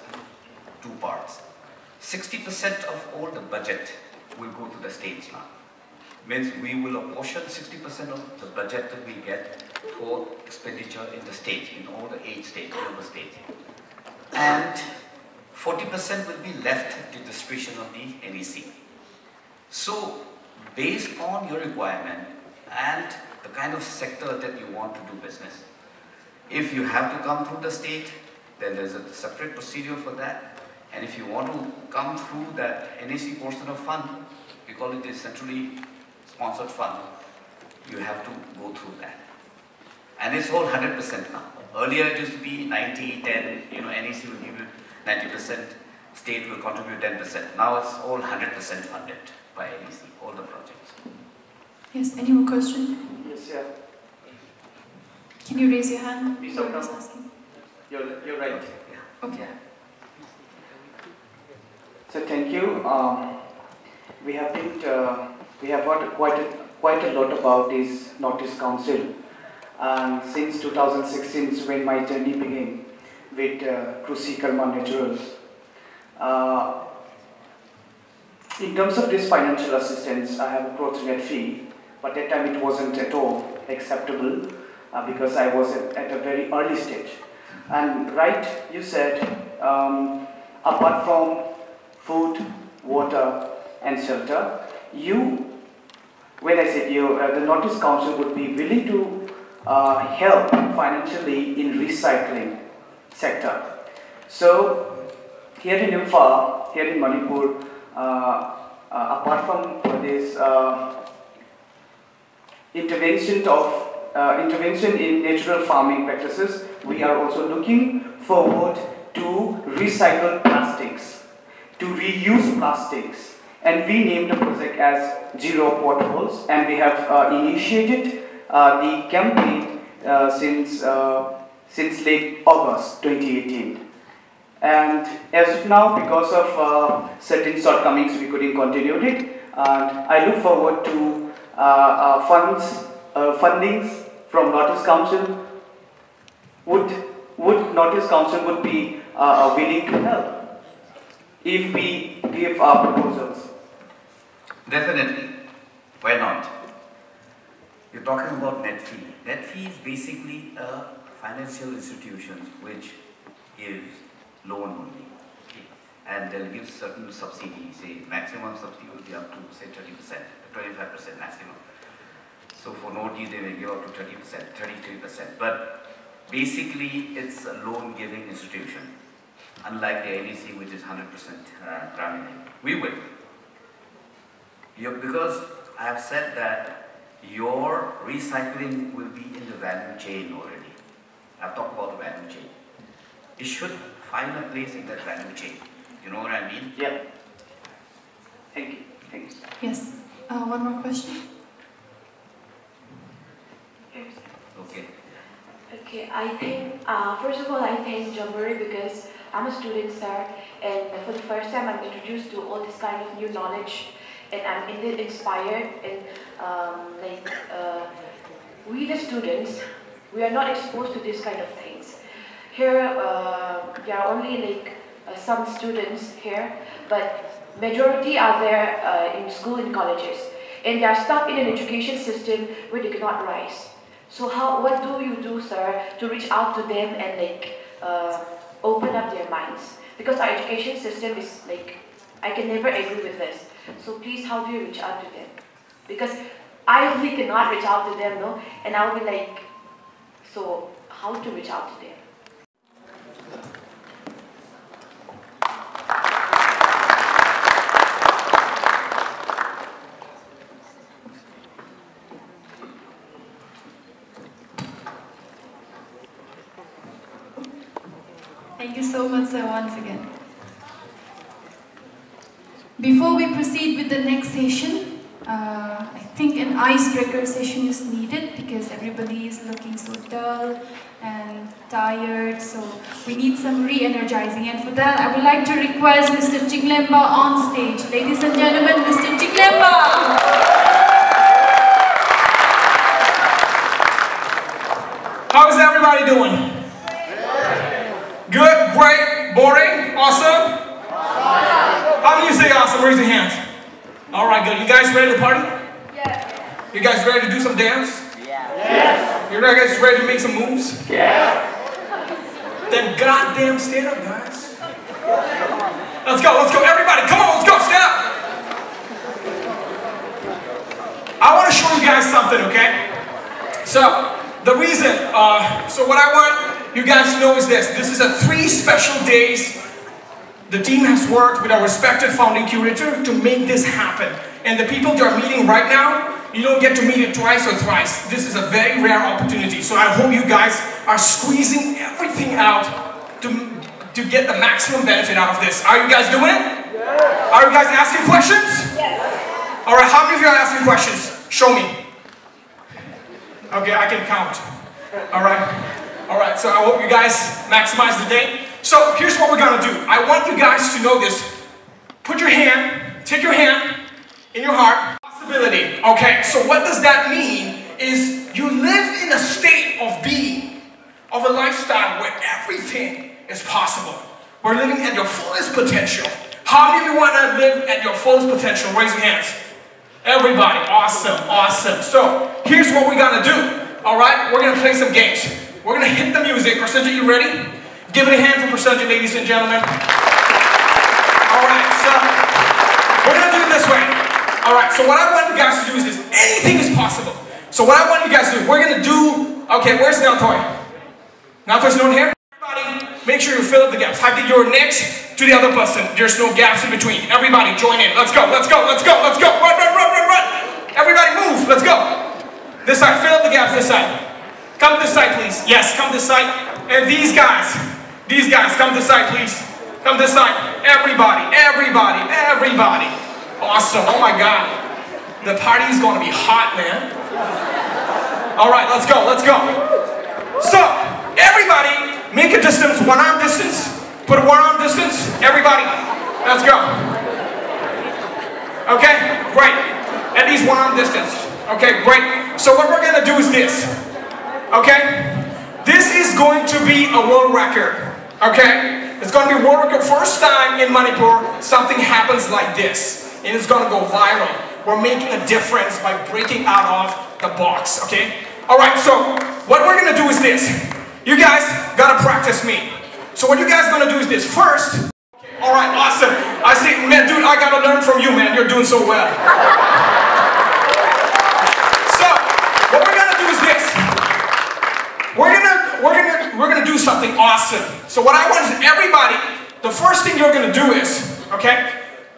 two parts. 60% of all the budget will go to the states now. Means we will apportion 60% of the budget that we get for expenditure in the states, in all the 8 states, member states. And 40% will be left to discretion of the NEC. So, based on your requirement and the kind of sector that you want to do business, if you have to come through the state, then there's a separate procedure for that. And if you want to come through that NEC portion of fund, we call it a centrally sponsored fund, you have to go through that. And it's all 100% now. Earlier it used to be 90, 10, NEC will give you 90%, state will contribute 10%. Now it's all 100% funded by NEC, all the projects. Yes, any more questions? Yes, yeah. Can you raise your hand? Please, asking. You're right. Okay. So thank you. We have heard quite a lot about this Northeast Council. And since 2016 is when my journey began with Krushi Karma Naturals. In terms of this financial assistance, I have approached net fee, but at that time it wasn't at all acceptable because I was at a very early stage. And right, you said, apart from food, water, and shelter, when I said the Northeast Council would be willing to help financially in recycling sector. So here in Imphal, here in Manipur, apart from this intervention in natural farming practices, we are also looking forward to recycle plastics, to reuse plastics, and we named the project as Zero Potholes, and we have initiated the campaign since late August 2018. And as of now, because of certain shortcomings, we couldn't continue it. And I look forward to fundings from Northeast Council. Would Northeast Council would be willing to help if we give our proposals? Definitely. Why not? You're talking about net fee. Net fee is basically a financial institution which gives loan only. Okay. And they'll give certain subsidy, say maximum subsidy will be up to say 30%, 25% maximum. So for notice they may give up to 30%, 33%. But basically it's a loan giving institution. Unlike the NEC which is 100% granting. We will. Because I have said that your recycling will be in the value chain already. I've talked about the value chain. It should find a place in that value chain. You know what I mean? Yeah. Thank you. Thanks. Yes. One more question. Okay. Okay, I think, first of all, I thank Jamboree because I'm a student, sir, and for the first time I'm introduced to all this kind of new knowledge, and I'm indeed inspired, and we the students, we are not exposed to this kind of things. Here, there are only some students here, but majority are there in school and colleges, and they are stuck in an education system where they cannot rise. So what do you do, sir, to reach out to them and open up their minds? Because our education system is I can never agree with this. So please, how do you reach out to them? Because I really cannot reach out to them, no? And I'll be like, so how to reach out to them? Thank you so much, sir, once again. Before we proceed with the next session, I think an icebreaker session is needed because everybody is looking so dull and tired, so we need some re-energizing. And for that, I would like to request Mr. Chinglemba on stage. Ladies and gentlemen, Mr. Chinglemba! How's everybody doing? Good, great, boring, awesome? How many of you say awesome? Raise your hands. All right, good. You guys ready to party? Yes. You guys ready to do some dance? Yes. You guys ready to make some moves? Yes. Then goddamn stand up, guys. Let's go, everybody. Come on, let's go, stand up. I want to show you guys something, okay? So, the reason, so what I want you guys to know is this. This is a 3 special days. The team has worked with our respected founding curator to make this happen. And the people that are meeting right now, You don't get to meet it twice or thrice. This is a very rare opportunity. So I hope you guys are squeezing everything out to get the maximum benefit out of this. Are you guys doing it? Yes. Are you guys asking questions? Yes. Alright, how many of you are asking questions? Show me. Okay, I can count. Alright, so I hope you guys maximize the day. So here's what we're gonna do. I want you guys to know this. Put your hand, take your hand in your heart. Possibility. Okay, so what does that mean is you live in a state of being, of a lifestyle where everything is possible. We're living at your fullest potential. How many of you want to live at your fullest potential? Raise your hands. Everybody. Awesome, awesome. So here's what we're gonna do. Alright, we're gonna play some games. We're gonna hit the music. Prasenjit, you ready? Give it a hand for Prasenjit, ladies and gentlemen. Alright, so we're gonna do it this way. Alright, so what I want you guys to do is this. Anything is possible. So what I want you guys to do, we're gonna do, okay, where's Naltoy? Naltoy's no one here? Everybody, make sure you fill up the gaps. Have you're next to the other person. There's no gaps in between. Everybody join in. Let's go, let's go, let's go, let's go. Run, run, run, run, run. Everybody move, let's go. This side, fill up the gaps this side. Come this side, please. Yes, come this side. And these guys, come this side, please. Come this side. Everybody, everybody, everybody. Awesome, oh my God. The party is gonna be hot, man. All right, let's go, let's go. So, everybody, make a distance, one arm distance. Put a one arm distance, everybody. Let's go. Okay, great. At least one arm distance. Okay, great. So what we're gonna do is this. Okay? This is going to be a world record. Okay? It's gonna be a world record. First time in Manipur, something happens like this. And it's gonna go viral. We're making a difference by breaking out of the box, okay? Alright, so what we're gonna do is this. You guys gotta practice me. So what you guys gonna do is this. First, alright, awesome. I say, man, dude, I gotta learn from you, man. You're doing so well. So, what we're gonna do is this. We're gonna do something awesome. So what I want is everybody, the first thing you're gonna do is, okay?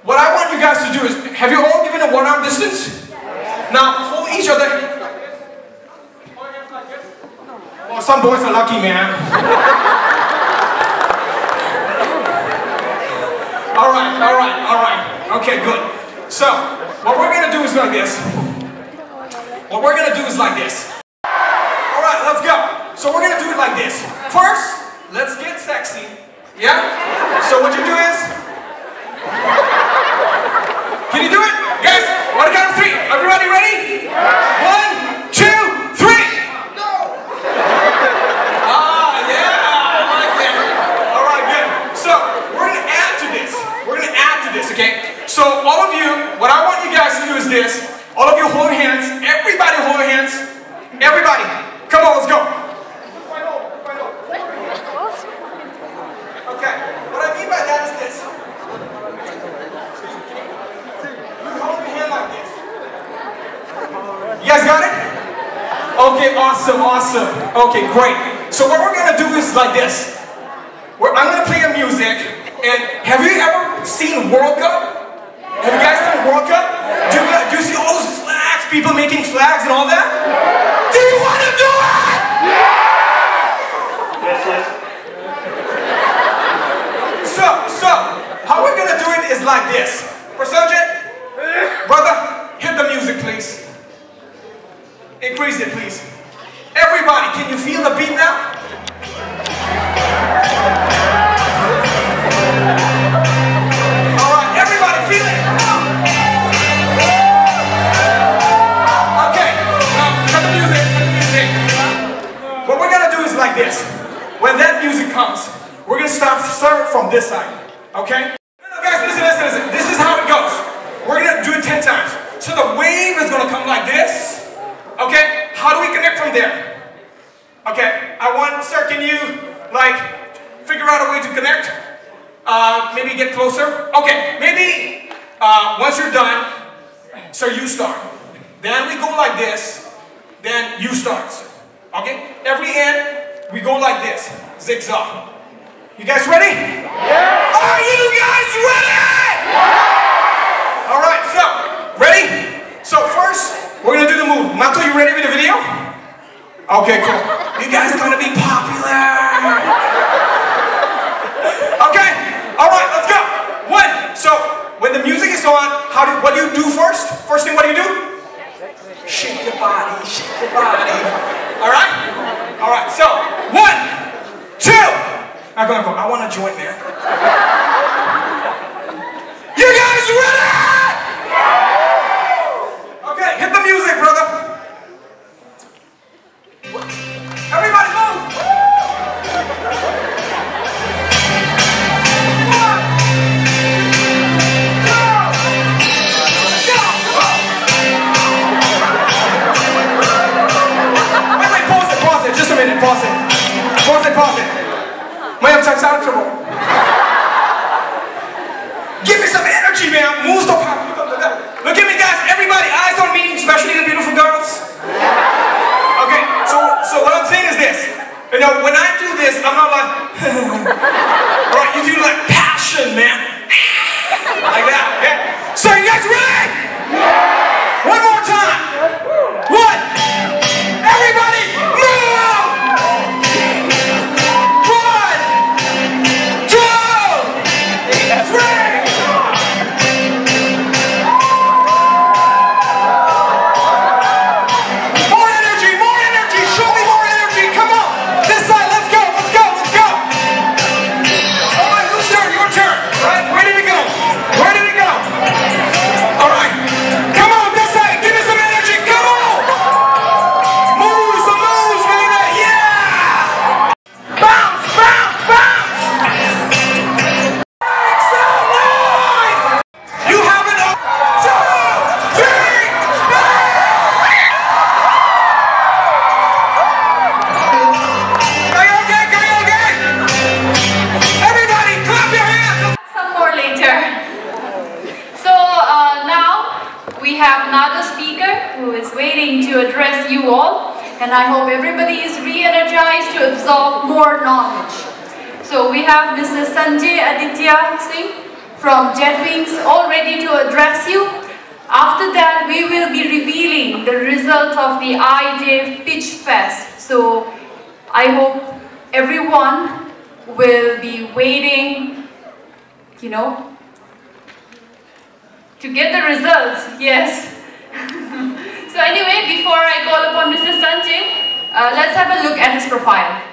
What I want you guys to do is, have you all given a one arm distance? Yes. Now, hold each other. Oh, some boys are lucky, man. Alright. Okay, good. So, what we're gonna do is like this. Alright, let's go. So we're gonna do it like this. First, let's get sexy. Yeah? So what you do is, can you do it? Guys, on the count of 3. Everybody ready? 1, 2, 3. Go! Ah, yeah, I like that. Alright, good. So, we're going to add to this. Okay? So, all of you, what I want you guys to do is this. All of you hold hands. Everybody hold hands. Everybody. Come on, let's go. Okay, what I mean by that is this. You guys got it? Okay, awesome. Okay, great. So what we're gonna do is like this. I'm gonna play a music, and have you ever seen World Cup? Have you guys seen World Cup? Do you see all those flags, people making flags and all that? Do you want to do it? Yes. So, how we're gonna do it is like this. Prasenjit, brother, hit the music, please. Increase it, please. Everybody, can you feel the beat now? Alright, everybody feel it. Okay, cut the music. What we're gonna do is like this. When that music comes, we're gonna start from this side. Okay? No, guys, listen. This is how it goes. We're gonna do it 10 times. So the wave is gonna come like this. Okay, how do we connect from there? Okay, sir, can you, figure out a way to connect? Maybe get closer? Okay, maybe, once you're done, sir, you start. Then we go like this, then you start, sir. Okay, every end, we go like this, zigzag. You guys ready? Yeah! Are you guys ready? Yeah! Alright, so, ready? So first, We're gonna do the move. Mato, you ready with the video? Okay, cool. You guys are gonna be popular. Okay, all right, let's go. One. So when the music is on, what do you do first? First thing, what do you do? Shake your body, shake your body. All right? All right, so 1, 2. Now go. I want to join, man. You guys ready? Okay, hit the music, brother. Everybody move. Just a minute, pause it. Mayam sound trouble. Give me some energy, man. Moves don't have. Look at me, guys. Everybody, eyes on me, especially the beautiful girls. Okay, so what I'm saying is this. You know, when I do this, I'm not like, alright, you do like passion, man. Like that, okay? So you guys ready? One more time. 1. Everybody, move! 1, 2, 3. And I hope everybody is re-energized to absorb more knowledge. So we have Mr. Sanjay Aditya Singh from JetWings all ready to address you. After that, we will be revealing the result of the IJ Pitch Fest. So I hope everyone will be waiting, you know, to get the results. Yes. So anyway, before I call upon Mr. Sanjay, let's have a look at his profile.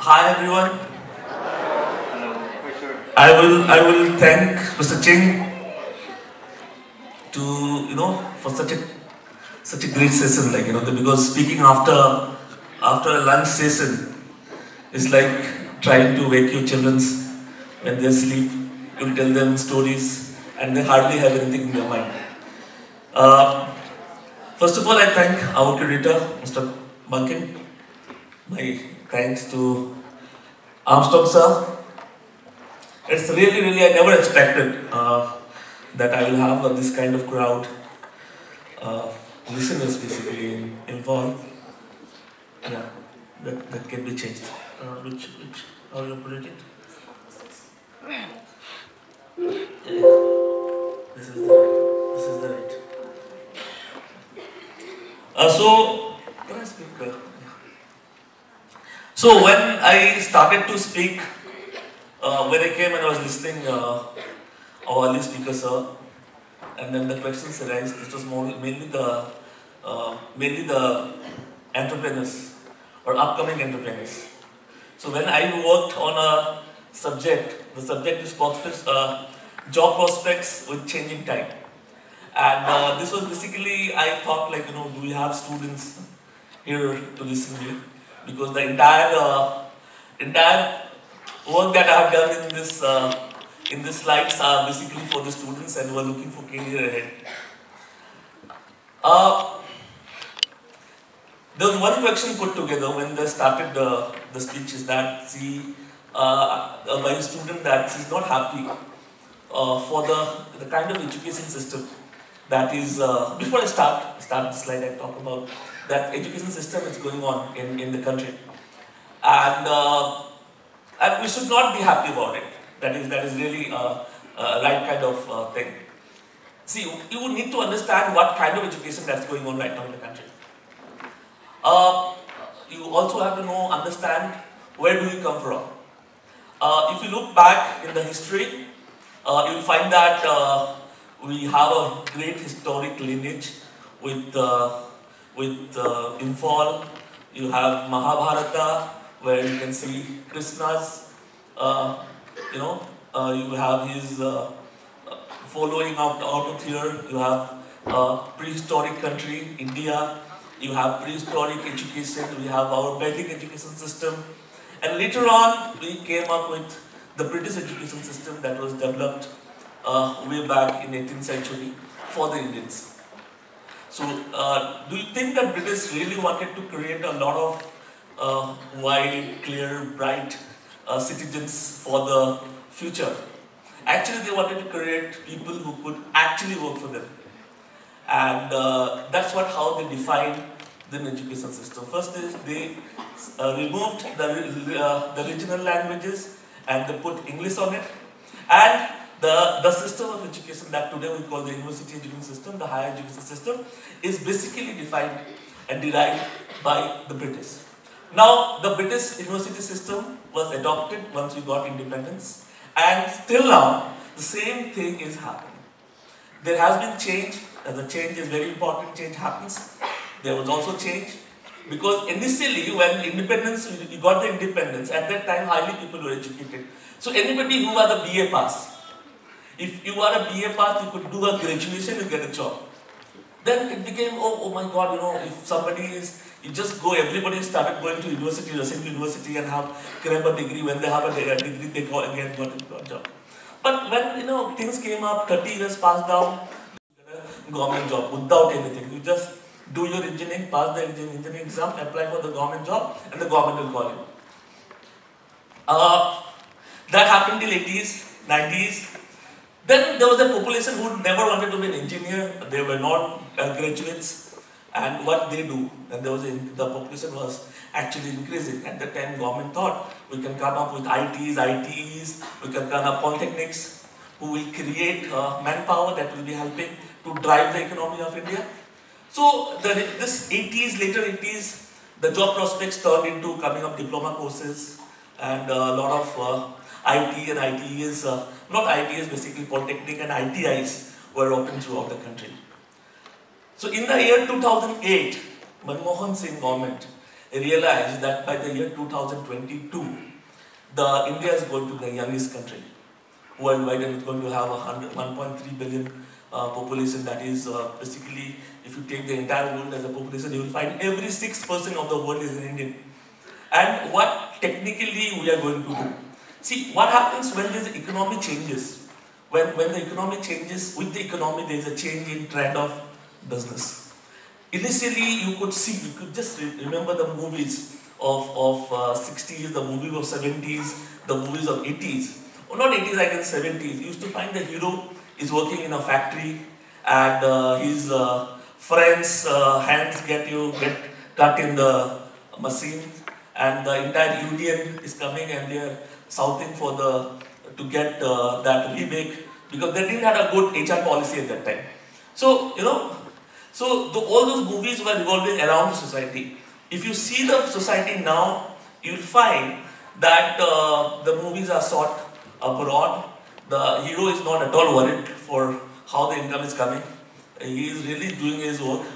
Hi everyone. I will thank Mr. Ching for such a great session, because speaking after a lunch session is like trying to wake your children when they sleep. You'll tell them stories and they hardly have anything in their mind. First of all, I thank our curator, Mr. Bunkin. My thanks to Armstrong sir. It's really, I never expected that I will have this kind of crowd, listeners basically in Imphal. Yeah, that can be changed. How you put it? Yeah. This is the right. So, can I speak? So when I started to speak, when I came and I was listening our early speaker sir, and then the questions arise. This was mainly the entrepreneurs or upcoming entrepreneurs. So when I worked on a subject, the subject is job prospects with changing time. And this was basically, I thought like, do we have students here to listen to it? Because the entire work that I have done in these slides are basically for the students and who are looking for career ahead. There was one question put together when they started the speech is that by a student that she's not happy for the kind of education system that is, before I start the slide, I talk about that education system is going on in the country. And we should not be happy about it. That is really a right kind of thing. See, you would need to understand what kind of education that's going on right now in the country. You also have to understand where do you come from. If you look back in the history, you'll find that we have a great historic lineage with Imphal. You have Mahabharata, where you can see Krishna's, you have his following out of here. You have prehistoric country, India. You have prehistoric education. We have our Vedic education system. And later on, we came up with the British education system that was developed way back in 18th century for the Indians. So, do you think that British really wanted to create a lot of wide, clear, bright citizens for the future? Actually, they wanted to create people who could actually work for them. And that's how they defined the education system. First is they removed the regional languages and they put English on it. And the system of education that today we call the university education system, the higher education system, is basically defined and derived by the British. Now, the British university system was adopted once we got independence, and still now, the same thing is happening. There has been change, and the change is very important, change happens. There was also change, because initially, when independence, you got the independence, at that time, highly people were educated. So anybody who was a BA pass, if you are a BA pass, you could do a graduation, you get a job. Then it became, oh my God, if somebody is, you just go, everybody started going to university, Russian university, and grab a degree. When they have a degree, they go again, got a job. But when, things came up, 30 years passed down, you get a government job without anything. You just do your engineering, pass the engineering exam, apply for the government job, and the government will call you. That happened till 80s, 90s. Then there was a population who never wanted to be an engineer. They were not graduates. And what they do, and the population was actually increasing. At that time, government thought we can come up with ITs, ITEs, we can come up polytechnics, who will create manpower that will be helping to drive the economy of India. So this 80s, later 80s, the job prospects turned into coming up diploma courses, and a lot of IT and ITEs, not ITEs, basically polytechnic and ITIs were open throughout the country. So in the year 2008, Manmohan Singh government realized that by the year 2022, India is going to be the youngest country worldwide, and it's going to have 1.3 billion population. That is basically, if you take the entire world as a population, you will find every 6th person of the world is an Indian. And what technically we are going to do? See, what happens when the economy changes? When the economy changes, with the economy there is a change in trend of business. Initially, you could just remember the movies of 60s, the movies of 70s, the movies of 80s. Or not 80s, I guess 70s. You used to find the hero is working in a factory, and his friends' hands get cut in the machine, and the entire union is coming and they are shouting to get that rebate, because they didn't have a good HR policy at that time. So, all those movies were revolving around the society. If you see the society now, you'll find that the movies are shot abroad. The hero is not at all worried for how the income is coming. He is really doing his work,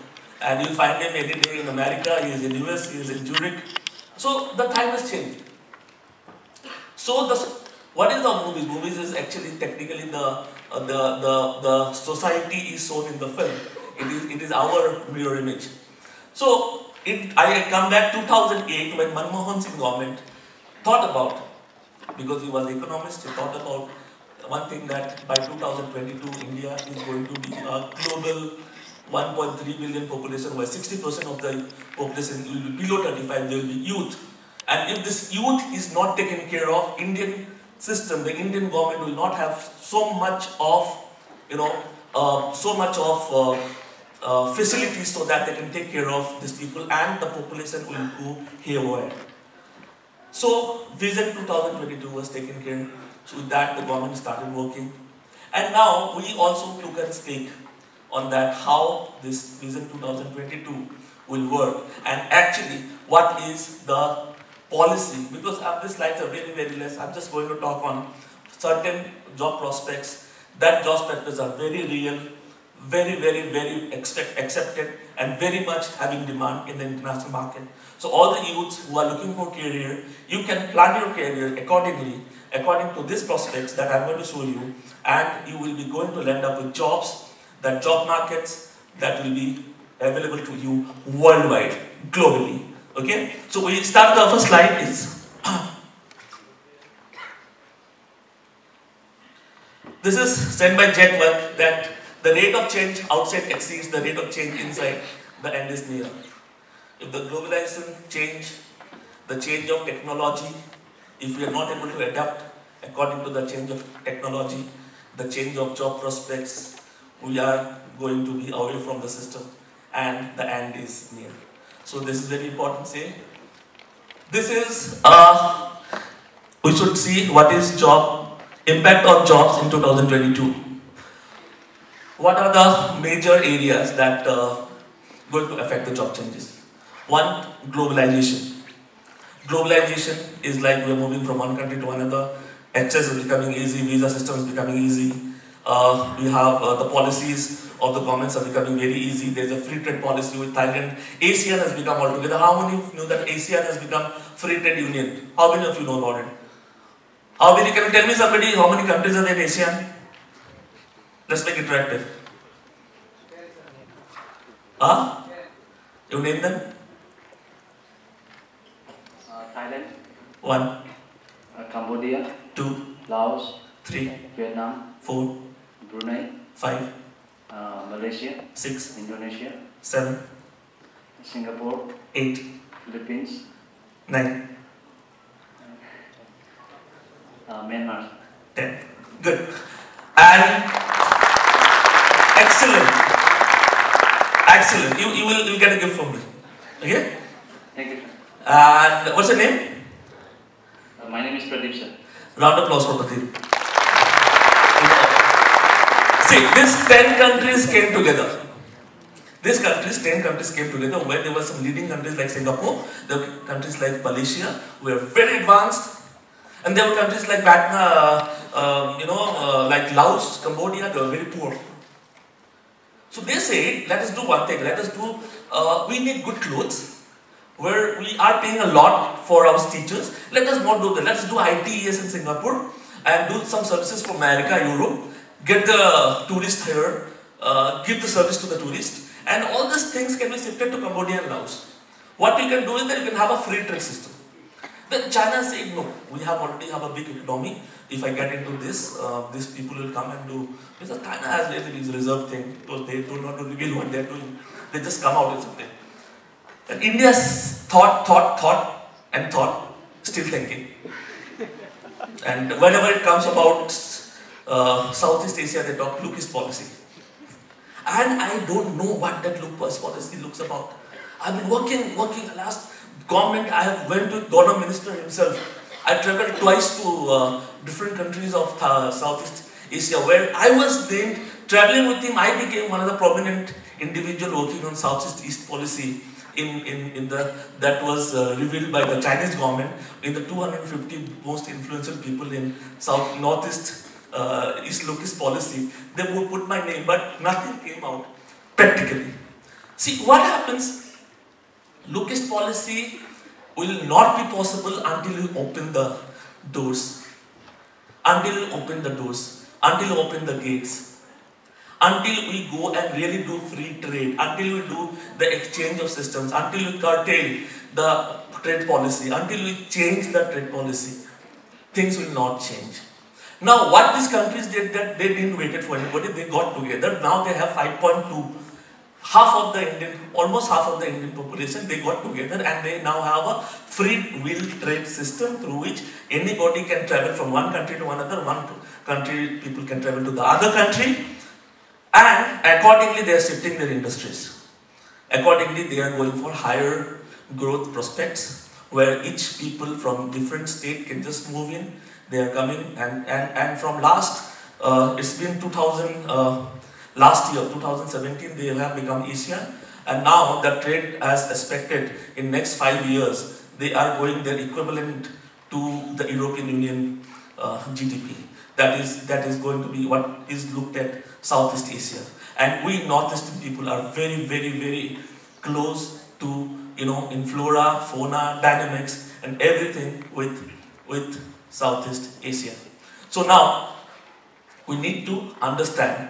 and you'll find him any day in America, he is in US, he is in Zurich. So the time has changed. So what is the movies? Movies is actually technically the society is shown in the film. It is our mirror image. So I come back 2008 when Manmohan Singh government thought about, because he was the economist, he thought about one thing, that by 2022 India is going to be a global 1.3 billion population, where 60% of the population will be below 35, they will be youth. And if this youth is not taken care of, Indian system, the Indian government will not have so much of, facilities so that they can take care of these people, and the population will go haywire. So Vision 2022 was taken care. So with that the government started working. And now we also took a stake on that, how this Vision 2022 will work, and actually what is the policy, because these slides are very, very less. I'm just going to talk on certain job prospects. That job prospects are very real, very, very, very accepted, and very much having demand in the international market. So all the youths who are looking for career, you can plan your career accordingly, according to these prospects that I'm going to show you, and you will be going to land up with jobs, that job markets that will be available to you worldwide, globally. Okay? So we start the first slide is this is sent by Jet 1, that the rate of change outside exceeds the rate of change inside, the end is near. If the globalization change, the change of technology, if we are not able to adapt according to the change of technology, the change of job prospects, we are going to be away from the system, and the end is near. So this is very important. Say, this is we should see what is impact on jobs in 2022. What are the major areas that going to affect the job changes? One, globalization. Globalization is like we are moving from one country to another. Access is becoming easy. Visa system is becoming easy. We have the policies of the governments are becoming very easy. There's a free trade policy with Thailand. ASEAN has become altogether. How many of you know that ASEAN has become free trade union? How many of you know about it? How many? Can you tell me somebody how many countries are there in ASEAN? Let's make it interactive. You name them? Thailand. 1. Cambodia. 2. Laos. 3. Vietnam. 4. Brunei. 5. Malaysia. 6. Indonesia. 7. Singapore. 8. Philippines. 9. Myanmar. 10. Good. And excellent. Excellent. You will get a gift from me. Okay? Thank you, sir. And what's your name? My name is Pradeep, sir. Round of applause for Pradeep. See, these 10 countries came together. These countries, 10 countries came together, where there were some leading countries like Singapore, there were countries like Malaysia, who were very advanced, and there were countries like like Laos, Cambodia, they were very poor. So they said, let us do one thing, we need good clothes, where we are paying a lot for our teachers. Let us not do that. Let us do ITES in Singapore and do some services for America, Europe, get the tourists here, give the service to the tourists, and all these things can be shifted to Cambodia and Laos. What we can do is that we can have a free trade system. Then China said, no, we already have a big economy. If I get into this, these people will come and do. Because China has this reserve thing, because they do not reveal what they are doing. They just come out with something. And India's thought, still thinking. And whenever it comes about Southeast Asia, they talk look-east policy. And I don't know what that look-east policy looks about. I've been working last government. I have went with governor minister himself. I traveled twice to different countries of Southeast Asia, where I was named, traveling with him, I became one of the prominent individuals working on Southeast East policy that was revealed by the Chinese government in the 250 most influential people in Northeast East look-east policy. They would put my name, but nothing came out practically. See what happens, look-east policy will not be possible until you open the doors, until you open the doors, until you open the gates, until we go and really do free trade, until we do the exchange of systems, until we curtail the trade policy, until we change the trade policy, things will not change. Now what these countries did, that they didn't wait for anybody, they got together. Now they have 5.2, almost half of the Indian population, they got together and they now have a free will trade system through which anybody can travel from one country to another, one country people can travel to the other country, and accordingly they are shifting their industries. Accordingly they are going for higher growth prospects where each people from different state can just move in. They are coming and from it's been 2000, last year 2017 they have become Asian, and now the trade as expected in next 5 years they are going their equivalent to the European Union GDP. That is going to be what is looked at Southeast Asia, and we Northeastern people are very, very, very close to, in flora, fauna, dynamics and everything with Southeast Asia. So now we need to understand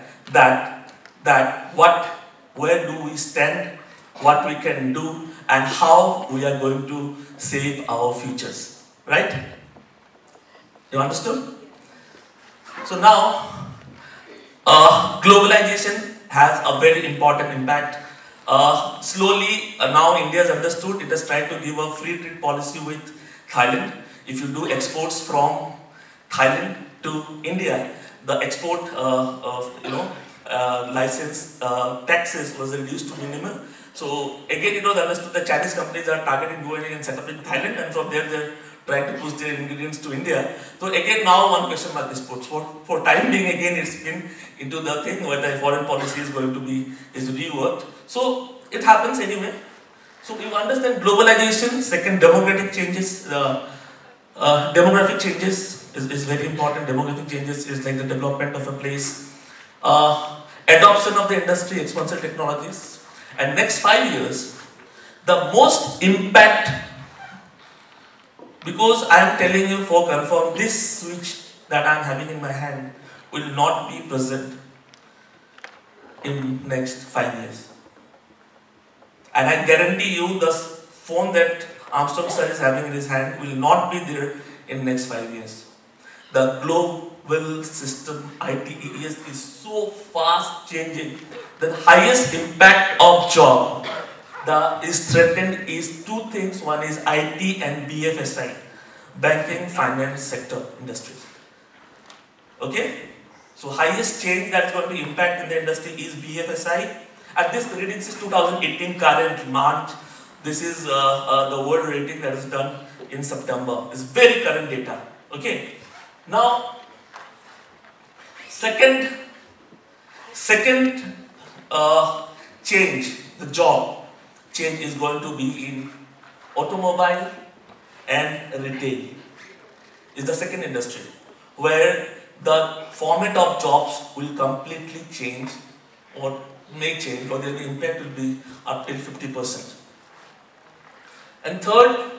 where do we stand, what we can do, and how we are going to save our futures. Right? You understood? So now globalization has a very important impact. Slowly now India has understood, it has tried to give a free trade policy with Thailand. If you do exports from Thailand to India, the export license taxes was reduced to minimal. So again it was understood that Chinese companies are targeting going and set up in Thailand, and from there they're trying to push their ingredients to India. So again now one question mark is put. For time being again it's been into the thing where the foreign policy is going to be reworked. So it happens anyway. So you understand globalization, second demographic changes. Demographic changes is very important. Demographic changes is like the development of a place. Adoption of the industry, exponential technologies. And next 5 years, the most impact, because I am telling you for confirm, this switch that I am having in my hand will not be present in next 5 years. And I guarantee you the phone that Armstrong sir is having in his hand will not be there in next 5 years. The global system, ITES, is so fast changing. The highest impact of job that is threatened is two things. One is IT and BFSI, banking, finance sector industries. Okay? So highest change that's going to impact in the industry is BFSI. At this reading is 2018 current March. This is the world rating that is done in September. It's very current data. Okay. Now, second change, the job change is going to be in automobile and retail. Is the second industry where the format of jobs will completely change or may change, or the impact will be up till 50%. And third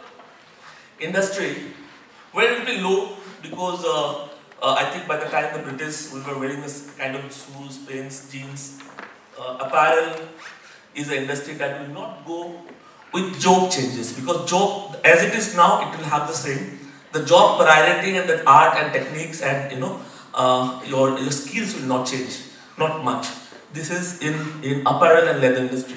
industry, where it will be low, because I think by the time the British, we were wearing this kind of shoes, pants, jeans, apparel is an industry that will not go with job changes, because job as it is now, it will have the same. The job priority and the art and techniques and your skills will not change, not much. This is in apparel and leather industry.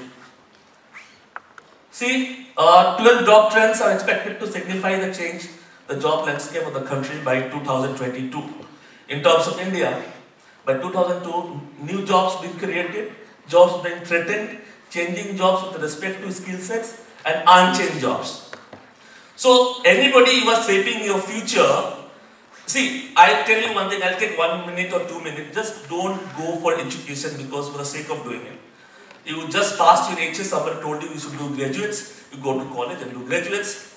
See, 12 job trends are expected to signify the change, the job landscape of the country by 2022. In terms of India, by 2002, new jobs being created, jobs being threatened, changing jobs with respect to skill sets, and unchanged jobs. So, anybody who is shaping your future, see, I'll tell you one thing, I'll take 1 minute or 2 minutes, just don't go for education because for the sake of doing it. You just passed your HS, somebody told you should do graduates, you go to college and do graduates.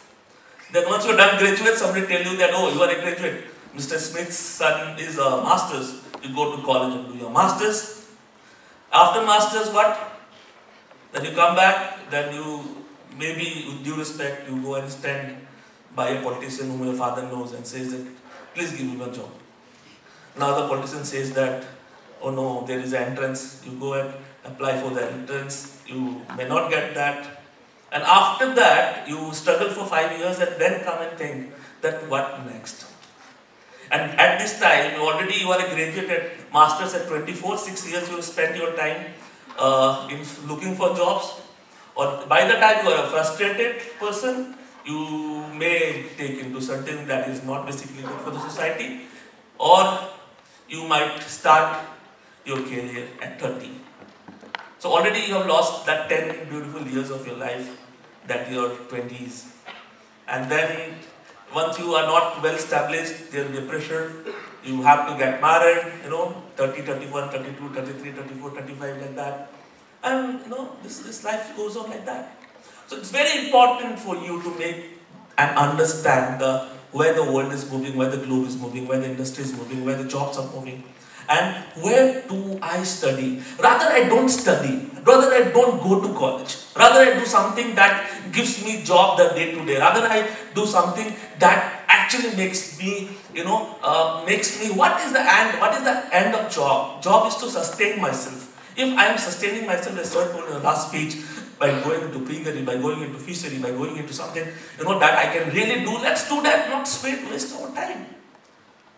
Then once you're done graduates, somebody tell you that, oh, you are a graduate. Mr. Smith's son is a master's, you go to college and do your master's. After master's, what? Then you come back, then you, maybe with due respect, you go and stand by a politician whom your father knows and says that, please give me a job. Now the politician says that, oh no, there is an entrance, you go and apply for the entrance, you may not get that. And after that, you struggle for 5 years and then come and think that what next? And at this time, you are a graduate at masters at 24, 6 years you spend your time in looking for jobs. Or by the time you are a frustrated person, you may take into something that is not basically good for the society, or you might start your career at 30. So already you have lost that 10 beautiful years of your life, that your 20s. And then once you are not well established, there will be pressure. You have to get married, 30, 31, 32, 33, 34, 35, like that. And this life goes on like that. So it's very important for you to make and understand where the world is moving, where the globe is moving, where the industry is moving, where the jobs are moving. And where do I study? Rather I don't study, rather I don't go to college, rather I do something that gives me job the day to day, rather I do something that actually makes me, what is the end of job? Job is to sustain myself. If I am sustaining myself, as I told in the last speech, by going into piggery, by going into fishery, by going into something, that I can really do, let's do that, not waste our time.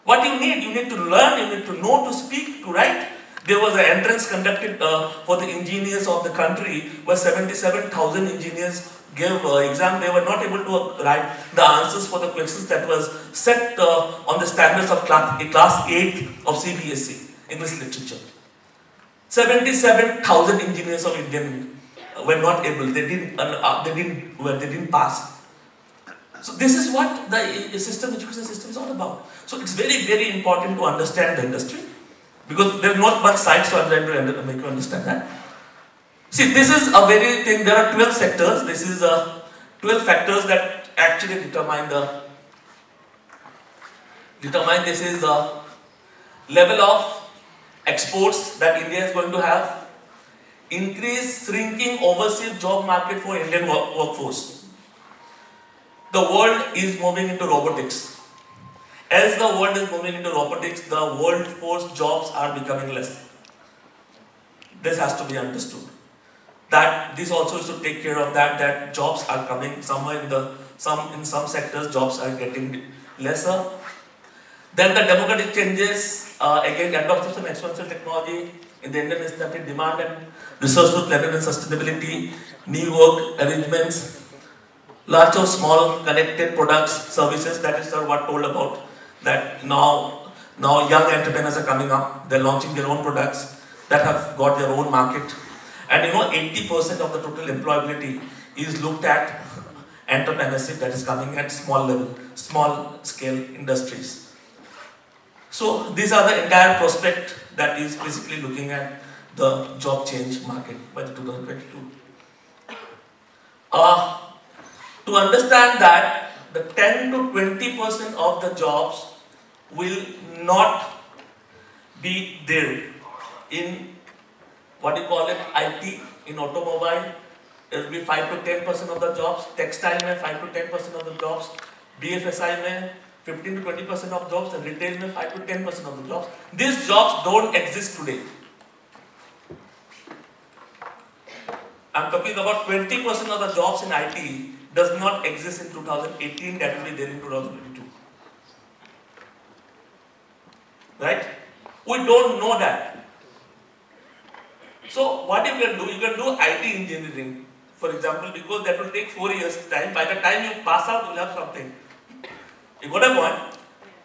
What you need to learn, you need to know to speak, to write. There was an entrance conducted for the engineers of the country, where 77,000 engineers gave exam. They were not able to write the answers for the questions that was set on the standards of class 8 of CBSE, English literature. 77,000 engineers of Indian were not able, they didn't pass. So this is what the education system is all about. So it's very, very important to understand the industry, because there is not much science, so I'm trying to make you understand that. See, this is a very thing, there are 12 sectors, this is 12 factors that actually determine this is the level of exports that India is going to have, shrinking overseas job market for Indian workforce. The world is moving into robotics. As the world is moving into robotics, the workforce jobs are becoming less. This has to be understood. That this also is to take care of that jobs are coming somewhere in some sectors, jobs are getting lesser. Then the demographic changes, again adoption of exponential technology in the Indian national demand and resource planning and sustainability, new work arrangements, large or small connected products, services, that is what told about that now young entrepreneurs are coming up, they're launching their own products that have got their own market. And 80% of the total employability is looked at entrepreneurship that is coming at small level, small scale industries. So these are the entire prospect that is basically looking at the job change market by the 2022. To understand that the 10 to 20% of the jobs will not be there in what you call it IT, in automobile, it will be 5 to 10% of the jobs, textile may 5 to 10% of the jobs, BFSI may 15 to 20% of jobs, and retail may 5 to 10% of the jobs. These jobs don't exist today. I'm talking about 20% of the jobs in IT does not exist in 2018, that will be there in 2022. Right? We don't know that. So what you can do? You can do IT engineering, for example, because that will take 4 years time. By the time you pass out, you will have something. You got a point?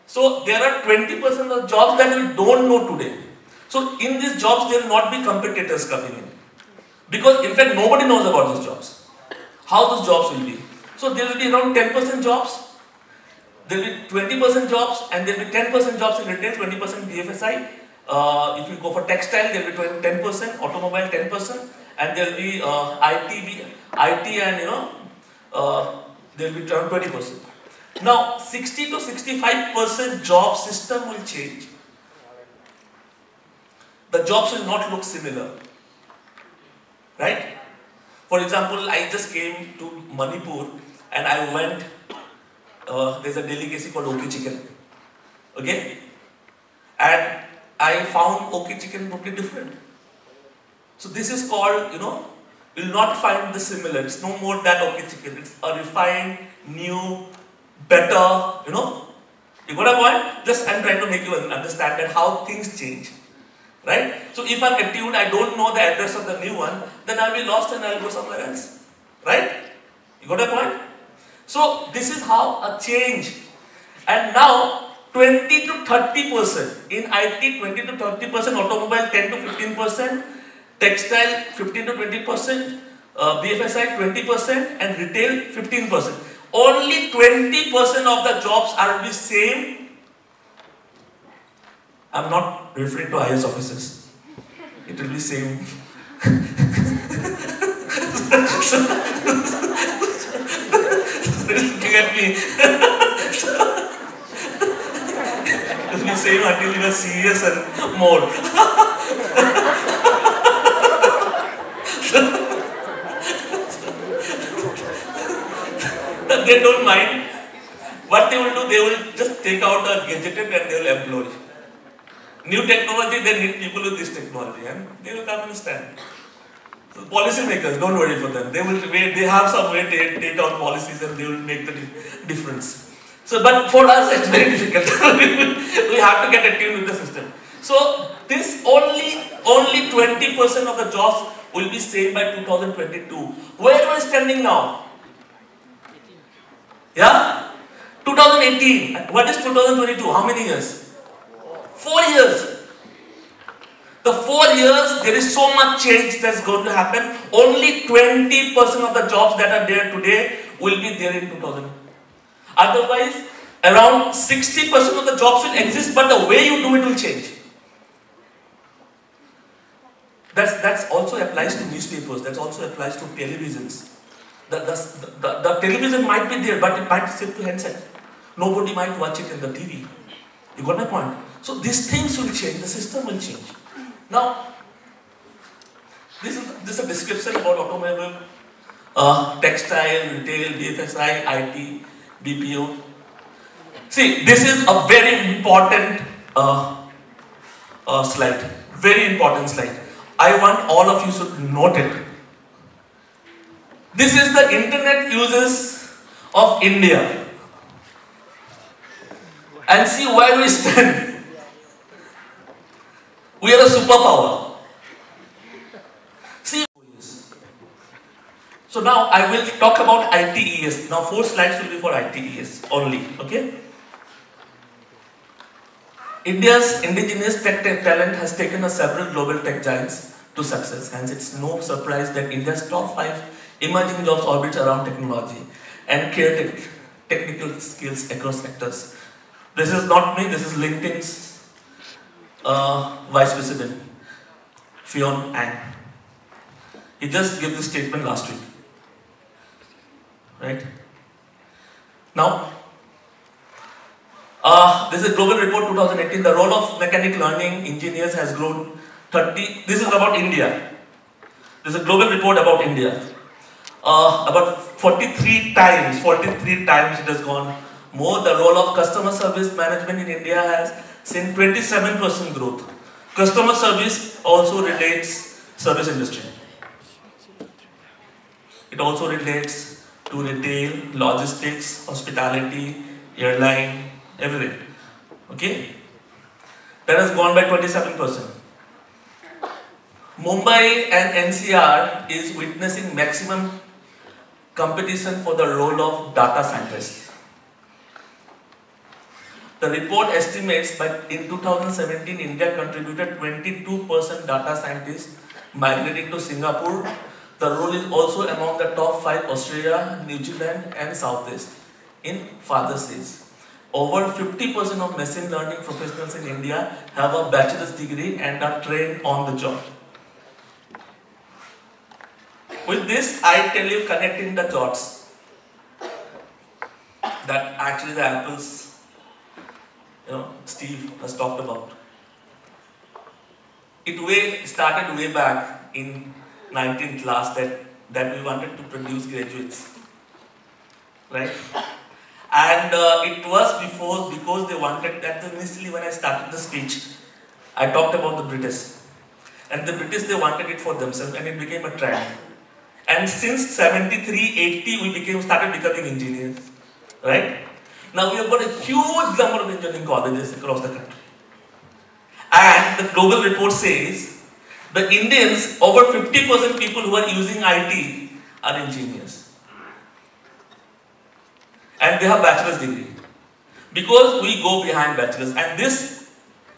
So there are 20% of jobs that we don't know today. So in these jobs, there will not be competitors coming in. Because in fact, nobody knows about these jobs. How those jobs will be. So there will be around 10% jobs, there will be 20% jobs, and there will be 10% jobs in retail, 20% BFSI. If you go for textile, there will be 10%, automobile 10%, and there will be IT and there will be around 20%. Now 60 to 65% job system will change. The jobs will not look similar. Right? For example, I just came to Manipur and I went there's a delicacy called OK chicken. Okay? And I found OK chicken totally different. So this is called, you'll not find the similar. It's no more than OK chicken. It's a refined, new, better, You got a point? Just I'm trying to make you understand that how things change. Right? So if I'm attuned, I don't know the address of the new one, then I'll be lost and I'll go somewhere else. Right? You got a point? So this is how a change. And now 20 to 30%. In IT, 20 to 30%, automobile 10 to 15%, textile 15 to 20%, BFSI 20%, and retail 15%. Only 20% of the jobs are the same. I'm not referring to IS officers. It will be same. Looking at me. It will be same until you are serious and more. They don't mind. What they will do, they will just take out a gadget and they will employ. New technology, they need people with this technology and they will come and stand. So policy makers, don't worry for them. They will wait, they have some way to take out policies and they will make the difference. So, but for us, it's very difficult. We have to get attuned with the system. So, this only 20% of the jobs will be same by 2022. Where are we standing now? Yeah? 2018. What is 2022? How many years? 4 years. The 4 years, there is so much change that's going to happen. Only 20% of the jobs that are there today will be there in 2000. Otherwise, around 60% of the jobs will exist, but the way you do it will change. That also applies to newspapers. That also applies to televisions. The television might be there, but it might sit to handset. Nobody might watch it in the TV. You got my point? So these things will change. The system will change. Now, this is a description about automobile, textile, retail, BFSI, IT, BPO. See, this is a very important slide. Very important slide. I want all of you to note it. This is the internet uses of India. And see where we stand. We are a superpower. See. So now I will talk about ITES. Now 4 slides will be for ITES only. Okay? India's indigenous tech talent has taken several global tech giants to success. Hence, it's no surprise that India's top 5 emerging jobs orbit around technology and technical skills across sectors. This is not me, this is LinkedIn's Vice President, Fionn Ang. He just gave this statement last week. Right? Now, this is a global report 2018. The role of mechanic learning engineers has grown 30. This is about India. This is a global report about India. About 43 times it has gone more. The role of customer service management in India has seen 27% growth. Customer service also relates service industry. It also relates to retail, logistics, hospitality, airline, everything. Okay? That has gone by 27%. Mumbai and NCR is witnessing maximum competition for the role of data scientist. The report estimates that in 2017, India contributed 22% data scientists migrating to Singapore. The role is also among the top 5 Australia, New Zealand and Southeast in Father says. Over 50% of machine learning professionals in India have a bachelor's degree and are trained on the job. With this, I tell you, connecting the dots, that actually the apples, Steve has talked about. It started way back in 19th class that we wanted to produce graduates, right? And it was because they wanted that. Initially when I started the speech, I talked about the British. And the British, they wanted it for themselves, and it became a trend. And since 73, 80, we started becoming engineers. Right? Now we have got a huge number of engineering colleges across the country. And the global report says the Indians, over 50% people who are using IT are engineers. And they have bachelor's degree. Because we go behind bachelor's. And this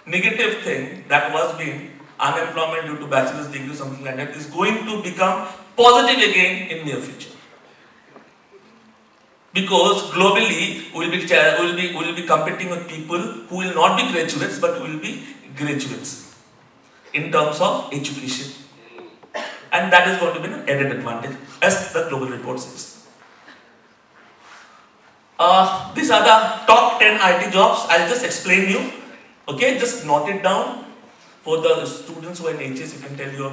negative thing that was being unemployment due to bachelor's degree or something like that is going to become positive again in near future. Because globally we will be competing with people who will not be graduates but will be graduates in terms of education. And that is going to be an added advantage as the global report says. These are the top 10 IT jobs. I'll just explain you. Okay, just note it down for the students who are in HS. You can tell your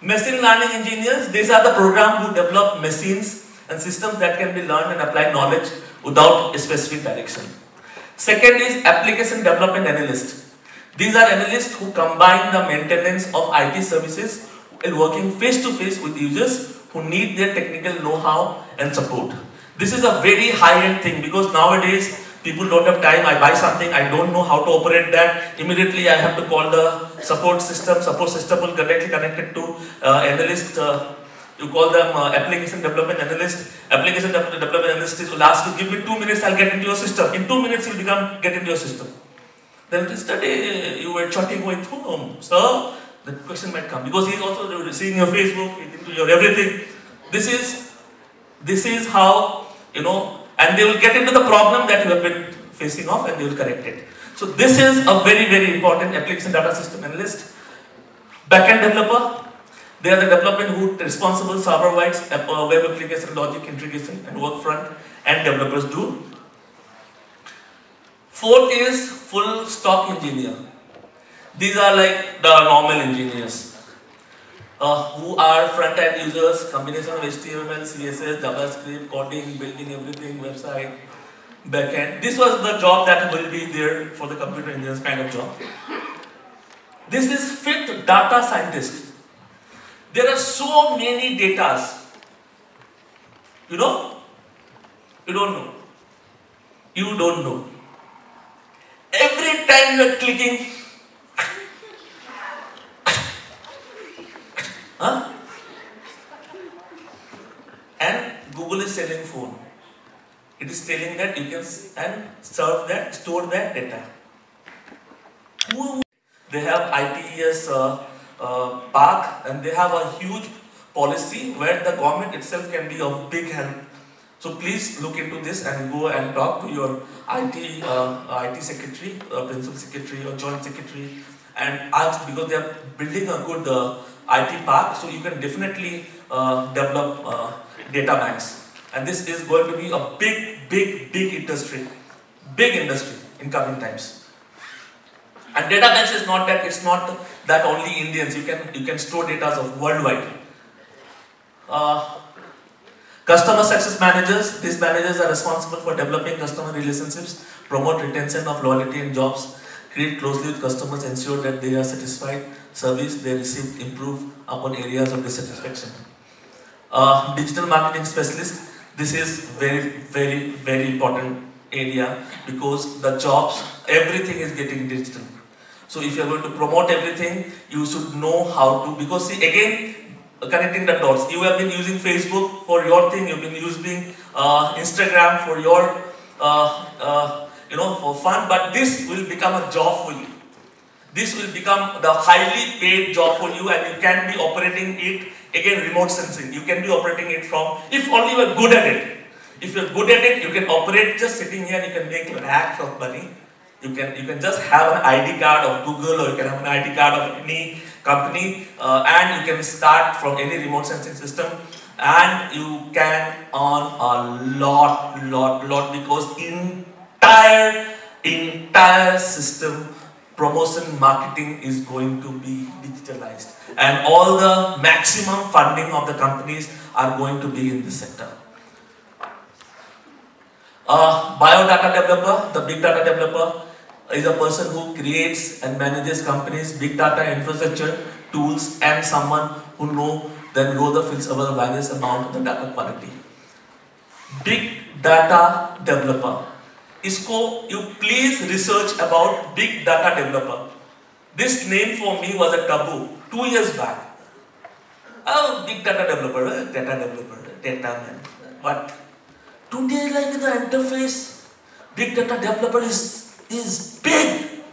machine learning engineers. These are the programs who develop machines and systems that can be learned and applied knowledge without a specific direction. Second is application development analyst. These are analysts who combine the maintenance of IT services while working face to face with users who need their technical know-how and support. This is a very high-end thing because nowadays people don't have time. I buy something, I don't know how to operate that. Immediately I have to call the support system. Support system will directly connected to analyst. You call them application development analyst. Application development analyst will ask you, give me 2 minutes, I'll get into your system. In 2 minutes you'll get into your system. Then yesterday you were chatting with whom? So the question might come because he's also seeing your Facebook, into your everything. This is how, you know, and they will get into the problem that you have been facing off and they will correct it. So this is a very, very important application data system analyst. Backend developer, they are the development who responsible server-wide web application logic integration and work front and developers do. Fourth is full stack engineer. These are like the normal engineers who are front-end users, combination of HTML, CSS, JavaScript, coding, building everything, website, backend. This was the job that will be there for the computer engineers kind of job. This is fifth, data scientist. There are so many datas. You know? You don't know. You don't know. Every time you are clicking, huh? And Google is selling phone. It is telling that you can serve that, store that data. They have ITES park and they have a huge policy where the government itself can be of big help. So please look into this and go and talk to your IT secretary, principal secretary or joint secretary and ask, because they are building a good IT park, so you can definitely develop data banks. And this is going to be a big industry in coming times. And database is not that, it's not that only Indians, you can store data of worldwide. Customer success managers, these managers are responsible for developing customer relationships, promote retention of loyalty in jobs, create closely with customers, ensure that they are satisfied, service they receive, improve upon areas of dissatisfaction. Digital marketing specialist, this is very important area because the jobs, everything is getting digital. So if you are going to promote everything, you should know how to, because see again, connecting the dots. You have been using Facebook for your thing, you've been using Instagram for your, for fun, but this will become a job for you. This will become the highly paid job for you and you can be operating it, again remote sensing, you can be operating it from, if only you are good at it. If you are good at it, you can operate just sitting here, you can make racks of money. You can just have an ID card of Google or you can have an ID card of any company and you can start from any remote sensing system and you can earn a lot because entire system, promotion, marketing is going to be digitalized and all the maximum funding of the companies are going to be in this sector. Biodata developer, the big data developer, is a person who creates and manages companies' big data infrastructure, tools, and someone who know the fields about the various amount of the data quality. Big data developer. Isko, you please research about big data developer. This name for me was a taboo 2 years back. Oh, big data developer, data man. But today, like in the interface, big data developer is big.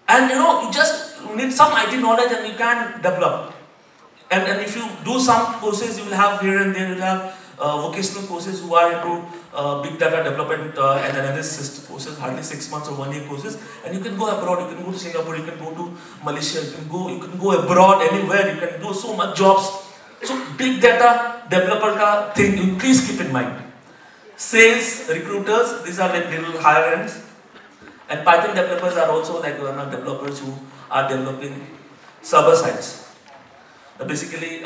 And you just need some IT knowledge and you can develop. And if you do some courses, you will have here and there, you will have vocational courses who are into big data development and analysis courses, hardly 6 months or 1 year courses. And you can go abroad, you can go to Singapore, you can go to Malaysia, you can go abroad anywhere, you can do so much jobs. So big data developer ka thing, you please keep in mind. Sales, recruiters, these are like little higher ends. And Python developers are also like developers who are developing server sites. Basically,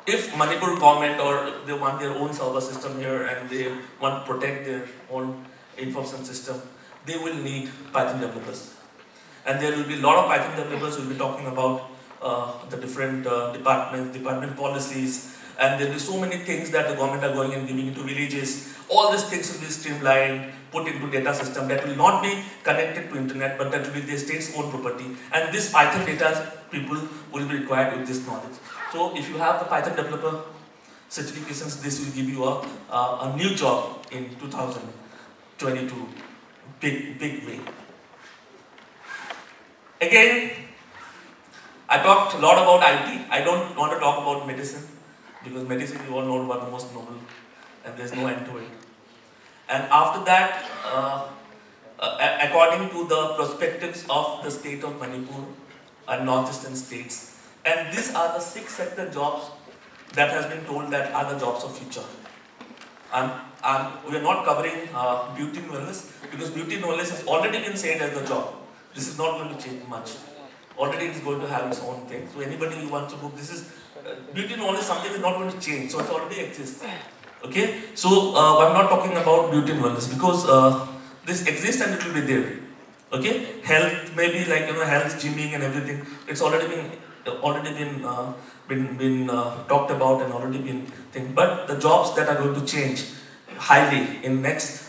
if Manipur government or they want their own server system here and they want to protect their own information system, they will need Python developers. And there will be a lot of Python developers who will be talking about the different department policies, and there will be so many things that the government are going and giving into villages. All these things will be streamlined, put into data system that will not be connected to internet, but that will be the state's own property. And this Python data people will be required with this knowledge. So if you have the Python developer certifications, this will give you a new job in 2022, big way. Again, I talked a lot about IT. I don't want to talk about medicine, because medicine you all know about the most noble and there's no end to it. And after that, according to the perspectives of the state of Manipur and northeastern states, and these are the 6 sector jobs that has been told that are the jobs of future. And we are not covering beauty and wellness, because beauty and wellness has already been said as the job. This is not going to change much. Already it is going to have its own thing. So anybody who wants to book, this is beauty and wellness, something is not going to change. So it already exists. Okay. So I'm not talking about beauty and wellness, because this exists and it will be there. Okay. Health, maybe like health, gymming and everything. It's already been talked about and already been thing. But the jobs that are going to change highly in next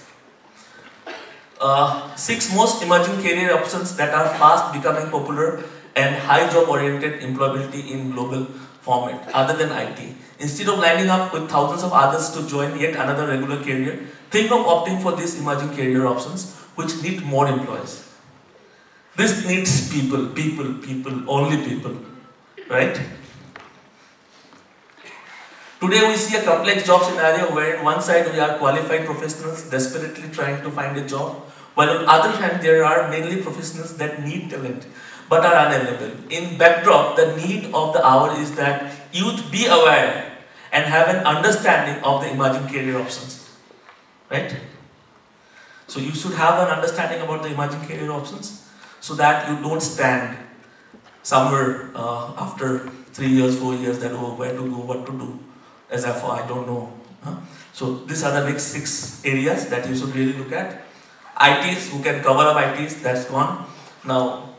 6 most emerging career options that are fast becoming popular and high job oriented employability in global format other than IT. Instead of lining up with thousands of others to join yet another regular career, think of opting for these emerging career options which need more employees. This needs people, only people, right? Today we see a complex job scenario where on one side we are qualified professionals desperately trying to find a job, while on the other hand there are mainly professionals that need talent but are unavailable. In backdrop, the need of the hour is that youth be aware and have an understanding of the emerging career options, right? So you should have an understanding about the emerging career options so that you don't stand somewhere after 3 years, 4 years that, oh, where to go, what to do. As if I don't know. So these are the next 6 areas that you should really look at. ITs, who can cover up ITs, that's one. Now,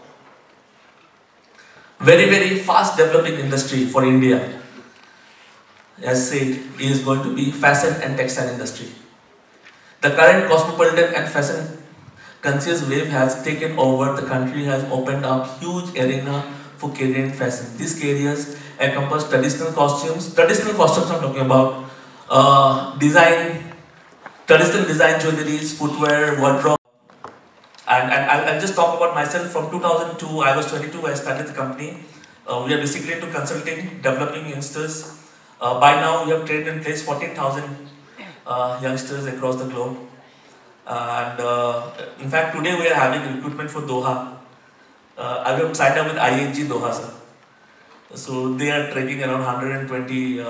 very fast developing industry for India, as said, is going to be fashion and textile industry. The current cosmopolitan and fashion conscious wave has taken over the country, has opened up huge arena for career in fashion. These careers encompass traditional costumes I'm talking about, traditional design jewelries, footwear, wardrobe. And I'll just talk about myself. From 2002, I was 22, I started the company. We are basically into consulting, developing youngsters. By now, we have trained and placed 14,000 youngsters across the globe. And in fact, today we are having recruitment for Doha. I have signed up with ING Doha, sir. So they are tracking around 120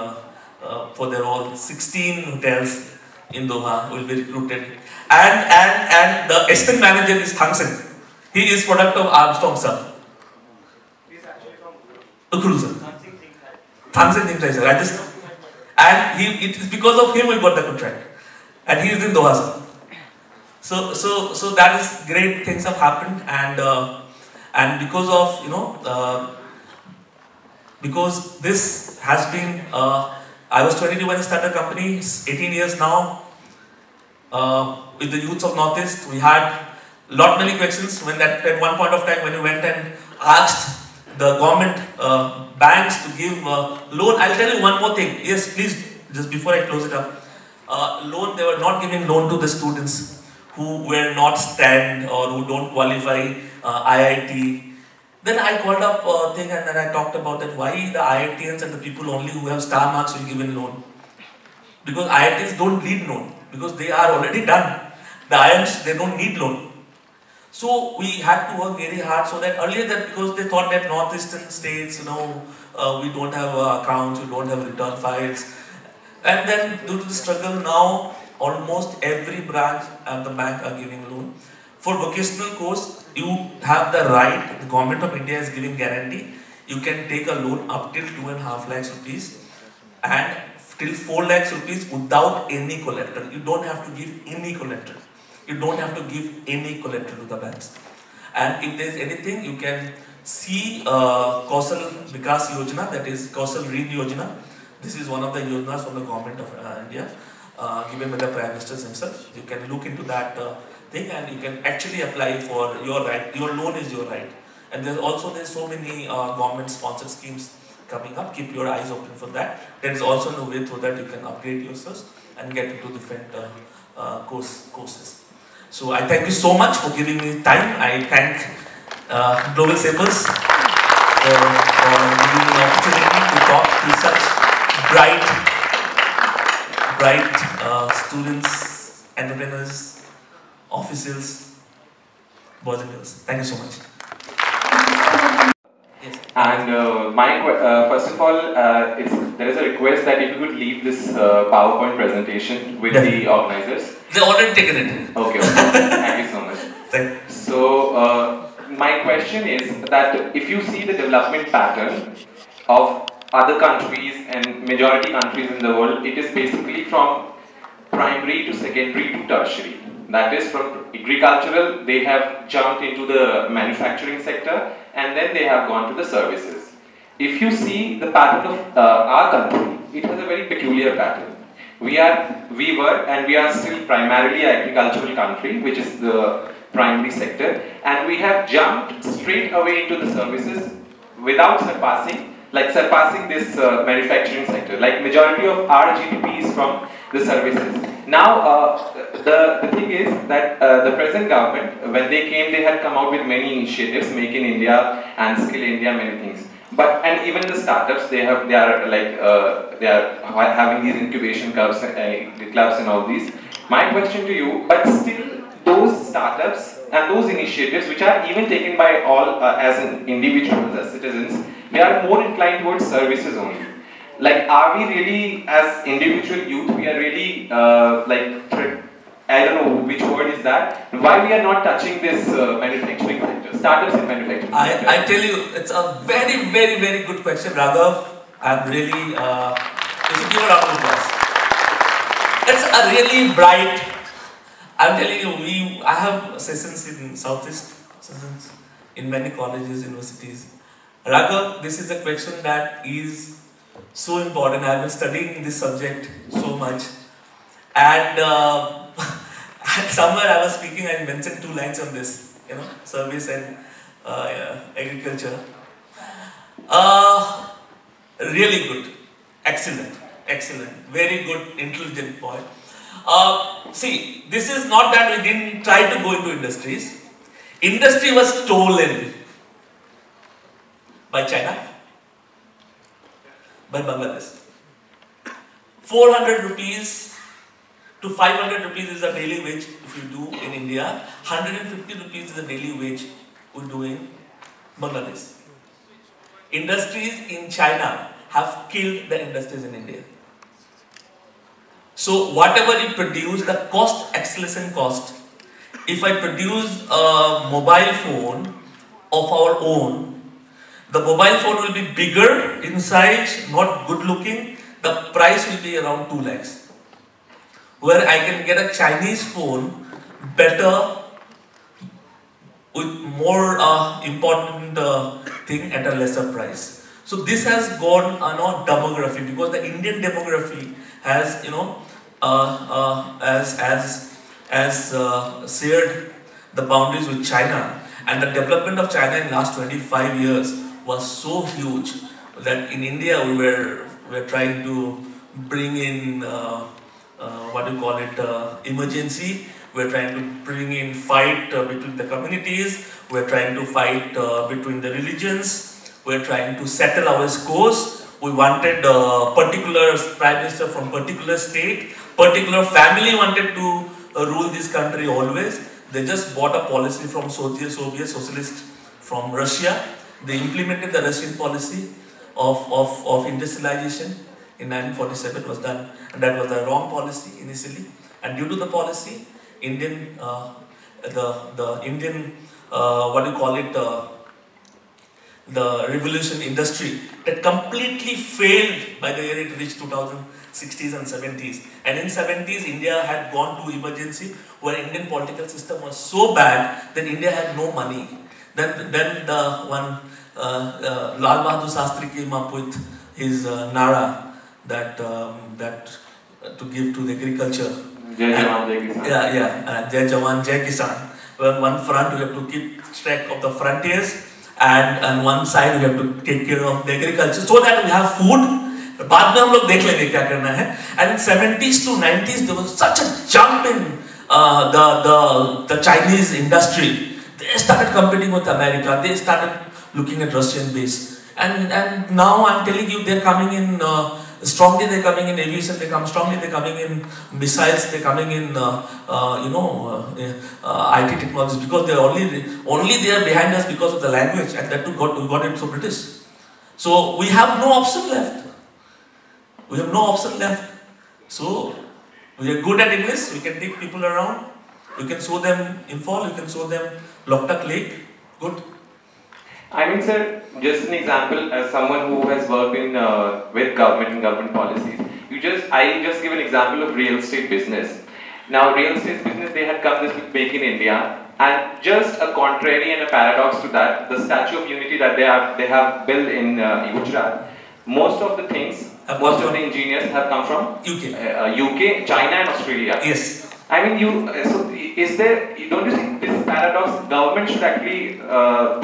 for their all 16 hotels in Doha will be recruited. And the assistant manager is Thangsen. He is product of Armstrong, sir. He is actually from Ukhrul, sir. Thangsen Think Tank, sir. And it is because of him we got the contract. And he is in Doha. So that is great things have happened, and because of, you know, because this has been, I was 22 when I started the company, 18 years now. With the youths of Northeast, we had many questions when at one point of time when we went and asked the government banks to give loan. I'll tell you one more thing. Yes, please, just before I close it up. Loan, they were not giving loan to the students who were not STAND or who don't qualify IIT. Then I called up a thing and then I talked about that why the IITians and the people only who have star marks will give in loan. Because IITs don't need loan, because they are already done. The IIMs, they don't need loan. So we had to work very hard so that earlier that because they thought that northeastern states, you know, we don't have accounts, we don't have return files. And then due to the struggle now, almost every branch at the bank are giving loan. For vocational course, you have the right, the government of India is giving guarantee. You can take a loan up till 2.5 lakhs rupees and till 4 lakhs rupees without any collateral. You don't have to give any collateral. You don't have to give any collateral to the banks. And if there is anything, you can see Kausal Vikas Yojana, that is Kausal Rin Yojana. This is one of the yojanas from the government of India, given by the Prime Minister himself. You can look into that thing and you can actually apply for your right. Your loan is your right. And there's so many government sponsored schemes coming up. Keep your eyes open for that. There is also no way through that you can upgrade yourselves and get into different courses. So I thank you so much for giving me time. I thank Global Savers for giving me the opportunity to talk to such bright students, entrepreneurs, officials, boys and girls. Thank you so much. Yes. And first of all, there is a request that if you could leave this PowerPoint presentation with the organizers. They already taken it. Okay. Thank you so much. Thank you. So my question is that if you see the development pattern of other countries and majority countries in the world, it is basically from primary to secondary to tertiary. That is, from agricultural, they have jumped into the manufacturing sector and then they have gone to the services. If you see the pattern of our country, it has a very peculiar pattern. We were and we are still primarily an agricultural country, which is the primary sector, and we have jumped straight away into the services without surpassing this manufacturing sector. Like majority of our GDP is from the services. Now, the thing is that the present government, when they came, they had come out with many initiatives, Make in India and Skill India, many things. And even the startups, they are having these incubation clubs and all these. My question to you, but still those startups and those initiatives, which are even taken by all as individuals, as citizens, they are more inclined towards services only. Like, are we really, as individual youth, we are really I don't know which word is that. Why we are not touching this manufacturing sector, startups in manufacturing? I tell you, it's a very, very, very good question, Raghav. I'm really, you should give a round of applause. It's a really bright. I'm telling you, I have sessions in Southeast, sessions in many colleges, universities. Raghav, this is a question that is so important. I've been studying this subject so much. And somewhere I was speaking, I mentioned 2 lines on this, service and agriculture. Really good. Excellent. Very good, intelligent point. See, this is not that we didn't try to go into industries. Industry was stolen by China, by Bangladesh. 400 rupees to 500 rupees is the daily wage if you do in India. 150 rupees is the daily wage we do in Bangladesh. Industries in China have killed the industries in India. So whatever you produce, the cost, acceleration cost. If I produce a mobile phone of our own, the mobile phone will be bigger in size, not good looking. the price will be around 2 lakhs. Where I can get a Chinese phone better with more important thing at a lesser price. So this has gone demography, because the Indian demography has shared the boundaries with China, and the development of China in the last 25 years was so huge that in India we were trying to bring in emergency. We're trying to bring in fight between the communities. We're trying to fight between the religions. We're trying to settle our scores. We wanted a particular prime minister from particular state. Particular family wanted to rule this country always. They just bought a policy from Soviet socialist from Russia. They implemented the Russian policy of industrialization in 1947. Was done, and that was the wrong policy initially. And due to the policy, Indian the revolution industry that completely failed by the year it reached 2060s and 70s. And in 70s, India had gone to emergency, where Indian political system was so bad that India had no money. Then the one Lal Bahadur Shastri came up with his Nara that to give to the agriculture. Jai Jawan, Jai Kisan. Jai Jawan, Jai Kisan. Well, one front we have to keep track of the frontiers, and one side we have to take care of the agriculture so that we have food. बाद में हम लोग देख लेंगे क्या करना है. And in 70s to 90s there was such a jump in the Chinese industry. They started competing with America. They started looking at Russian base. And now I'm telling you, they're coming in strongly. They're coming in aviation. They come strongly. They're coming in missiles. They're coming in IT technologies, because they're only they are behind us because of the language, and that too we got it through British. So we have no option left. We have no option left. So we are good at English. We can take people around. We can show them Imphal. We can show them Loktak Lake. Good. I mean, sir, just an example, as someone who has worked in with government and government policies, I just give an example of real estate business. Now, real estate business, they had come this with Make in India, and just a contrary and a paradox to that, the Statue of Unity that they have built in Gujarat, most of the things, most of the engineers have come from UK, China, and Australia. Yes. I mean, so is there? Don't you think this paradox? Government should actually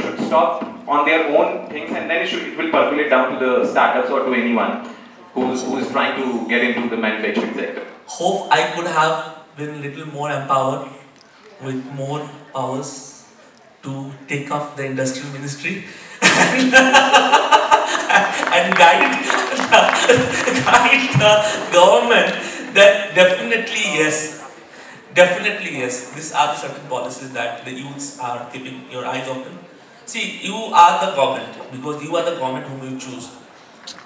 should stop on their own things, and then it will percolate down to the startups or to anyone who is trying to get into the manufacturing sector. Hope I could have been a little more empowered with more powers to take off the industrial ministry and guide the government. That definitely yes. Definitely yes. These are the certain policies that the youths are keeping your eyes open. See, you are the government, because you are the government whom you choose.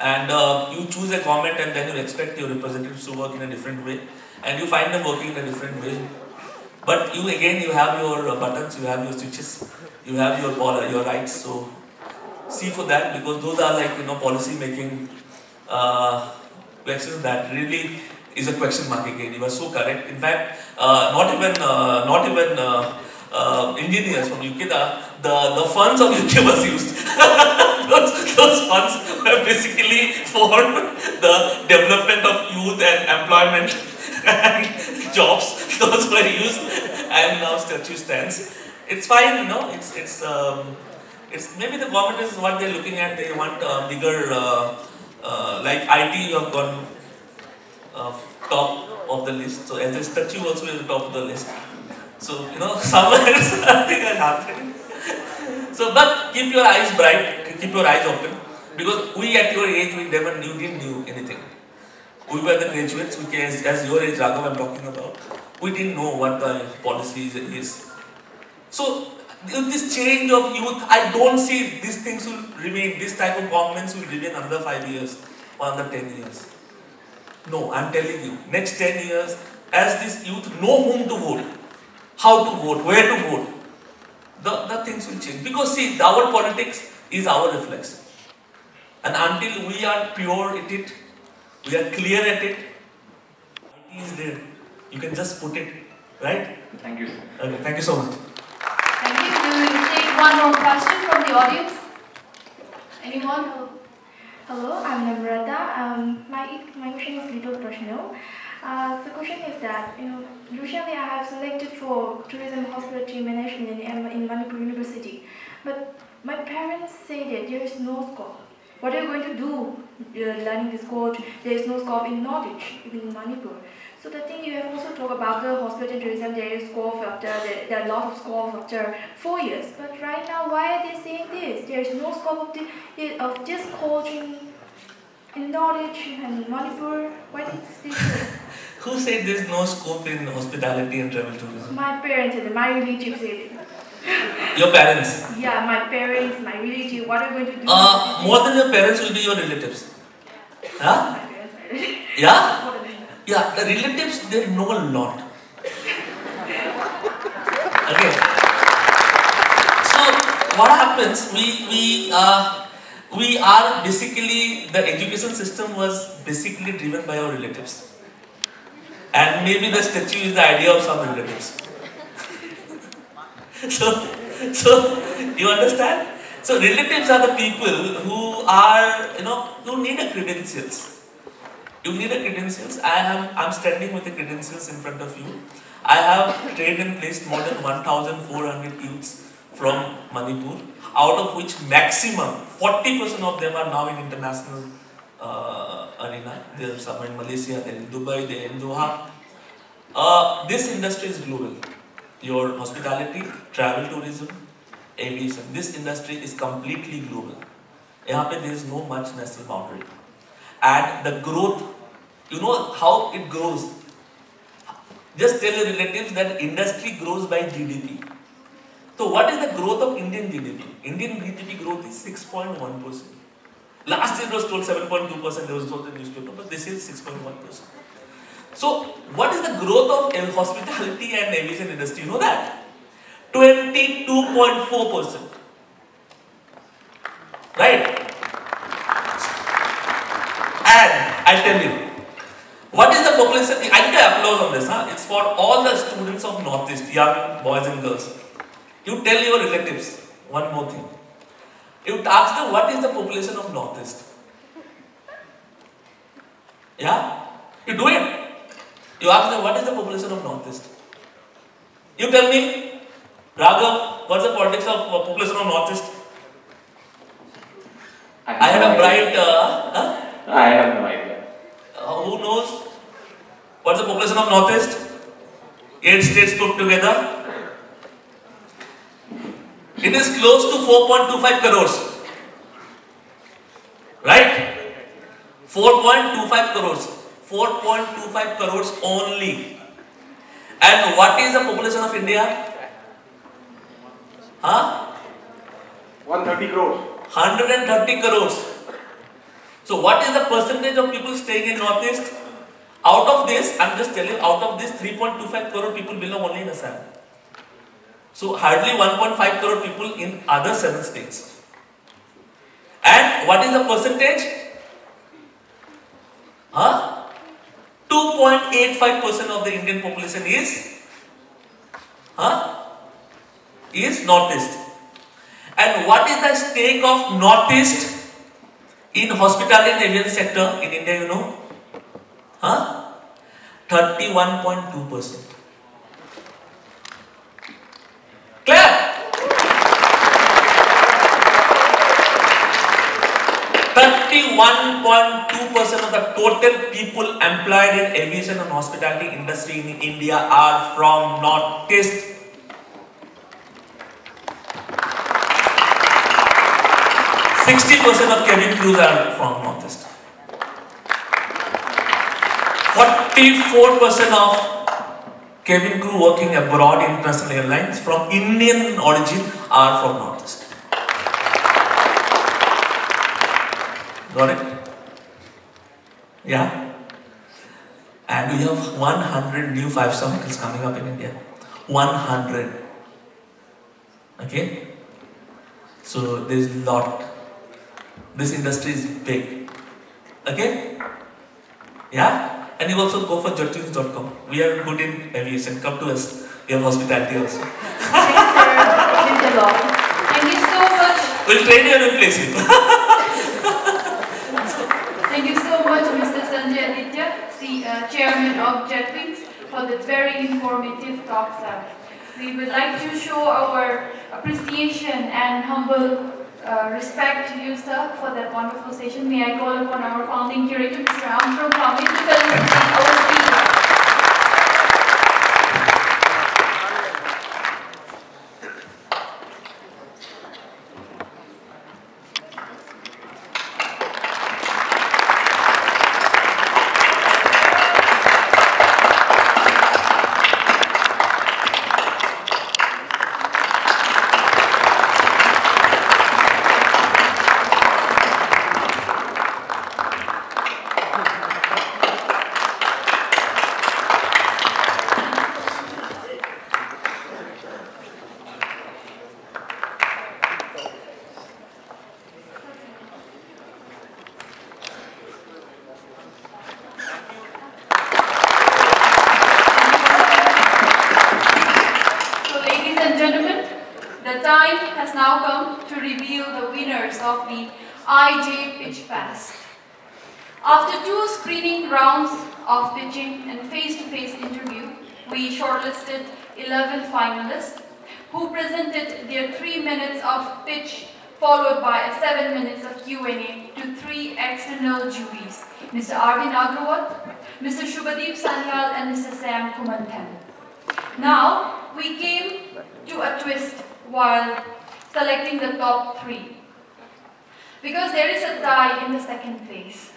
And you choose a government, and then you expect your representatives to work in a different way. And you find them working in a different way. But you have your buttons, you have your switches, you have your rights. So see for that, because those are like policy making questions that really is a question mark again. You are so correct. In fact, not even engineers from UK, the funds of UK was used. those funds were basically for the development of youth and employment and jobs. Those were used, and now statue stands. It's fine, it's maybe the government is what they're looking at. They want bigger, like IT, you have gone top of the list. So as a statue also is the top of the list. So somewhere something has happened. So but keep your eyes bright, keep your eyes open, because we at your age we didn't knew anything. We were the graduates, as your age, Raghav, I'm talking about. We didn't know what the policy is. So with this change of youth, I don't see these things will remain, this type of governments will remain another 5 years or another 10 years. No, I'm telling you, next 10 years, as this youth know whom to vote, how to vote, where to vote, the things will change. Because see, our politics is our reflection. And until we are pure at it, We are clear at it. IT is there. You can just put it, right? Thank you, sir. Okay, thank you so much. Thank you. We will take one more question from the audience. Anyone? Hello, I'm Namrata. My question is little personal. The question is that, recently I have selected for tourism hospitality management in Manipur University, but my parents say that there is no scope. What are you going to do learning this course? There is no scope in knowledge, even in Manipur. So the thing you have also talked about the hospitality tourism, there is scope after, there are a lot of scope after 4 years. But right now, why are they saying this? There is no scope of this course in knowledge and Manipur. Why did they say? Who said there is no scope in hospitality and travel tourism? My parents said it, my relatives said it. Your parents? Yeah, my parents, my relatives, what are you going to do? More than your parents will be your relatives. Huh? Yeah? Yeah, the relatives, they know a lot. Okay. So, what happens, we are basically, the education system was basically driven by our relatives. And maybe the statue is the idea of some relatives. So, you understand? So, relatives are the people who are, who need a credentials. You need a credentials. I'm standing with the credentials in front of you. I have trained and placed more than 1,400 youths from Manipur, out of which maximum 40% of them are now in international arena. There are some in Malaysia, there in Dubai, there in Doha. This industry is global. Your hospitality, travel tourism, aviation. This industry is completely global. There is no much national boundary. And the growth, you know how it grows. Just tell your relatives that industry grows by GDP. So what is the growth of Indian GDP? Indian GDP growth is 6.1%. Last year it was told 7.2%, there was also a newspaper, but this is 6.1%. So what is the growth of hospitality and aviation industry? You know that? 22.4%. Right? And I tell you, what is the population? I get applause on this. It's for all the students of Northeast, young boys and girls. You tell your relatives one more thing. You ask them what is the population of Northeast. Yeah? You do it. You ask them what is the population of Northeast. You tell me, Raghav, what's the politics of population of Northeast? I had a bright. I have no idea. Who knows? What's the population of Northeast? 8 states put together. It is close to 4.25 crores. Right? 4.25 crores. 4.25 crores only. And what is the population of India? Huh? 130 crores. 130 crores. So what is the percentage of people staying in Northeast? Out of this, I'm just telling you, out of this 3.25 crore people belong only in Assam. So hardly 1.5 crore people in other 7 states. And what is the percentage? Huh? 2.85% of the Indian population is Northeast. And what is the stake of Northeast in hospitality and aviation sector in India, you know? 31.2%. Clear? 31.2% of the total people employed in aviation and hospitality industry in India are from Northeast. of cabin crews are from Northeast. 44% of cabin crew working abroad in international airlines from Indian origin are from Northeast. Got it? Yeah? And we have 100 new 5-star hotels coming up in India. 100. Okay? So there is a lot. This industry is big. Okay? Yeah? And you also go for jetwings.com. We are good in aviation. Come to us. We have hospitality also. Thank you so much. We'll train you and replace you. Thank you so much, Mr. Sanjay Aditya, Chairman of Jetwings, for the very informative talk, sir. We would like to show our appreciation and humble respect to you, sir, for that wonderful session. May I call upon our founding curator, Mr. Imphal Jamboree, to felicitate our speaker. Of the IJ Pitch Fest. After 2 screening rounds of pitching and face-to-face interview, we shortlisted 11 finalists who presented their 3 minutes of pitch followed by 7 minutes of Q&A to 3 external juries, Mr. Arvind Agrawal, Mr. Shubhadeep Sanyal and Mr. Sam Kumanthan. Now, we came to a twist while selecting the top 3. Because there is a tie in the second place.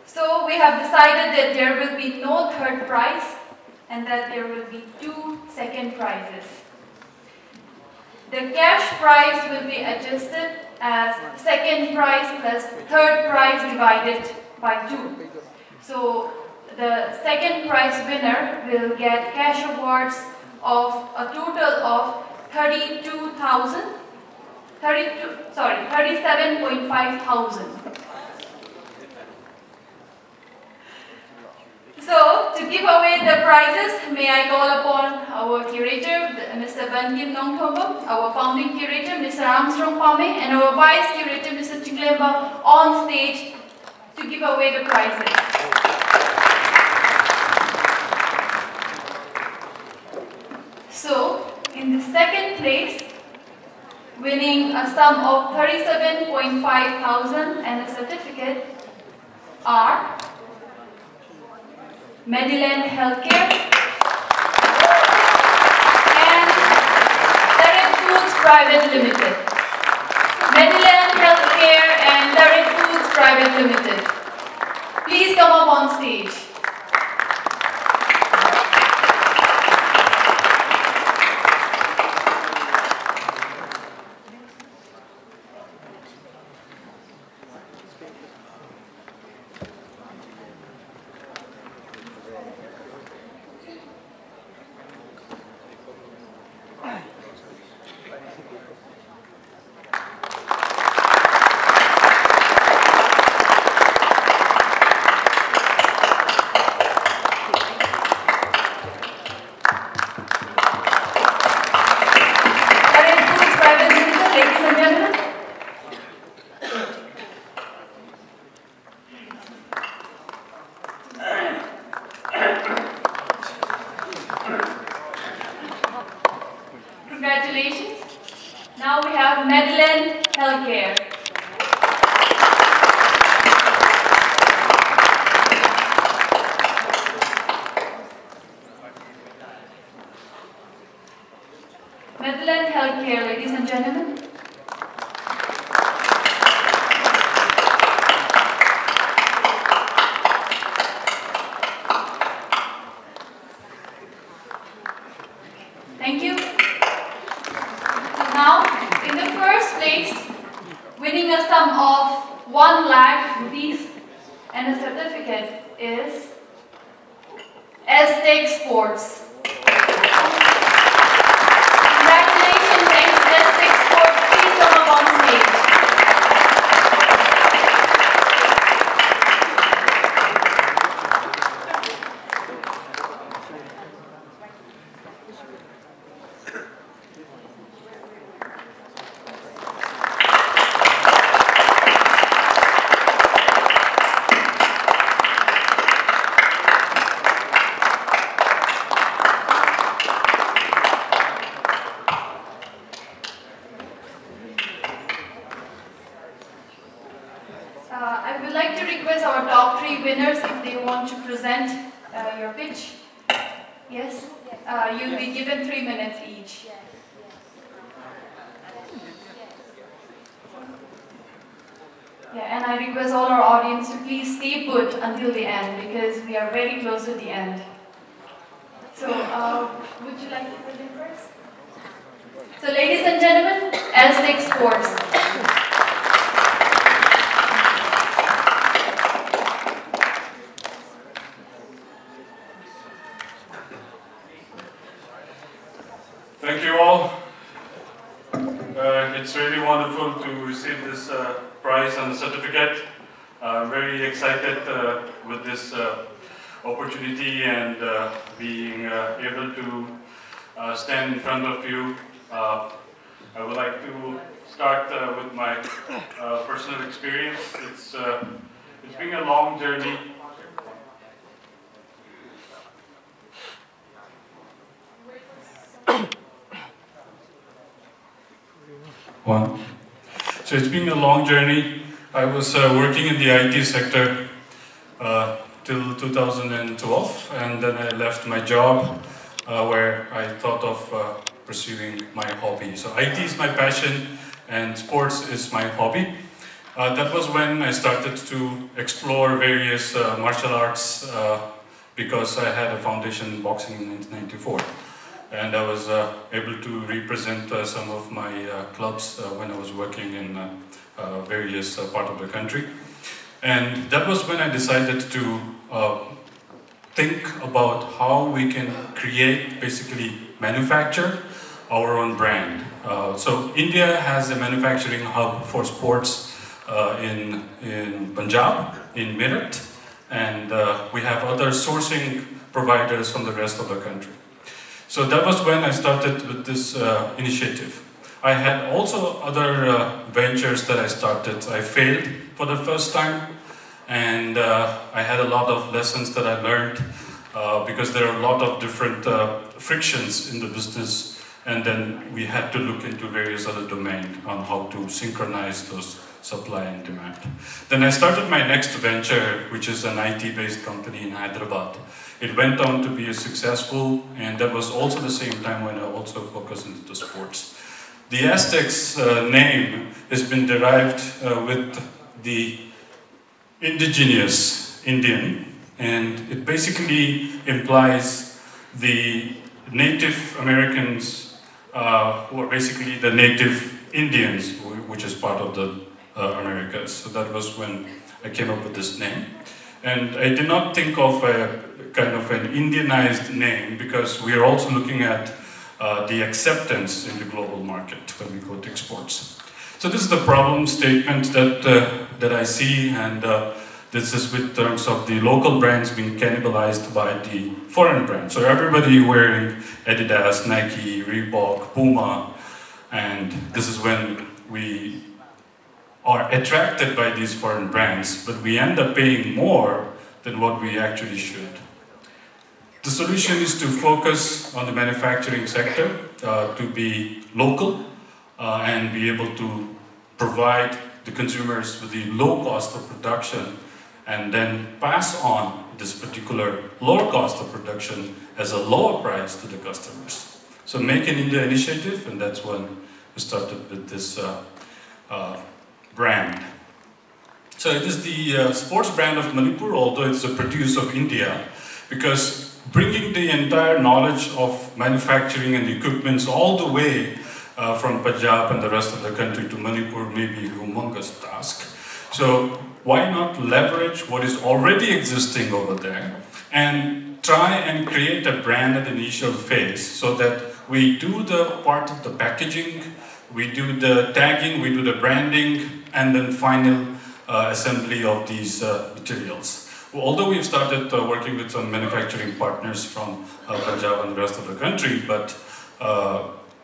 So we have decided that there will be no third prize and that there will be 2 second prizes. The cash prize will be adjusted as second prize plus third prize divided by 2. So the second prize winner will get cash awards of a total of 37,500. So, to give away the prizes, may I call upon our curator, Mr. Bankim Nongthomba, our founding curator, Mr. Armstrong Pame, and our vice curator, Mr. Conclave, on stage to give away the prizes. So, in the second place, winning a sum of 37,500 and a certificate are Medillion Healthcare and Tarek Foods Private Limited. Medillion Healthcare and Tarek Foods Private Limited. Please come up on stage. Congratulations. Now we have Medillion Healthcare. Medillion Healthcare, ladies and gentlemen. Thank you. So now, in the first place, winning a sum of 1 lakh rupees and a certificate is Aztec Sports. Congratulations, Aztec Sports. Please come up on stage. I would like to request our top 3 winners if they want to present your pitch. Yes? You'll be given 3 minutes each. Yeah, and I request all our audience to please stay put until the end because we are very close to the end. So, would you like to present first? So, ladies and gentlemen, Aztec Sports. Thank you all. It's really wonderful to receive this prize and the certificate. I'm very excited with this opportunity and being able to stand in front of you. I would like to start with my personal experience. It's been a long journey. So it's been a long journey. I was working in the IT sector till 2012, and then I left my job where I thought of pursuing my hobby. So IT is my passion and sports is my hobby. That was when I started to explore various martial arts because I had a foundation in boxing in 1994. And I was able to represent some of my clubs when I was working in various parts of the country. And that was when I decided to think about how we can create, basically manufacture our own brand. So India has a manufacturing hub for sports in Punjab, in Meerut, and we have other sourcing providers from the rest of the country. So that was when I started with this initiative. I had also other ventures that I started. I failed for the first time, and I had a lot of lessons that I learned because there are a lot of different frictions in the business, and then we had to look into various other domains on how to synchronize those supply and demand. Then I started my next venture, which is an IT-based company in Hyderabad. It went on to be successful, and that was also the same time when I also focused into the sports. The Aztecs name has been derived with the indigenous Indian, and it basically implies the Native Americans who are basically the native Indians, which is part of the Americas. So that was when I came up with this name. And I did not think of a kind of an Indianized name because we are also looking at the acceptance in the global market when we go to exports. So this is the problem statement that I see, and this is with terms of the local brands being cannibalized by the foreign brands. So everybody wearing Adidas, Nike, Reebok, Puma, and this is when we are attracted by these foreign brands, but we end up paying more than what we actually should. The solution is to focus on the manufacturing sector, to be local and be able to provide the consumers with the low cost of production and then pass on this particular lower cost of production as a lower price to the customers. So Make in India initiative, and that's when we started with this brand. So it is the sports brand of Manipur, although it's a produce of India, because bringing the entire knowledge of manufacturing and equipments all the way from Punjab and the rest of the country to Manipur may be a humongous task. So why not leverage what is already existing over there and try and create a brand at the initial phase so that we do the part of the packaging, we do the tagging, we do the branding, and then final assembly of these materials. Although we've started working with some manufacturing partners from Punjab and the rest of the country, but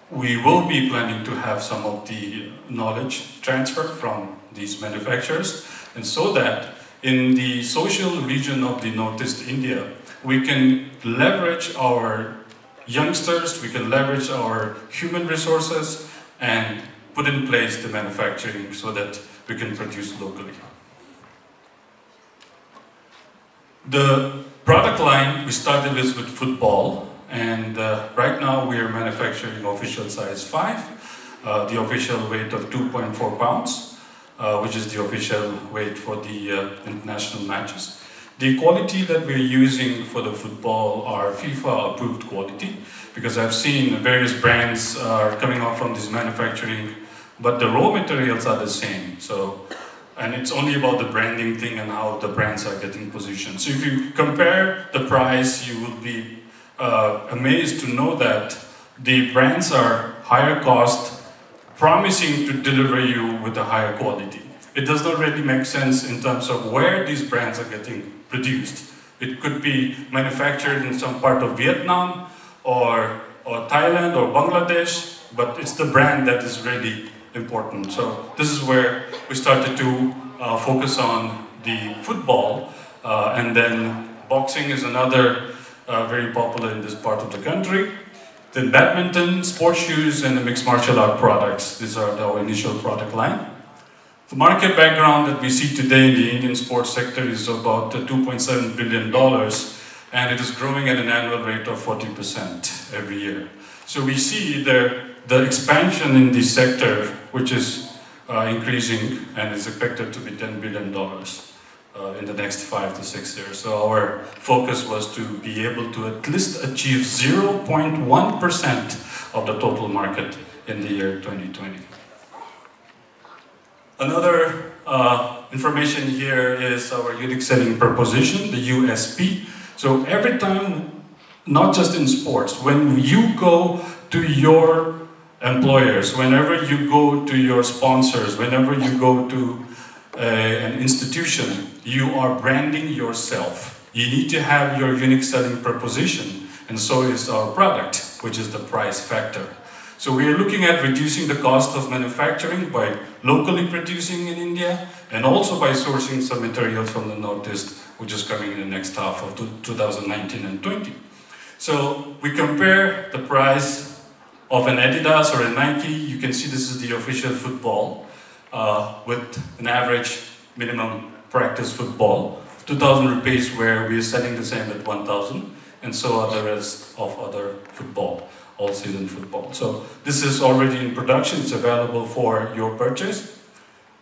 we will be planning to have some of the knowledge transfer from these manufacturers, and so that in the social region of the Northeast India, we can leverage our youngsters, we can leverage our human resources, and put in place the manufacturing so that we can produce locally. The product line we started with football, and right now we are manufacturing official size 5, the official weight of 2.4 pounds, which is the official weight for the international matches. The quality that we're using for the football are FIFA approved quality, because I've seen various brands are coming out from this manufacturing, but the raw materials are the same. So, and it's only about the branding thing and how the brands are getting positioned. So if you compare the price, you will be amazed to know that the brands are higher cost, promising to deliver you with a higher quality. It does not really make sense in terms of where these brands are getting produced. It could be manufactured in some part of Vietnam or Thailand or Bangladesh, but it's the brand that is really important. So this is where we started to focus on the football, and then boxing is another very popular in this part of the country. Then badminton, sports shoes, and the mixed martial art products. These are our initial product line. The market background that we see today in the Indian sports sector is about $2.7 billion, and it is growing at an annual rate of 40% every year. So we see the expansion in this sector, which is increasing and is expected to be $10 billion in the next 5 to 6 years. So our focus was to be able to at least achieve 0.1% of the total market in the year 2020. Another information here is our unique selling proposition, the USP. So every time, not just in sports, when you go to your employers, whenever you go to your sponsors, whenever you go to an institution, you are branding yourself. You need to have your unique selling proposition, and so is our product, which is the price factor. So we are looking at reducing the cost of manufacturing by locally producing in India, and also by sourcing some materials from the Northeast, which is coming in the next half of 2019 and 20. So we compare the price of an Adidas or a Nike. You can see this is the official football with an average minimum practice football, 2,000 rupees, where we are selling the same at 1,000, and so are the rest of other football, all-season football. So this is already in production, it's available for your purchase.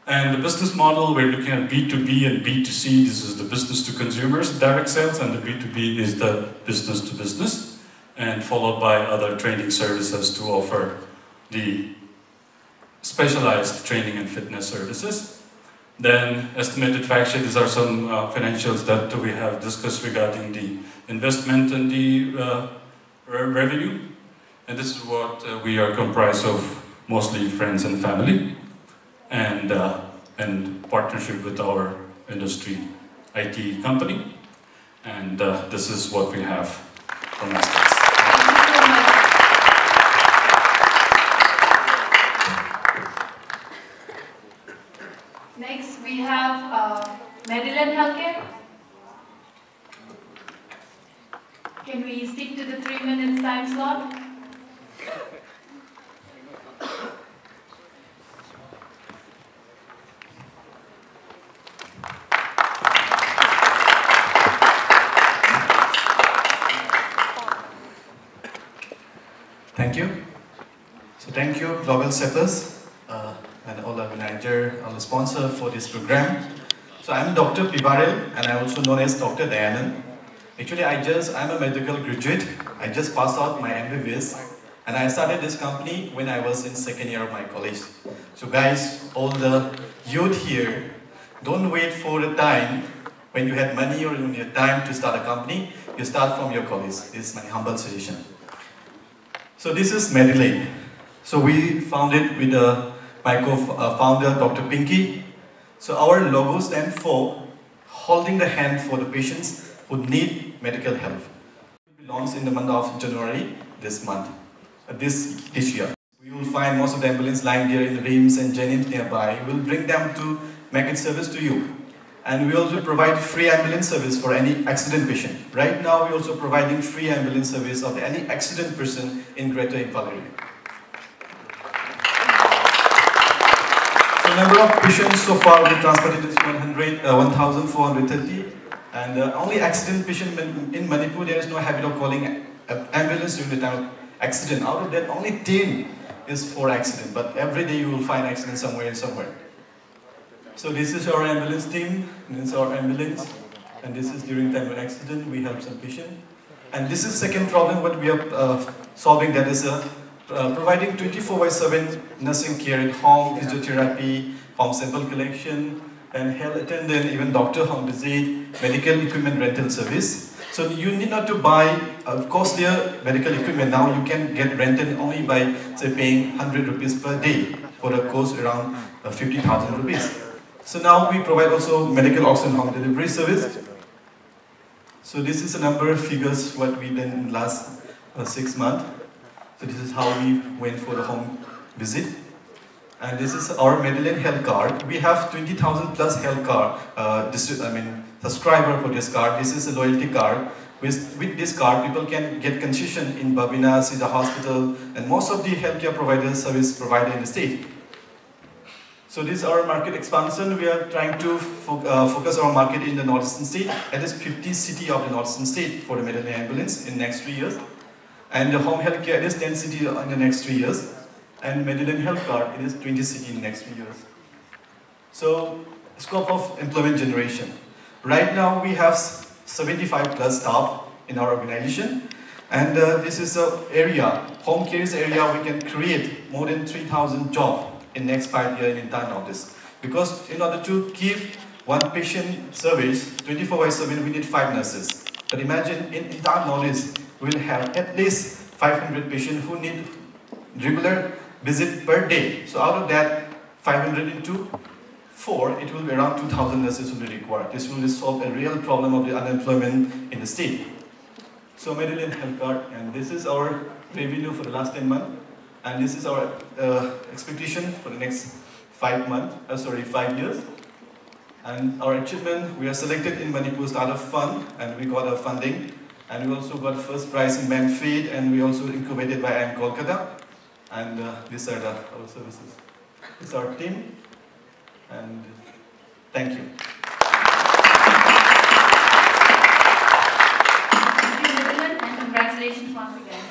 And the business model, we're looking at B2B and B2C. This is the business to consumers, direct sales, and the B2B is the business to business, and followed by other training services to offer the specialized training and fitness services. Then estimated fact sheet, these are some financials that we have discussed regarding the investment and the revenue. And this is what we are comprised of, mostly friends and family, and partnership with our industry IT company. And this is what we have from us. Next, we have Medillion Healthcare. Can we stick to the 3 minutes time slot? Thank you. So thank you, Global Steppers, and all organizer, all the sponsor for this program. So I'm Dr. Pivaril, and I'm also known as Dr. Dayanand. Actually, I'm a medical graduate. I just passed out my MBBS, and I started this company when I was in second year of my college. So guys, all the youth here, don't wait for the time when you have money or when you have time to start a company. You start from your college. This is my humble suggestion. So this is Medillion. So we founded with my co-founder, Dr. Pinky. So our logo stands for holding the hand for the patients who need medical help. It belongs in the month of January this year. We will find most of the ambulance lying there in the Rims and Jennings nearby. We'll bring them to make it service to you. And we also provide free ambulance service for any accident patient. Right now, we're also providing free ambulance service of any accident person in Greater Imphal area. So number of patients so far we transported is 1,430, And only accident patient in Manipur, there is no habit of calling ambulance during the time of accident. Out of that, only 10 is for accident, but every day you will find accident somewhere and somewhere. So this is our ambulance team, this is our ambulance, and this is during time of accident, we help some patient. And this is second problem what we are solving, that is providing 24/7 nursing care at home, physiotherapy, home sample collection, and health attendant, even doctor home visit, medical equipment rental service. So you need not to buy costlier medical equipment. Now you can get rented only by, say, paying 100 rupees per day for a cost around 50,000 rupees. So now we provide also medical oxygen home delivery service. So this is a number of figures what we done in last 6 months. So this is how we went for the home visit. And this is our Medellin health card. We have 20,000 plus health card, subscriber for this card. This is a loyalty card. With this card, people can get concession in Babina, Sida Hospital, and most of the healthcare providers, service provider in the state. So this is our market expansion. We are trying to focus our market in the northeastern state. At least 50 cities of the northeastern state for the Medellin ambulance in the next 3 years. And the home healthcare, it is 10 cities in the next 3 years. And Medellin health card, it is 20 cities in the next 3 years. So, scope of employment generation. Right now, we have 75 plus staff in our organization. And this is the area, home care is the area we can create more than 3,000 jobs in next 5 years in entire Northeast. Because in order to give one patient service 24/7, we need 5 nurses. But imagine in entire Northeast, we will have at least 500 patients who need regular visit per day. So out of that, 500 into 4, it will be around 2,000 nurses will be required. This will solve a real problem of the unemployment in the state. So Medellin health card, and this is our revenue for the last 10 months. And this is our expectation for the next 5 years. And our achievement, we are selected in Manipur Startup Fund, and we got a funding. And we also got first prize in Manfeed, and we also incubated by IIM Kolkata. And these are our services. This is our team, and thank you. Thank you, Nitin, and congratulations once again.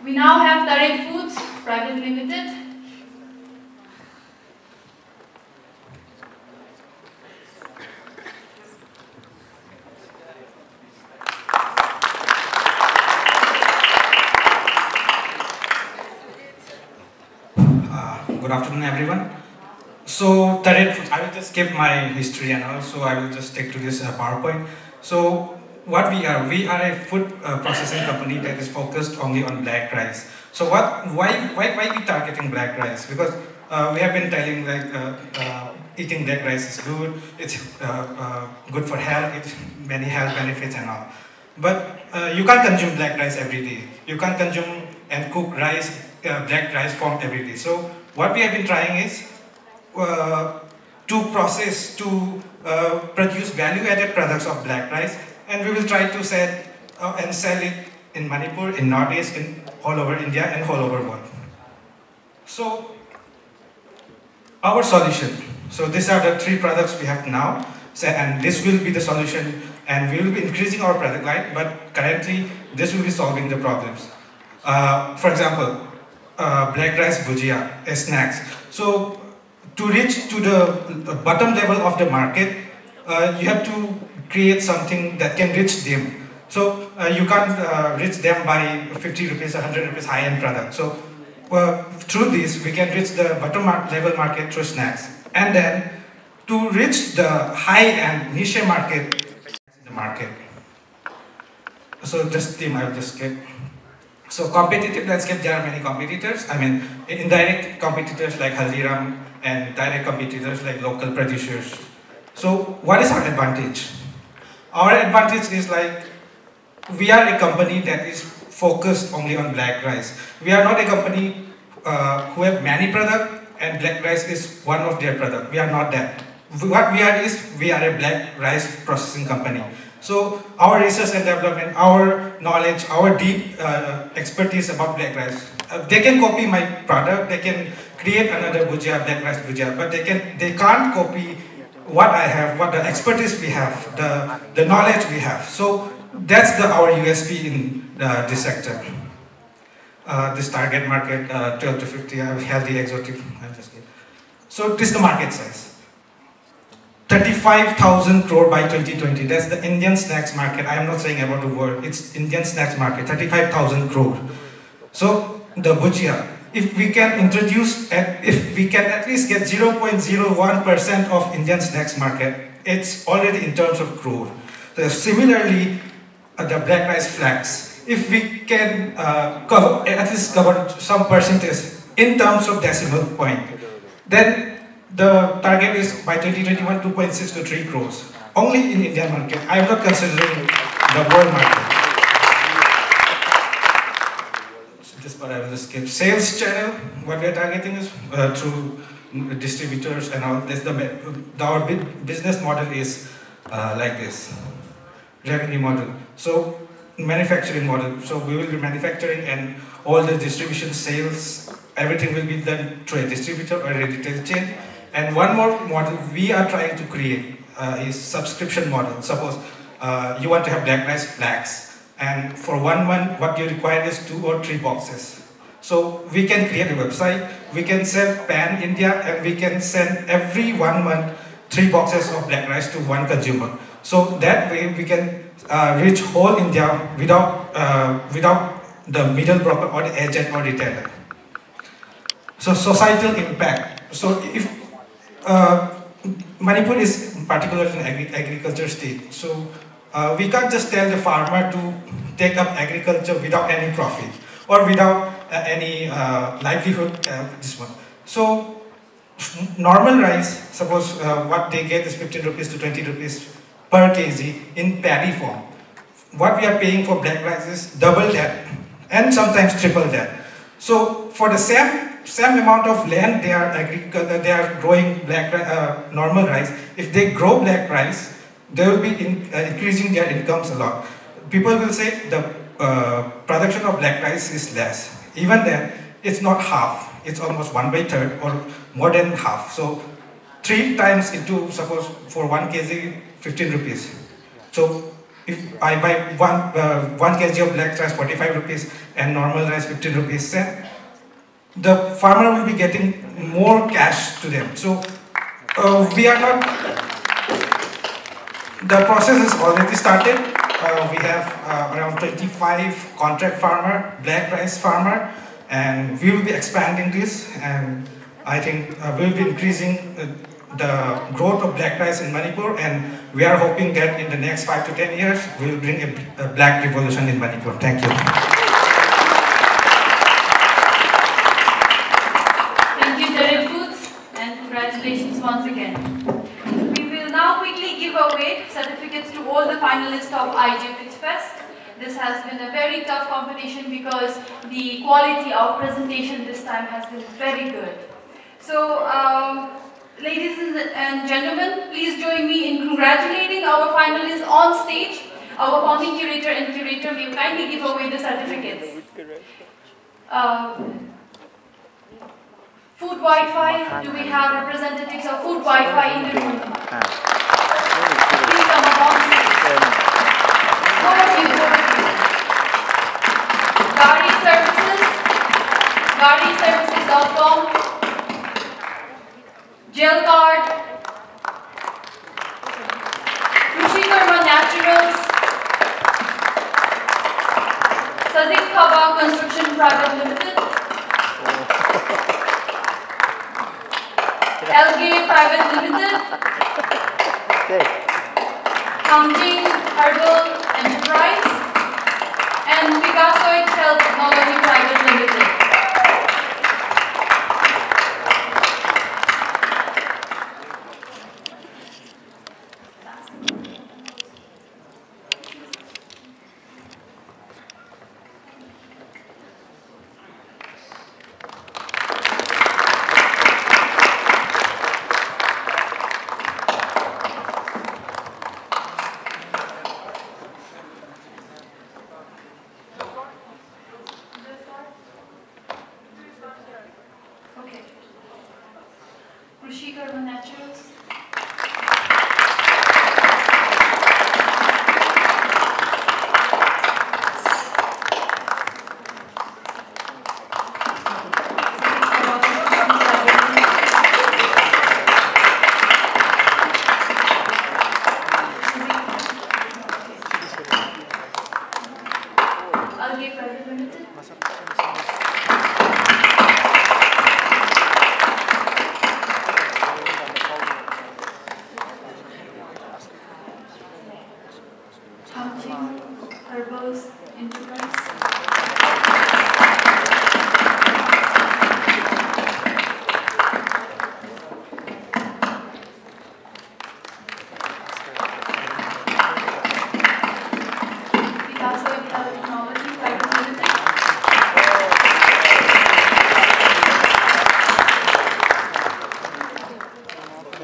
We now have Tarik Foods Private Limited. Good afternoon, everyone. So, I will just skip my history and also I will just stick to this PowerPoint. So, what we are a food processing company that is focused only on black rice. So, why we targeting black rice? Because we have been telling like eating black rice is good. It's good for health. It's many health benefits and all. But you can't consume black rice every day. You can't consume and cook rice, black rice form every day. So what we have been trying is to produce value-added products of black rice, and we will try to sell it in Manipur, in Northeast, in all over India and all over world. So our solution. So these are the 3 products we have now, and this will be the solution, and we will be increasing our product line, but currently this will be solving the problems. For example, black rice bhujia, snacks. So to reach to the bottom level of the market, you have to create something that can reach them. So you can't reach them by 50 rupees, 100 rupees high-end product. So through this, we can reach the bottom level market through snacks. And then to reach the high-end niche market, So this team I will just skip. So competitive landscape, there are many competitors. I mean, indirect competitors like Haldiram and direct competitors like local producers. So what is our advantage? Our advantage is like, we are a company that is focused only on black rice. We are not a company who have many products and black rice is one of their products. We are not that. What we are is, we are a black rice processing company. So our research and development, our knowledge, our deep expertise about black rice, they can copy my product, they can create another bhujia, black rice bhujia, but they can't copy what I have, what the expertise we have, the knowledge we have. So that's our USP in this sector. This target market, 12 to 50, healthy, exotic. I'm just kidding. So this is the market size. 35,000 crore by 2020. That's the Indian snacks market. I am not saying about the world. It's Indian snacks market. 35,000 crore. So the bhujia. If we can introduce, if we can at least get 0.01% of Indian snacks market, it's already in terms of crore. So similarly, the black rice flags. If we can at least cover some percentage in terms of decimal point, then the target is by 2021 2.6 to 3 crores. Only in Indian market. I am not considering the world market. So this part I will just skip. Sales channel, what we are targeting is through distributors and all. That's our business model is like this. Revenue model. So manufacturing model. So we will be manufacturing and all the distribution sales, everything will be done through a distributor or a retail chain. And one more model we are trying to create is subscription model. Suppose you want to have black rice flags, and for 1 month what you require is 2 or 3 boxes. So we can create a website, we can sell pan India, and we can send every 1 month 3 boxes of black rice to one consumer. So that way we can reach whole India without the middle broker or the agent or retailer. So societal impact. So if Manipur is particularly an agriculture state, so we can't just tell the farmer to take up agriculture without any profit or without any livelihood. This one. So normal rice, suppose what they get is 15 rupees to 20 rupees per kg in paddy form. What we are paying for black rice is double that and sometimes triple that. So for the same amount of land they are growing normal rice. If they grow black rice, they will be increasing their incomes a lot. People will say the production of black rice is less. Even then, it's not half. It's almost 1/3 or more than half. So 3 times into, suppose for 1 kg, 15 rupees. So if I buy 1 kg of black rice 45 rupees and normal rice 15 rupees, then the farmer will be getting more cash to them. So we are not, the process is already started. We have around 25 contract farmer, black rice farmer, and we will be expanding this, and I think we will be increasing the growth of black rice in Manipur, and we are hoping that in the next 5 to 10 years, we will bring a black revolution in Manipur. Thank you. Congratulations once again. We will now quickly give away certificates to all the finalists of IJ Fest. This has been a very tough competition because the quality of presentation this time has been very good. So, ladies and gentlemen, please join me in congratulating our finalists on stage. Our founding curator and curator will kindly give away the certificates. Food Wi-Fi, do we have representatives of Food Wi-Fi in the room? Please come along. Over to you. Gari Services, GariServices.com, Gel Card, Krushikarma Naturals, Sazik Khaba Construction Private Limited, LG Private Limited, Counting Herbal Enterprise, and Picasoid Health Technology Private Limited. Krushikarma Naturals,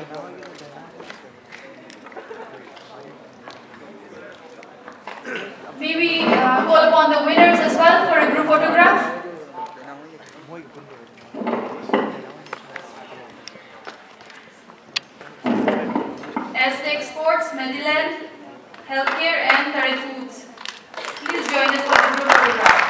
May we call upon the winners as well for a group photograph? Aztec Sports, Mediland, Healthcare and Tare Foods. Please join us for the group photograph.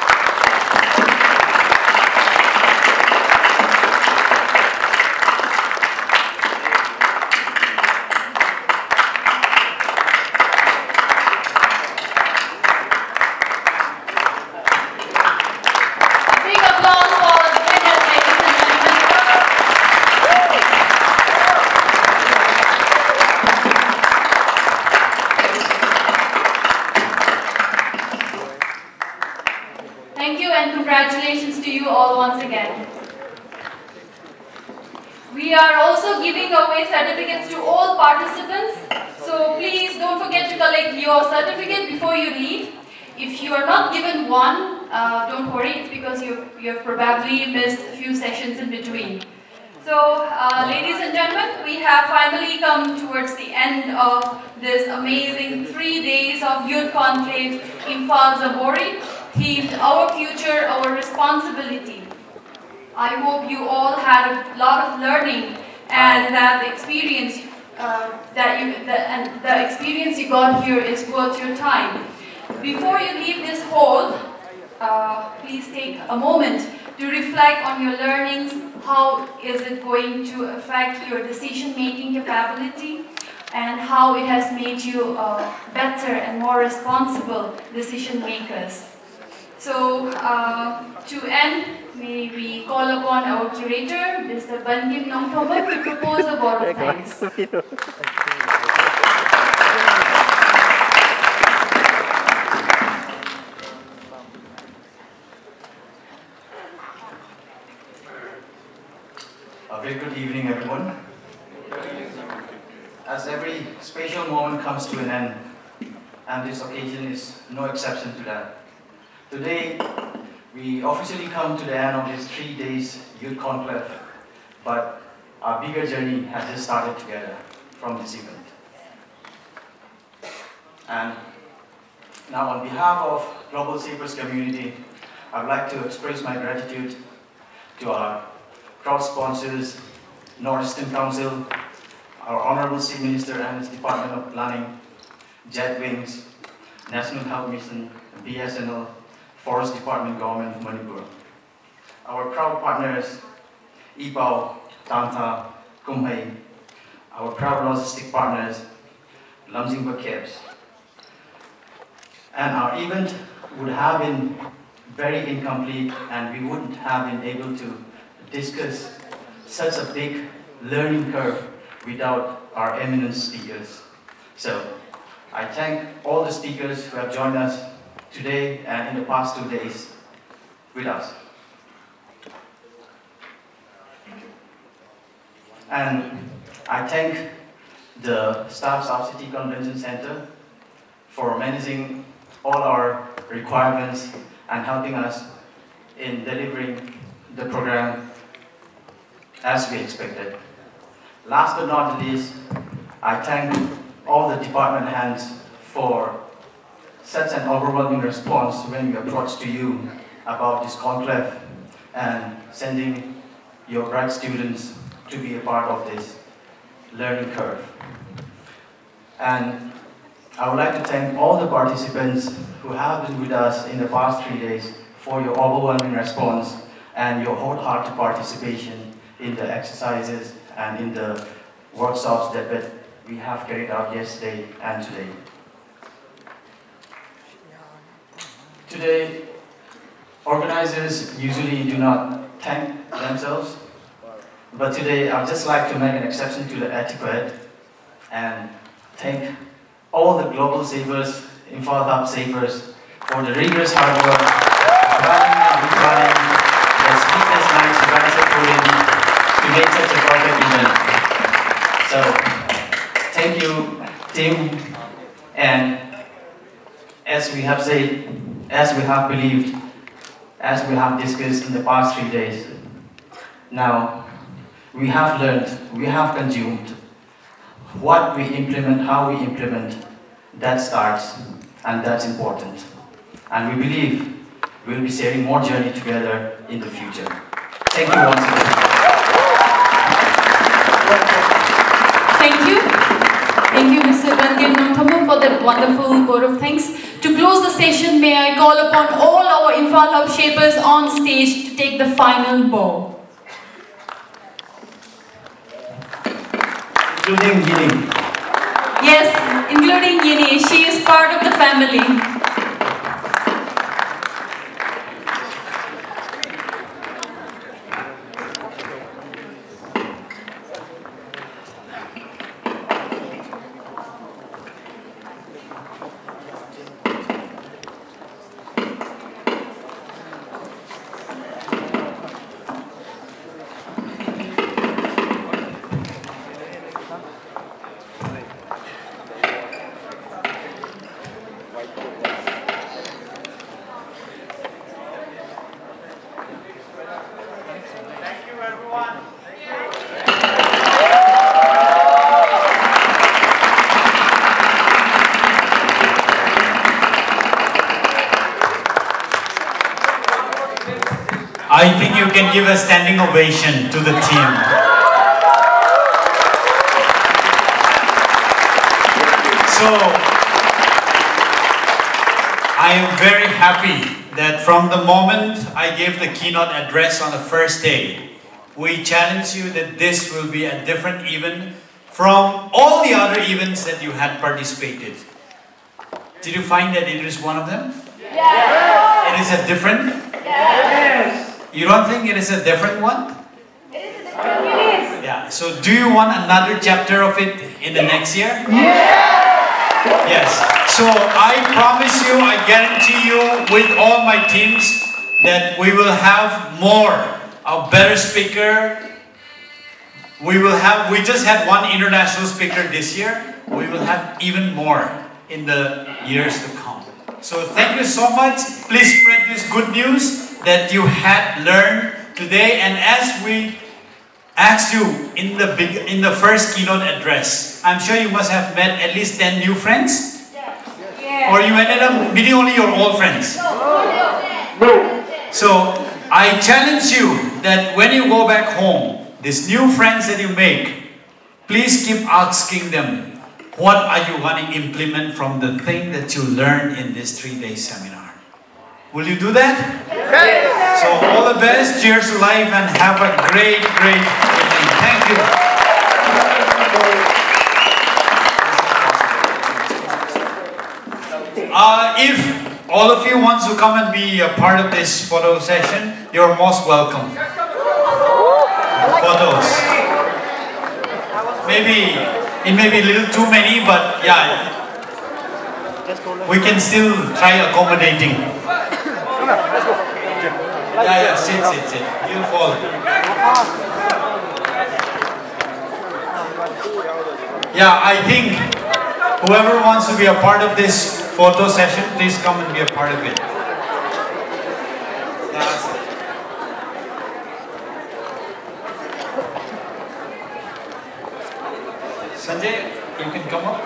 Congratulations to you all once again. We are also giving away certificates to all participants. So please don't forget to collect your certificate before you leave. If you are not given one, don't worry, it's because you have probably missed a few sessions in between. So ladies and gentlemen, we have finally come towards the end of this amazing 3 days of Youth Conclave Imphal Jamboree, themed Our Future, Our Responsibility. I hope you all had a lot of learning and that the experience the experience you got here is worth your time. Before you leave this hall, please take a moment to reflect on your learnings. How is it going to affect your decision-making capability, and how it has made you better and more responsible decision makers. So, to end, may we call upon our curator, Mr. Bankim Nongthoman, to propose a vote of thanks. A very good evening, everyone. As every special moment comes to an end, and this occasion is no exception to that. Today, we officially come to the end of this 3 days Youth Conclave, but our bigger journey has just started together from this event. And now, on behalf of Global Shapers community, I'd like to express my gratitude to our proud sponsors, Northeastern Council, our Honorable Chief Minister and his Department of Planning, Jet Wings, National Health Mission, BSNL, Forest Department Government of Manipur. Our proud partners, Imphal, Tanta, Kumhei, our proud logistic partners, Lamjingba Cabs. And our event would have been very incomplete, and we wouldn't have been able to discuss such a big learning curve without our eminent speakers. So I thank all the speakers who have joined us today and in the past 2 days with us. And I thank the staffs of City Convention Center for managing all our requirements and helping us in delivering the program as we expected. Last but not least, I thank all the department hands for such an overwhelming response when we approached to you about this conclave and sending your bright students to be a part of this learning curve. And I would like to thank all the participants who have been with us in the past 3 days for your overwhelming response and your wholehearted participation in the exercises and in the workshops that we have carried out yesterday and today. Today, organizers usually do not thank themselves, but today I'd just like to make an exception to the etiquette and thank all the global savers, Imphal Hub savers, for the rigorous hard work, planning and replanning, the sleepless nights you guys have put in to make such a perfect event. So, thank you, team, and as we have said, as we have believed, as we have discussed in the past 3 days, now we have learned, we have consumed, what we implement, how we implement, that starts, and that's important. And we believe we'll be sharing more journey together in the future. Thank you once again. Thank you. Thank you, Mr. Randim Nongthamu, for that wonderful vote of thanks. To close the session, may I call upon all our Imphal Hub shapers on stage to take the final bow. Including Yini. Yes, including Yini. She is part of the family. I think you can give a standing ovation to the team. So, I am very happy that from the moment I gave the keynote address on the first day, we challenge you that this will be a different event from all the other events that you had participated. Did you find that it is one of them? Yes. It is a different? Yes. You don't think it is a different one? It is a different one. Yeah. So do you want another chapter of it in the next year? Yes. Yes. So I promise you, I guarantee you with all my teams that we will have more, a better speaker. We just had one international speaker this year. We will have even more in the years to come. So thank you so much. Please spread this good news that you had learned today. And as we asked you in the first keynote address, I'm sure you must have met at least 10 new friends. Yes. Or you ended up meeting only your old friends. No. So I challenge you that when you go back home, these new friends that you make, please keep asking them, what are you going to implement from the thing that you learned in this 3-day seminar? Will you do that? Yes. So all the best, cheers to life, and have a great, great evening. Thank you. If all of you want to come and be a part of this photo session, you're most welcome. Photos. Maybe it may be a little too many, but yeah, we can still try accommodating. Yeah, sit. You'll fall. Yeah, I think whoever wants to be a part of this photo session, please come and be a part of it. Sanjay, you can come up.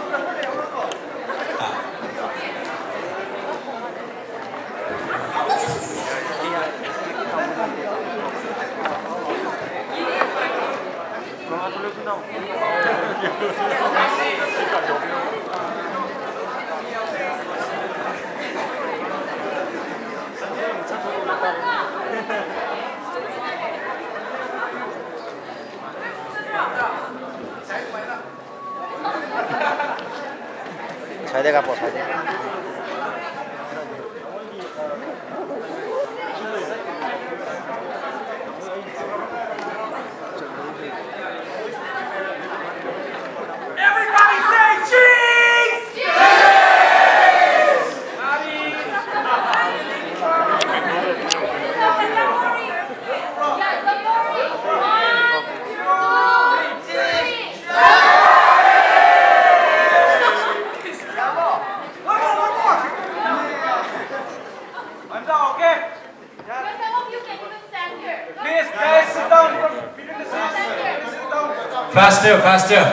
Faster.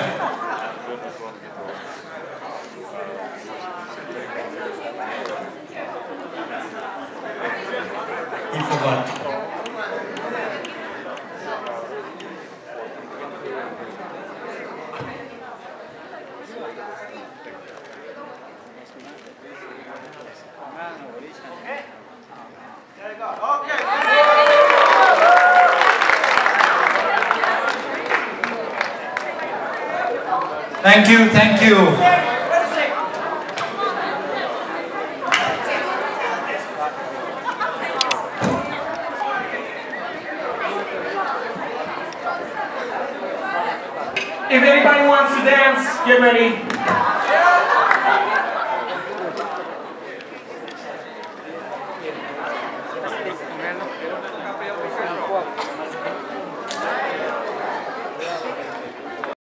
Thank you, thank you. If anybody wants to dance, get ready.